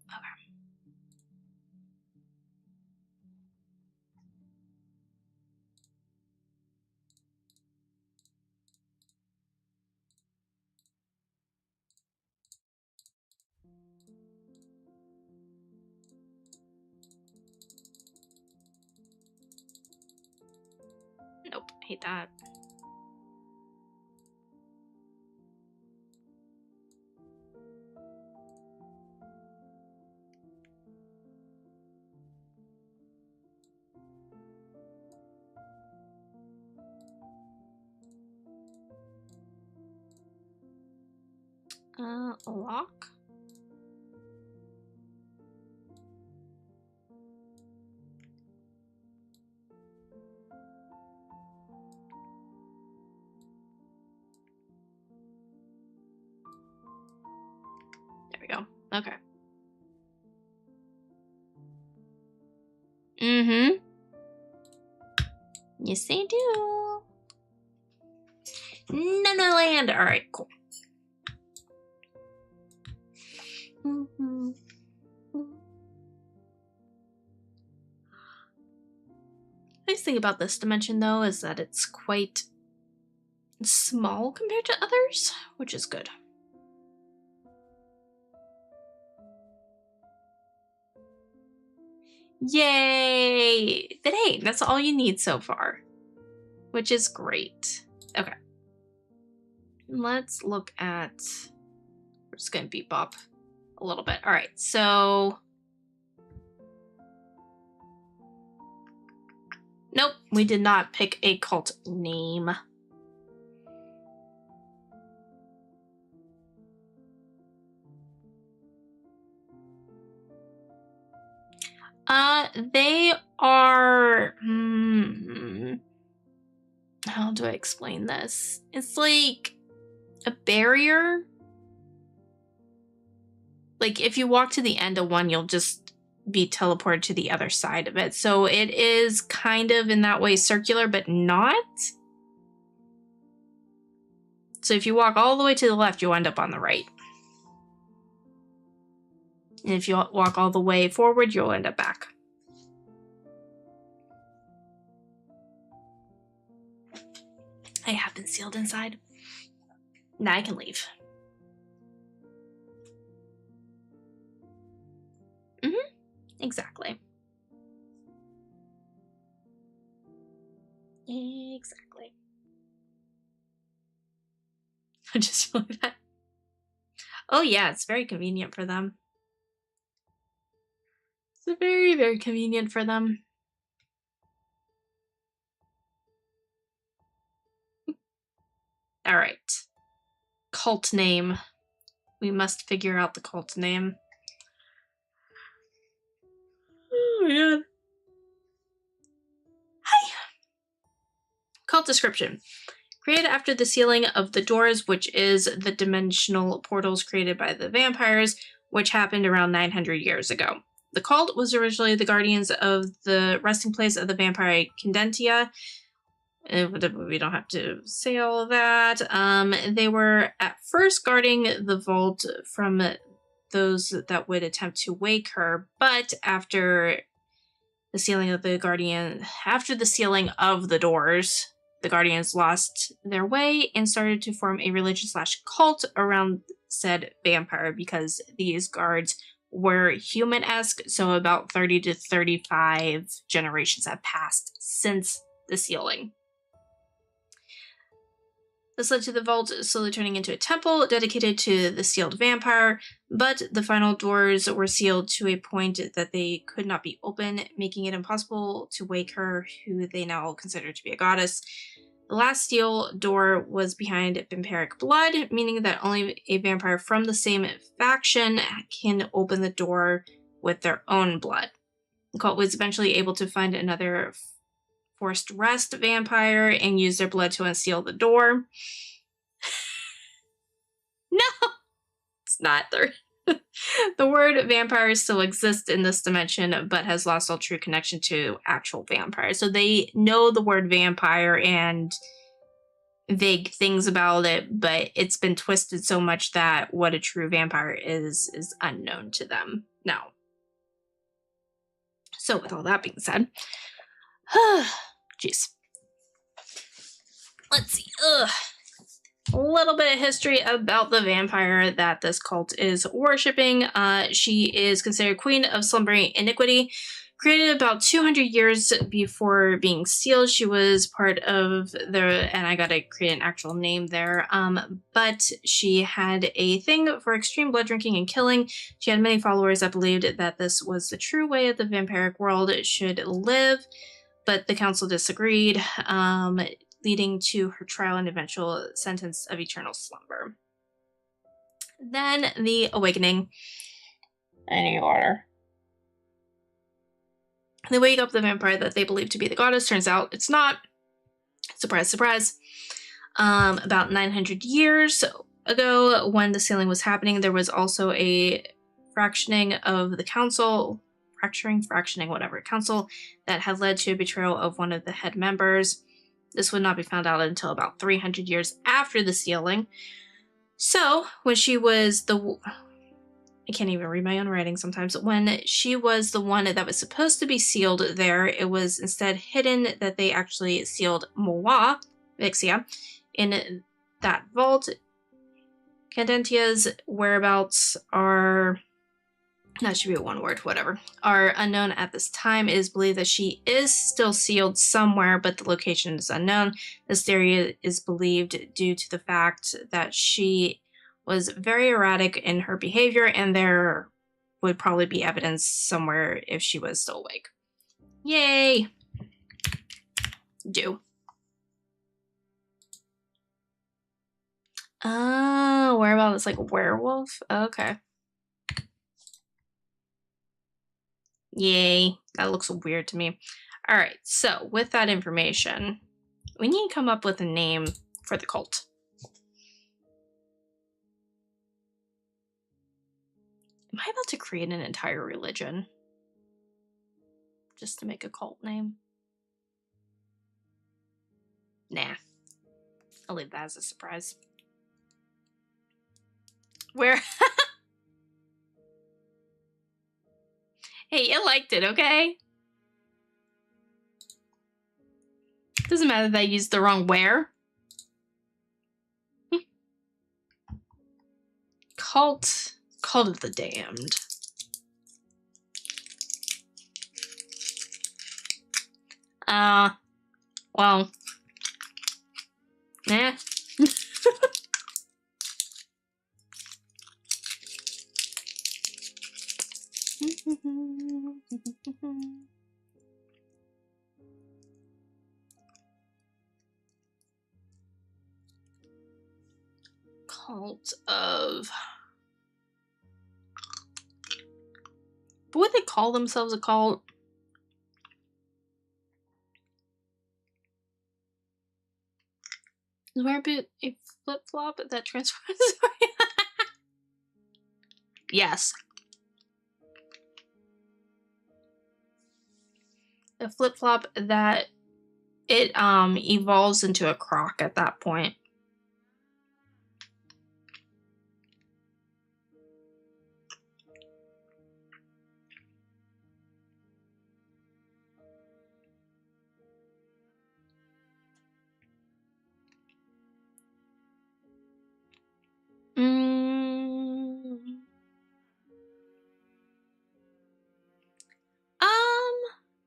Nope, hate that. A lock? There we go. Okay. Mm-hmm. Yes, they do. No Land. All right, cool. Nice thing about this dimension, though, is that it's quite small compared to others, which is good. Yay! But hey, that's all you need so far, which is great. Okay. Let's look at... We're just going to bebop a little bit. All right, so... Nope, we did not pick a cult name. They are... how do I explain this? It's like a barrier. Like, if you walk to the end of one, you'll just be teleported to the other side of it. So it is kind of, in that way, circular, but not. So if you walk all the way to the left, you'll end up on the right. And if you walk all the way forward, you'll end up back. I have been sealed inside. Now I can leave. Exactly. Exactly. I just feel like that. Oh yeah, it's very convenient for them. It's very, very convenient for them. All right. Cult name. We must figure out the cult name. Oh my god. Hi. Cult description. Created after the sealing of the doors, which is the dimensional portals created by the vampires, which happened around 900 years ago. The cult was originally the guardians of the resting place of the vampire Candentia. We don't have to say all of that. They were at first guarding the vault from those that would attempt to wake her, but after the sealing of the doors, The Guardians lost their way and started to form a religion/cult around said vampire because these guards were human-esque, so about 30 to 35 generations have passed since the sealing. This led to the vault slowly turning into a temple dedicated to the sealed vampire, but the final doors were sealed to a point that they could not be opened, making it impossible to wake her, who they now consider to be a goddess. The last steel door was behind vampiric blood, meaning that only a vampire from the same faction can open the door with their own blood. The cult was eventually able to find another forced rest vampire and use their blood to unseal the door. No, it's not. The word vampire still exists in this dimension, but has lost all true connection to actual vampires. So they know the word vampire and vague things about it, but it's been twisted so much that what a true vampire is unknown to them now. So with all that being said, jeez. Let's see. A little bit of history about the vampire that this cult is worshipping. She is considered queen of slumbering iniquity. Created about 200 years before being sealed, she was part of and I gotta create an actual name there, but she had a thing for extreme blood drinking and killing. She had many followers that believed that this was the true way of the vampiric world should live, but the council disagreed, leading to her trial and eventual sentence of eternal slumber. Then the awakening. Any order. They wake up the vampire that they believe to be the goddess. Turns out it's not. Surprise, surprise. About 900 years ago, when the sealing was happening, there was also a fractioning of the council, council that had led to a betrayal of one of the head members. This would not be found out until about 300 years after the sealing. So, when she was I can't even read my own writing sometimes. When she was the one that was supposed to be sealed there, it was instead hidden that they actually sealed Moa, Vixia, in that vault. Candentia's whereabouts are, that should be a one word, whatever, are unknown at this time. It is believed that she is still sealed somewhere, but the location is unknown. This theory is believed due to the fact that she was very erratic in her behavior, and there would probably be evidence somewhere if she was still awake. Yay! Do. Oh, whereabouts? It's like a werewolf? Okay. Yay. That looks weird to me. Alright, so with that information, we need to come up with a name for the cult. Am I about to create an entire religion? Just to make a cult name? Nah. I'll leave that as a surprise. Where? Hey, you liked it, okay? Doesn't matter that I used the wrong where. Cult of the Damned. Well. Nah. Cult of... But would they call themselves a cult? Is Werebeot a flip-flop that transforms? Yes. A flip-flop that it evolves into a croc at that point.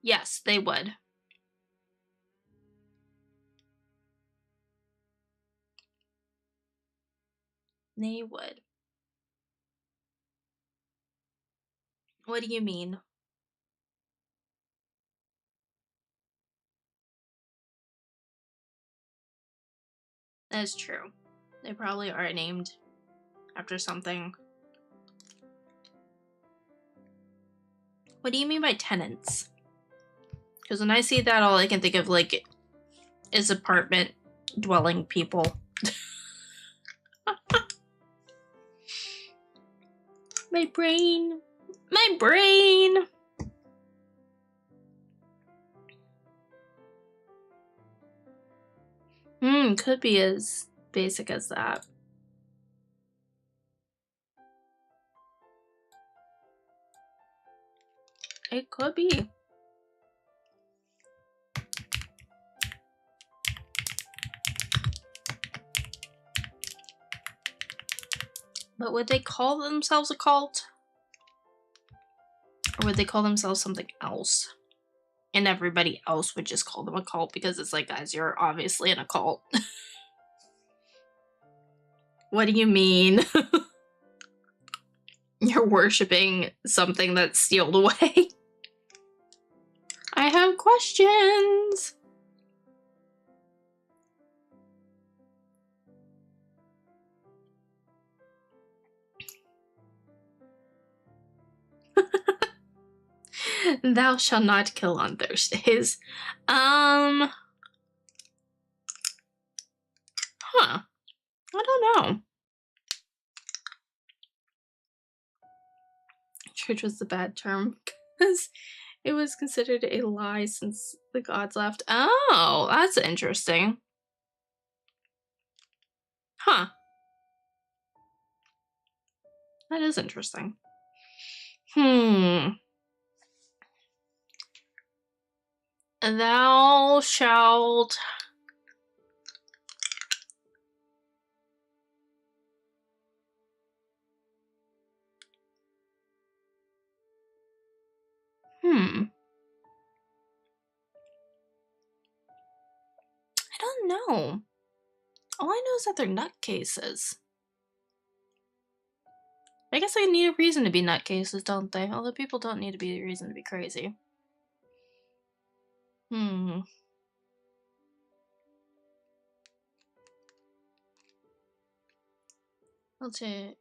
Yes, they would. They would. What do you mean? That's true. They probably are named after something. What do you mean by tenants? Because when I see that, all I can think of, like, is apartment dwelling people. My brain. My brain! Could be as basic as that. It could be. But would they call themselves a cult? Or would they call themselves something else? And everybody else would just call them a cult because it's like, guys, you're obviously in a cult. What do you mean? You're worshipping something that's sealed away. I have questions. Thou shalt not kill on Thursdays. Huh. I don't know. Church was the bad term because it was considered a lie since the gods left. Oh, that's interesting. Huh. That is interesting. Thou shalt... I don't know. All I know is that they're nutcases. I guess they need a reason to be nutcases, don't they? Although people don't need to be a reason to be crazy. Let's see.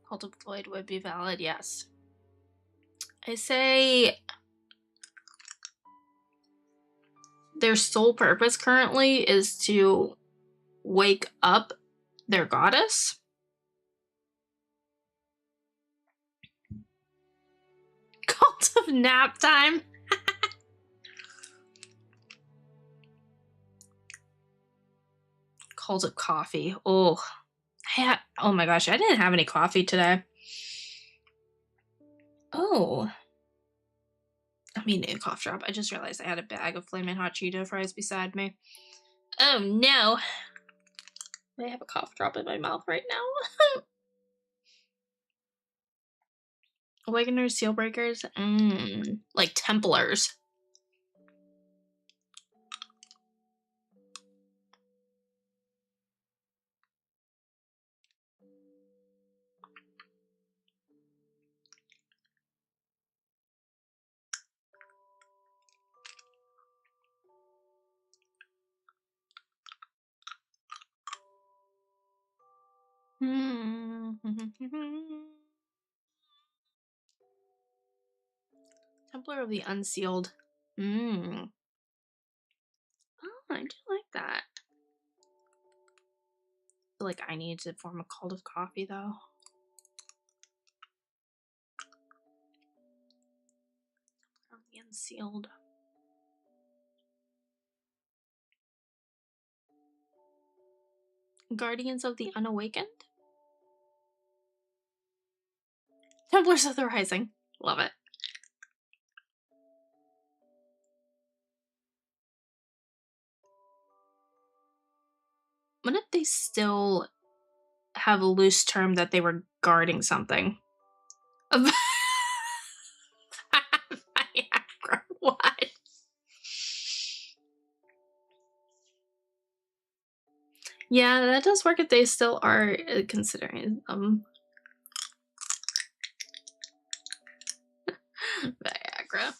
Cult of Floyd would be valid, yes. I say their sole purpose currently is to wake up their goddess. Cult of nap time. Cult of coffee. Oh, oh my gosh, I didn't have any coffee today. Oh. I mean, a cough drop. I just realized I had a bag of Flamin' Hot Cheeto fries beside me. Oh no. I have a cough drop in my mouth right now. Awakeners, Seal Breakers? Like Templars. Templar of the Unsealed. Oh, I do like that. I feel like I need to form a cult of coffee, though. Templar of the Unsealed. Guardians of the Unawakened? Templars of the Rising. Love it. What if they still have a loose term that they were guarding something. Viagra, what? Yeah, that does work if they still are considering Viagra.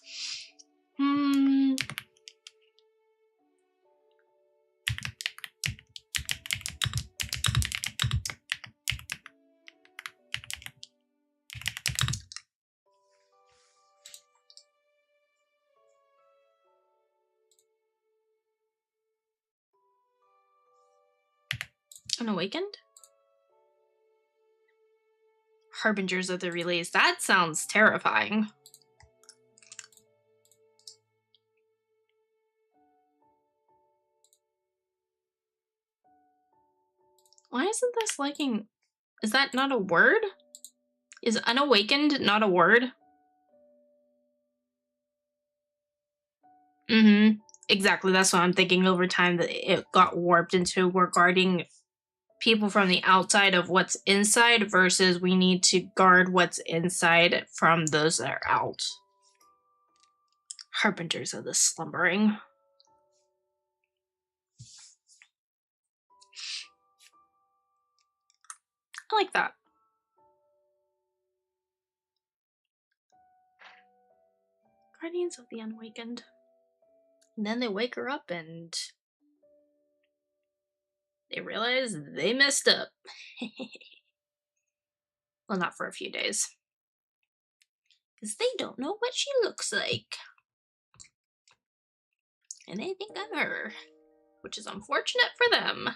Unawakened? Harbingers of the Relays. That sounds terrifying. Why isn't this liking... Is that not a word? Is unawakened not a word? Mm-hmm. Exactly, that's what I'm thinking over time, that it got warped into we're guarding people from the outside of what's inside versus we need to guard what's inside from those that are out. Harbingers of the slumbering. I like that. Guardians of the Unawakened. And then they wake her up and they realize they messed up. Well, not for a few days. Because they don't know what she looks like. And they think I'm her. Which is unfortunate for them.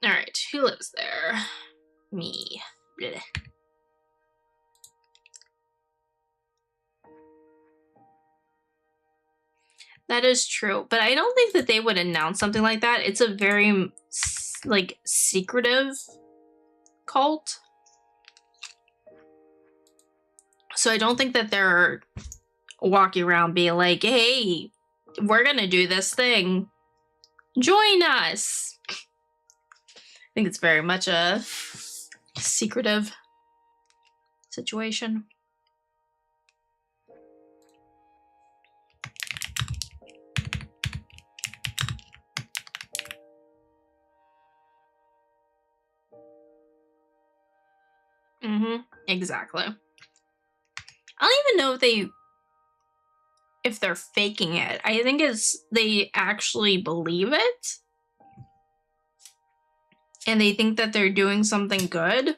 Alright, who lives there? Me. Blech. That is true, but I don't think that they would announce something like that. It's a very, like, secretive cult. So I don't think that they're walking around being like, hey, we're gonna do this thing. Join us. I think it's very much a secretive situation. Mm-hmm. Exactly. I don't even know if they're faking it. I think they actually believe it. And they think that they're doing something good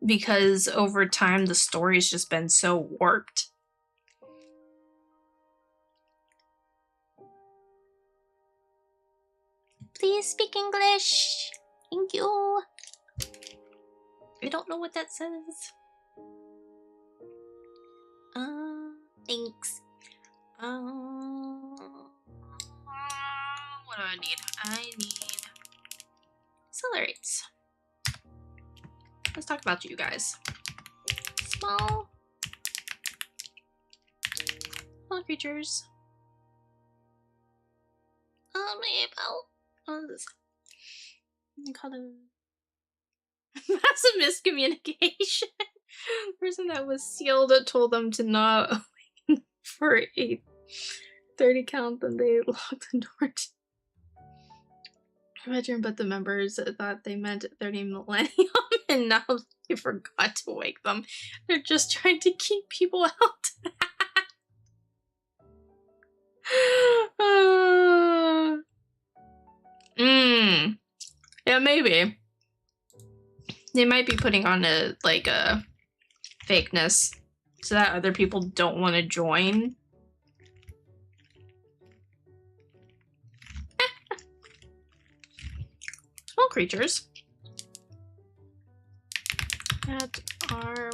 because over time the story's just been so warped. Please speak English. Thank you. I don't know what that says. Thanks. What do I need? I need accelerates. Let's talk about you guys. Small creatures. Mabel. What is this? I call them massive miscommunication. The person that was sealed told them to not for a 30 count, then they locked the door to bedroom, but the members thought they meant 30 millennium and now they forgot to wake them. They're just trying to keep people out. Yeah, maybe. They might be putting on a fakeness so that other people don't want to join. Small creatures that are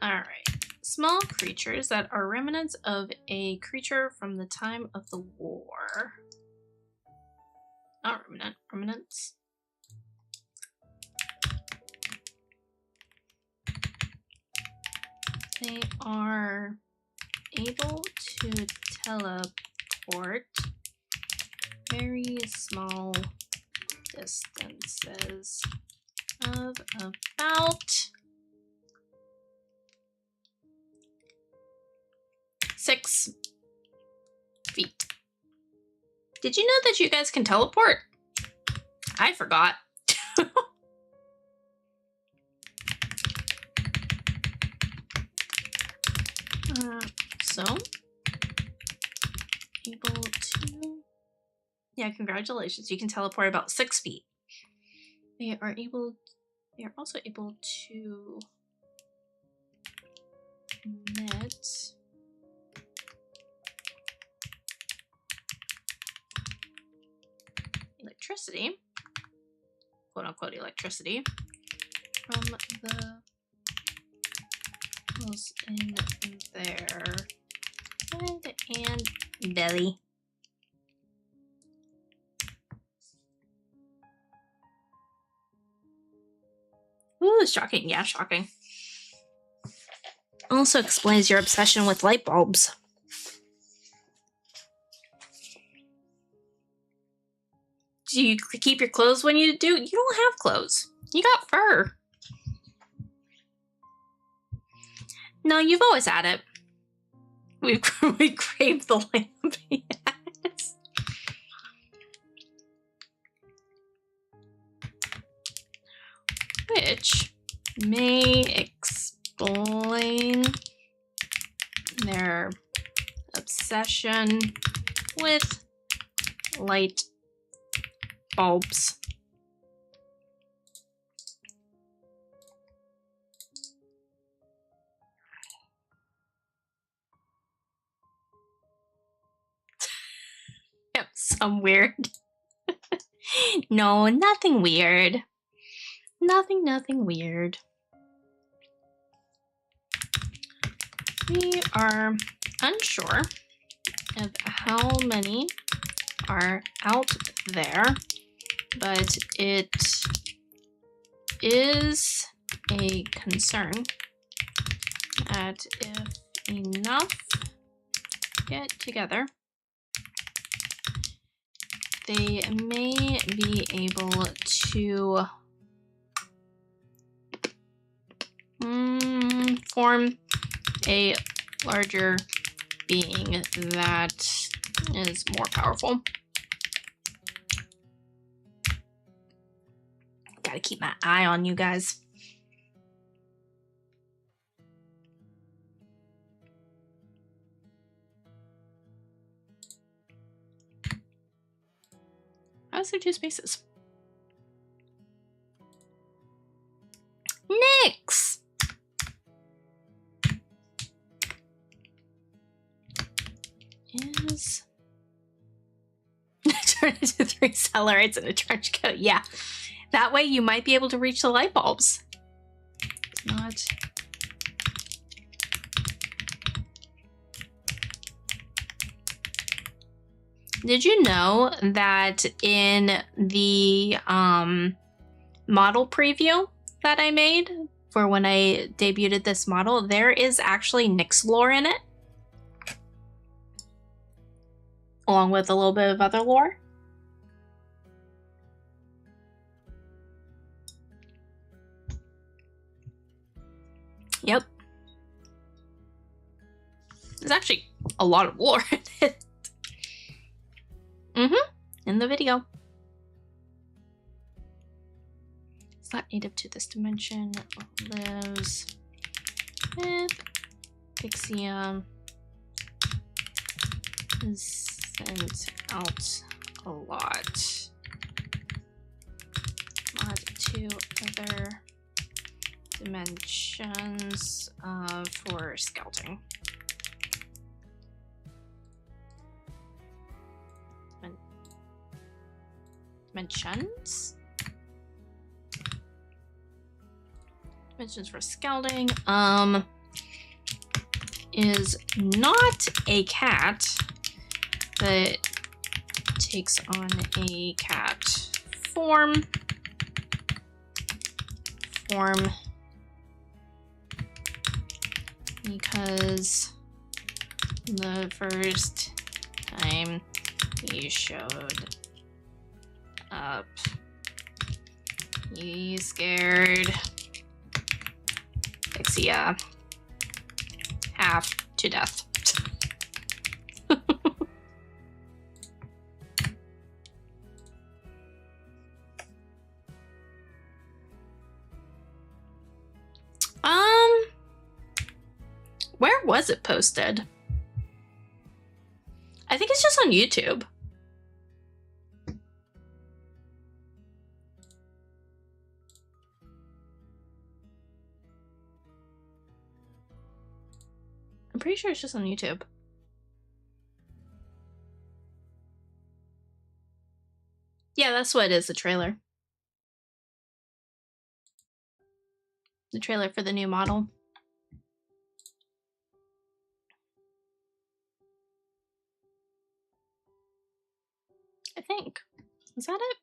alright, Small creatures that are remnants of a creature from the time of the war. Not remnant, remnants. They are able to teleport very small distances of about 6 feet. Did you know that you guys can teleport? I forgot. So, able to... Yeah, congratulations. You can teleport about 6 feet. They are also able to emit electricity, quote unquote electricity, from the holes in their head and belly. Ooh, shocking. Yeah, shocking. Also explains your obsession with light bulbs. Do you keep your clothes when you do? You don't have clothes. You got fur. No, you've always had it. We craved the lamp. Yes. Which may explain their obsession with light bulbs. Yep, some weird. No, nothing weird. Nothing weird. We are unsure of how many are out there, but it is a concern that if enough get together, they may be able to form a larger being that is more powerful. Gotta keep my eye on you guys. How is there 2 spaces? Nyx! Is turn into 3 Cellarites in a trench coat. Yeah. That way you might be able to reach the light bulbs. It's not. Did you know that in the model preview that I made for when I debuted this model, there is actually Nyx lore in it? Along with a little bit of other lore. Yep. There's actually a lot of lore in it. In the video. It's not native to this dimension. Lives with Pixium. Is sent out a lot. Mod to other dimensions for scouting. Dimensions? Dimensions for scouting. is not a cat, but takes on a cat form. Because the first time he showed up, he scared Ixia half to death. Where was it posted? I think it's just on YouTube. I'm pretty sure it's just on YouTube. Yeah, that's what it is, the trailer. The trailer for the new model. I think. Is that it?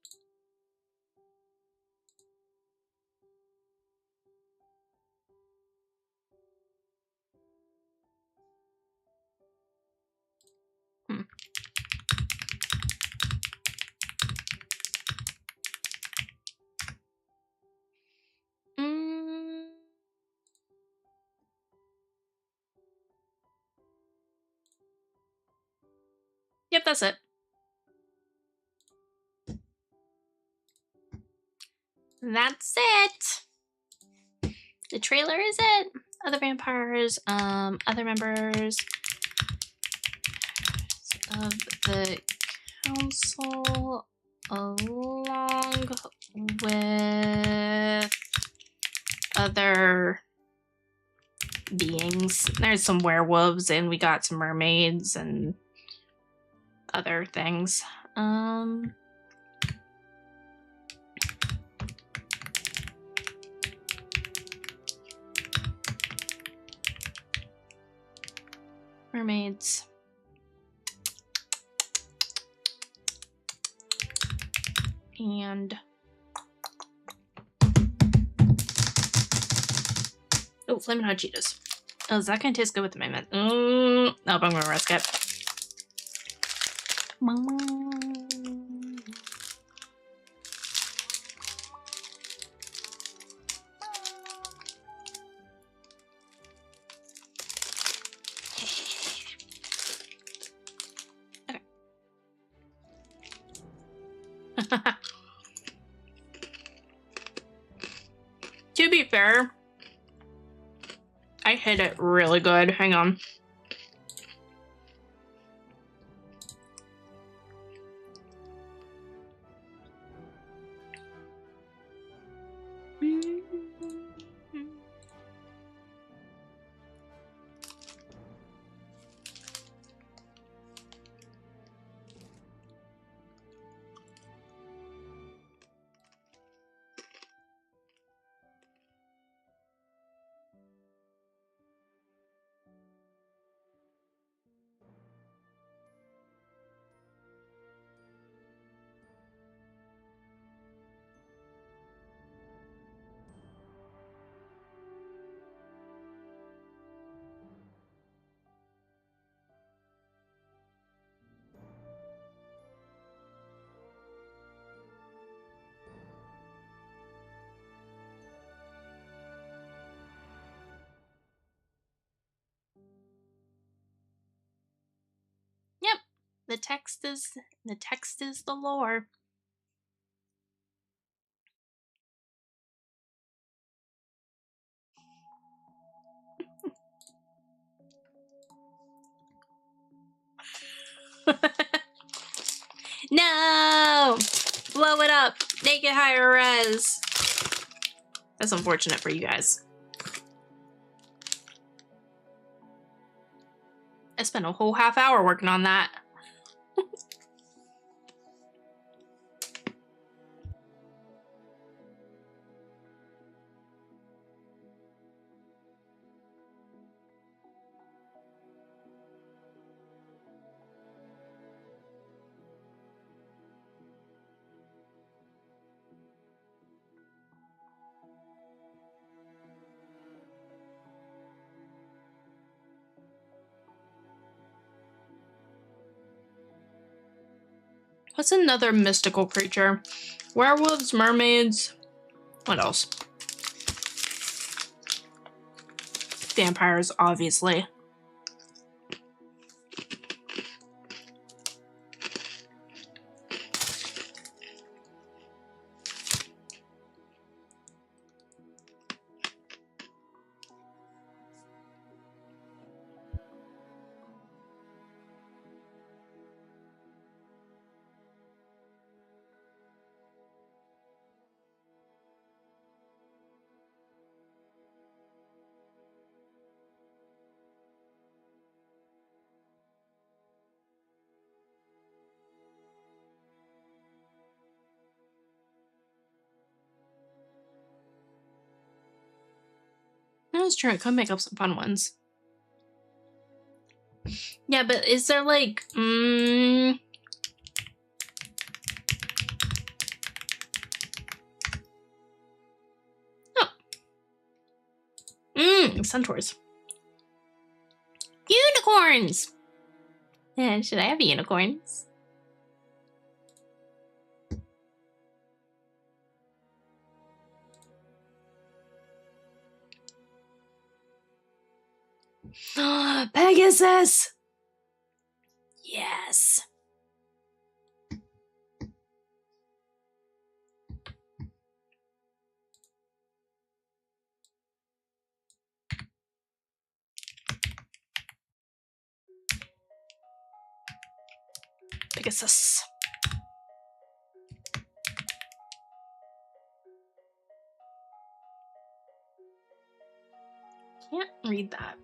Yep, that's it. That's it. The trailer is it. Other vampires, other members of the council, along with other beings. There's some werewolves, and we got some mermaids and other things. Mermaids. And oh, flaming hot Cheetos. Oh, is that gonna taste good with my mint? Nope, I'm gonna risk it. Okay. To be fair, I hit it really good. Hang on. Yep. The text is the lore. No! Blow it up! Make it higher res! That's unfortunate for you guys. I spent a whole half hour working on that. What's another mystical creature? Werewolves, mermaids. What else? Vampires, obviously. That's true. I could make up some fun ones. Yeah, but is there like, oh. Centaurs. Unicorns! Yeah, should I have unicorns? Pegasus! Yes. Pegasus. Can't read that.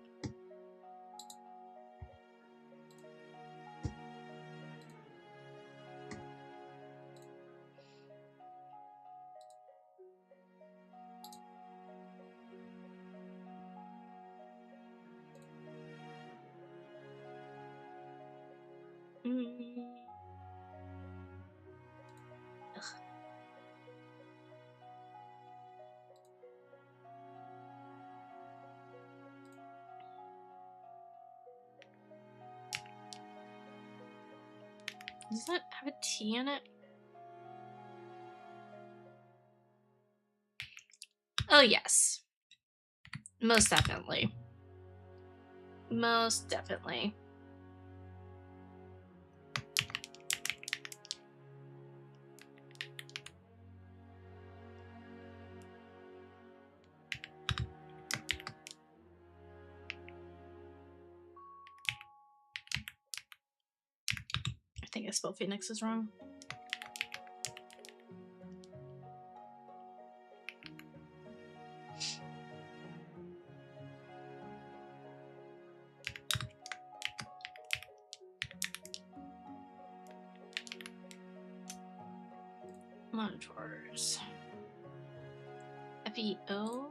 Does that have a T in it? Oh, yes. Most definitely. Most definitely. I think I spelled Phoenix is wrong. Monitors. FEO?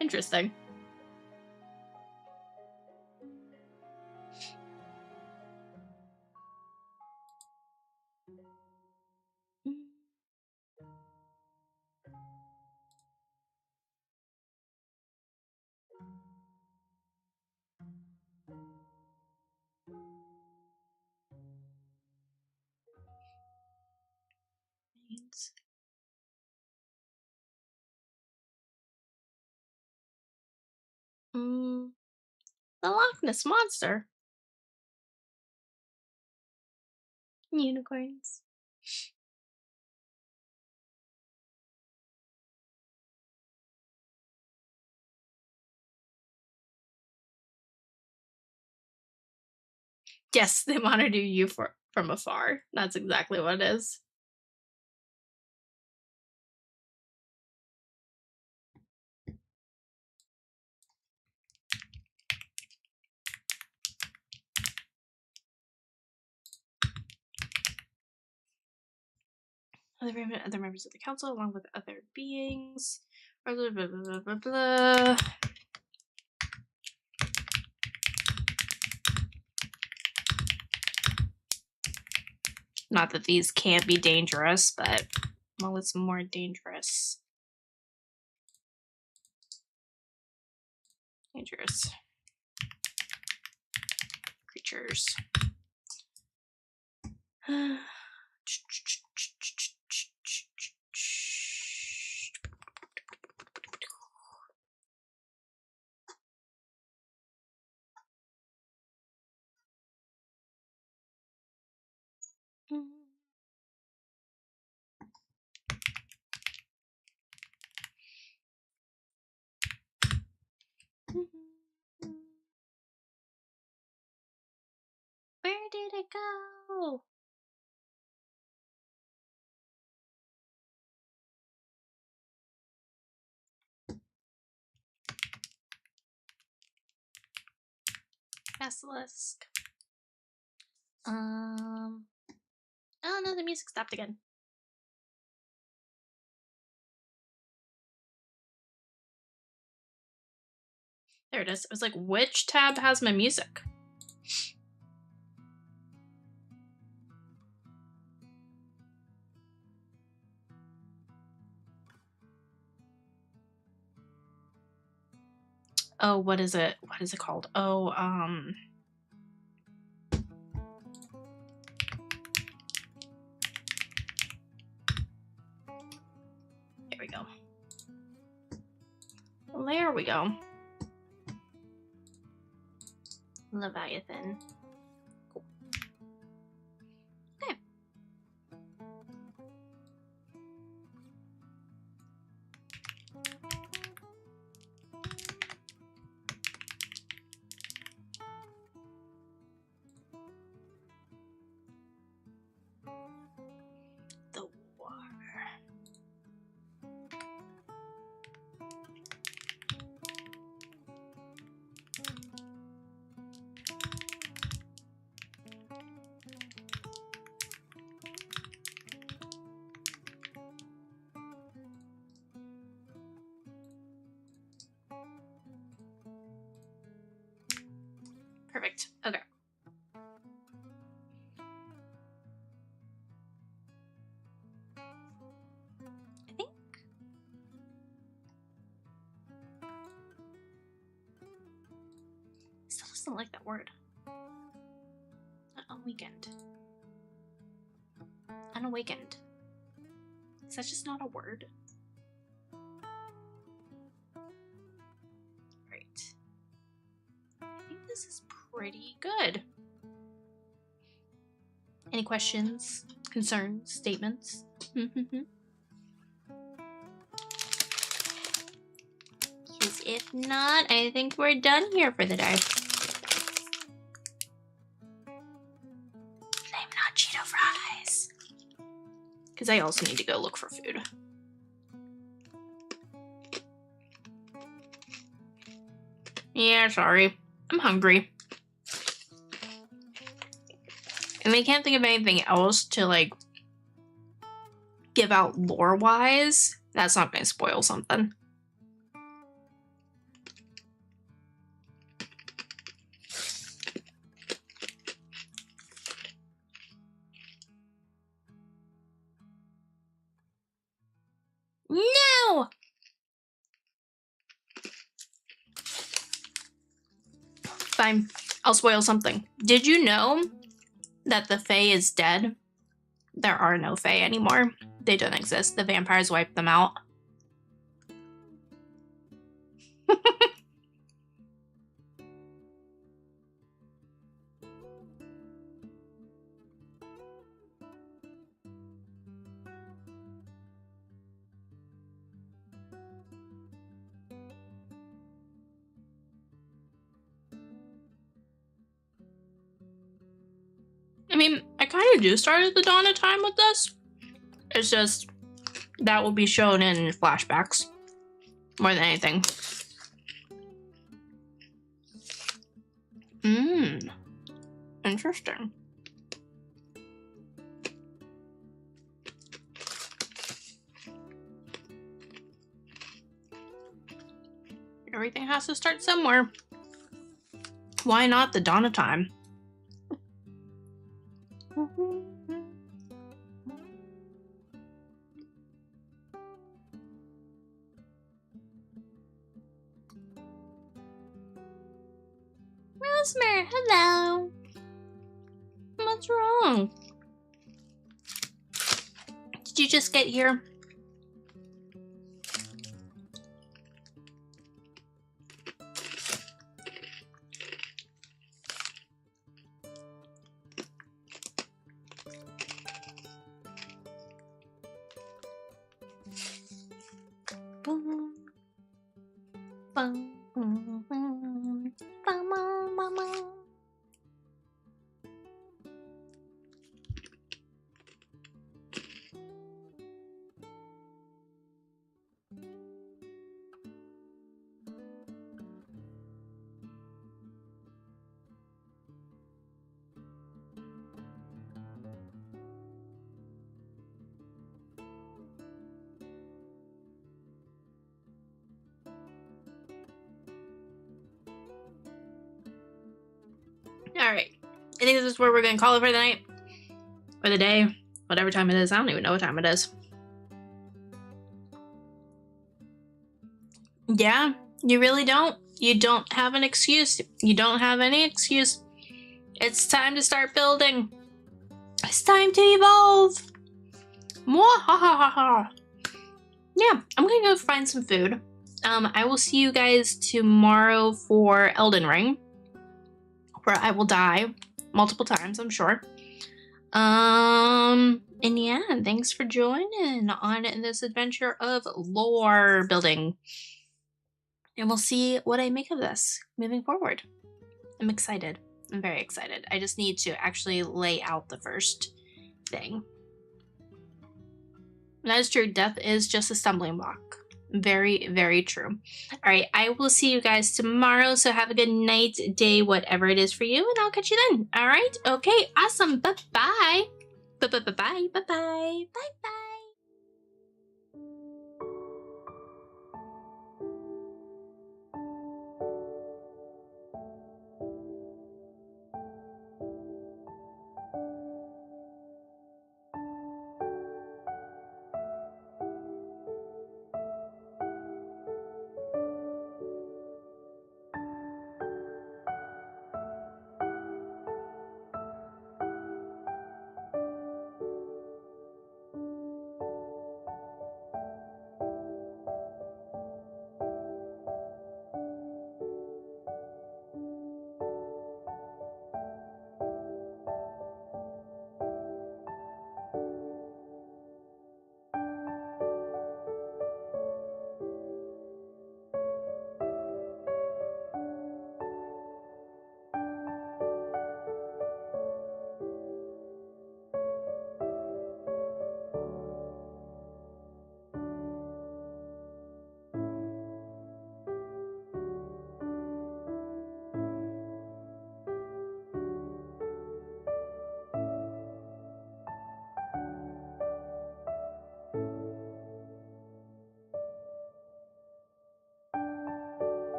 Interesting. The Loch Ness Monster. Unicorns. Yes, they monitor you from afar. That's exactly what it is. Other members of the council, along with other beings. Blah, blah, blah, blah, blah, blah. Not that these can't be dangerous, but well, it's more dangerous. Dangerous creatures. Where did it go? Basilisk. Oh no, the music stopped again. There it is. I was like, which tab has my music? Oh, what is it? What is it called? Oh, there we go. There we go. Leviathan. Cool. Okay. The water. Perfect. Okay. I think still doesn't like that word. Unawakened. Unawakened. Is that just not a word? Right. I think this is pretty good. Any questions, concerns, statements? Because if not, I think we're done here for the day. I'm not Cheeto fries. Because I also need to go look for food. Yeah, sorry. I'm hungry. And I can't think of anything else to, like, give out lore-wise. That's not going to spoil something. No! Fine. I'll spoil something. Did you know that the Fae is dead? There are no Fae anymore. They don't exist. The vampires wiped them out. I mean, I kind of do start at the dawn of time with this. It's just that will be shown in flashbacks more than anything. Interesting. Everything has to start somewhere. Why not the dawn of time? Hello. What's wrong? Did you just get here? Boom. Boom. Boom. Boom. Boom. Boom. Alright. I think this is where we're going to call it for the night. Or the day. Whatever time it is. I don't even know what time it is. Yeah, you really don't. You don't have an excuse. You don't have any excuse. It's time to start building. It's time to evolve. Mwahahaha. Yeah, I'm gonna go find some food. I will see you guys tomorrow for Elden Ring, where I will die multiple times, I'm sure. And yeah, thanks for joining on this adventure of lore building. And we'll see what I make of this moving forward. I'm excited. I'm very excited. I just need to actually lay out the first thing. That is true. Death is just a stumbling block. Very, very true. All right. I will see you guys tomorrow. So have a good night, day, whatever it is for you. And I'll catch you then. All right. Okay. Awesome. Bye-bye. Bye-bye. Bye-bye. Bye-bye. Bye-bye.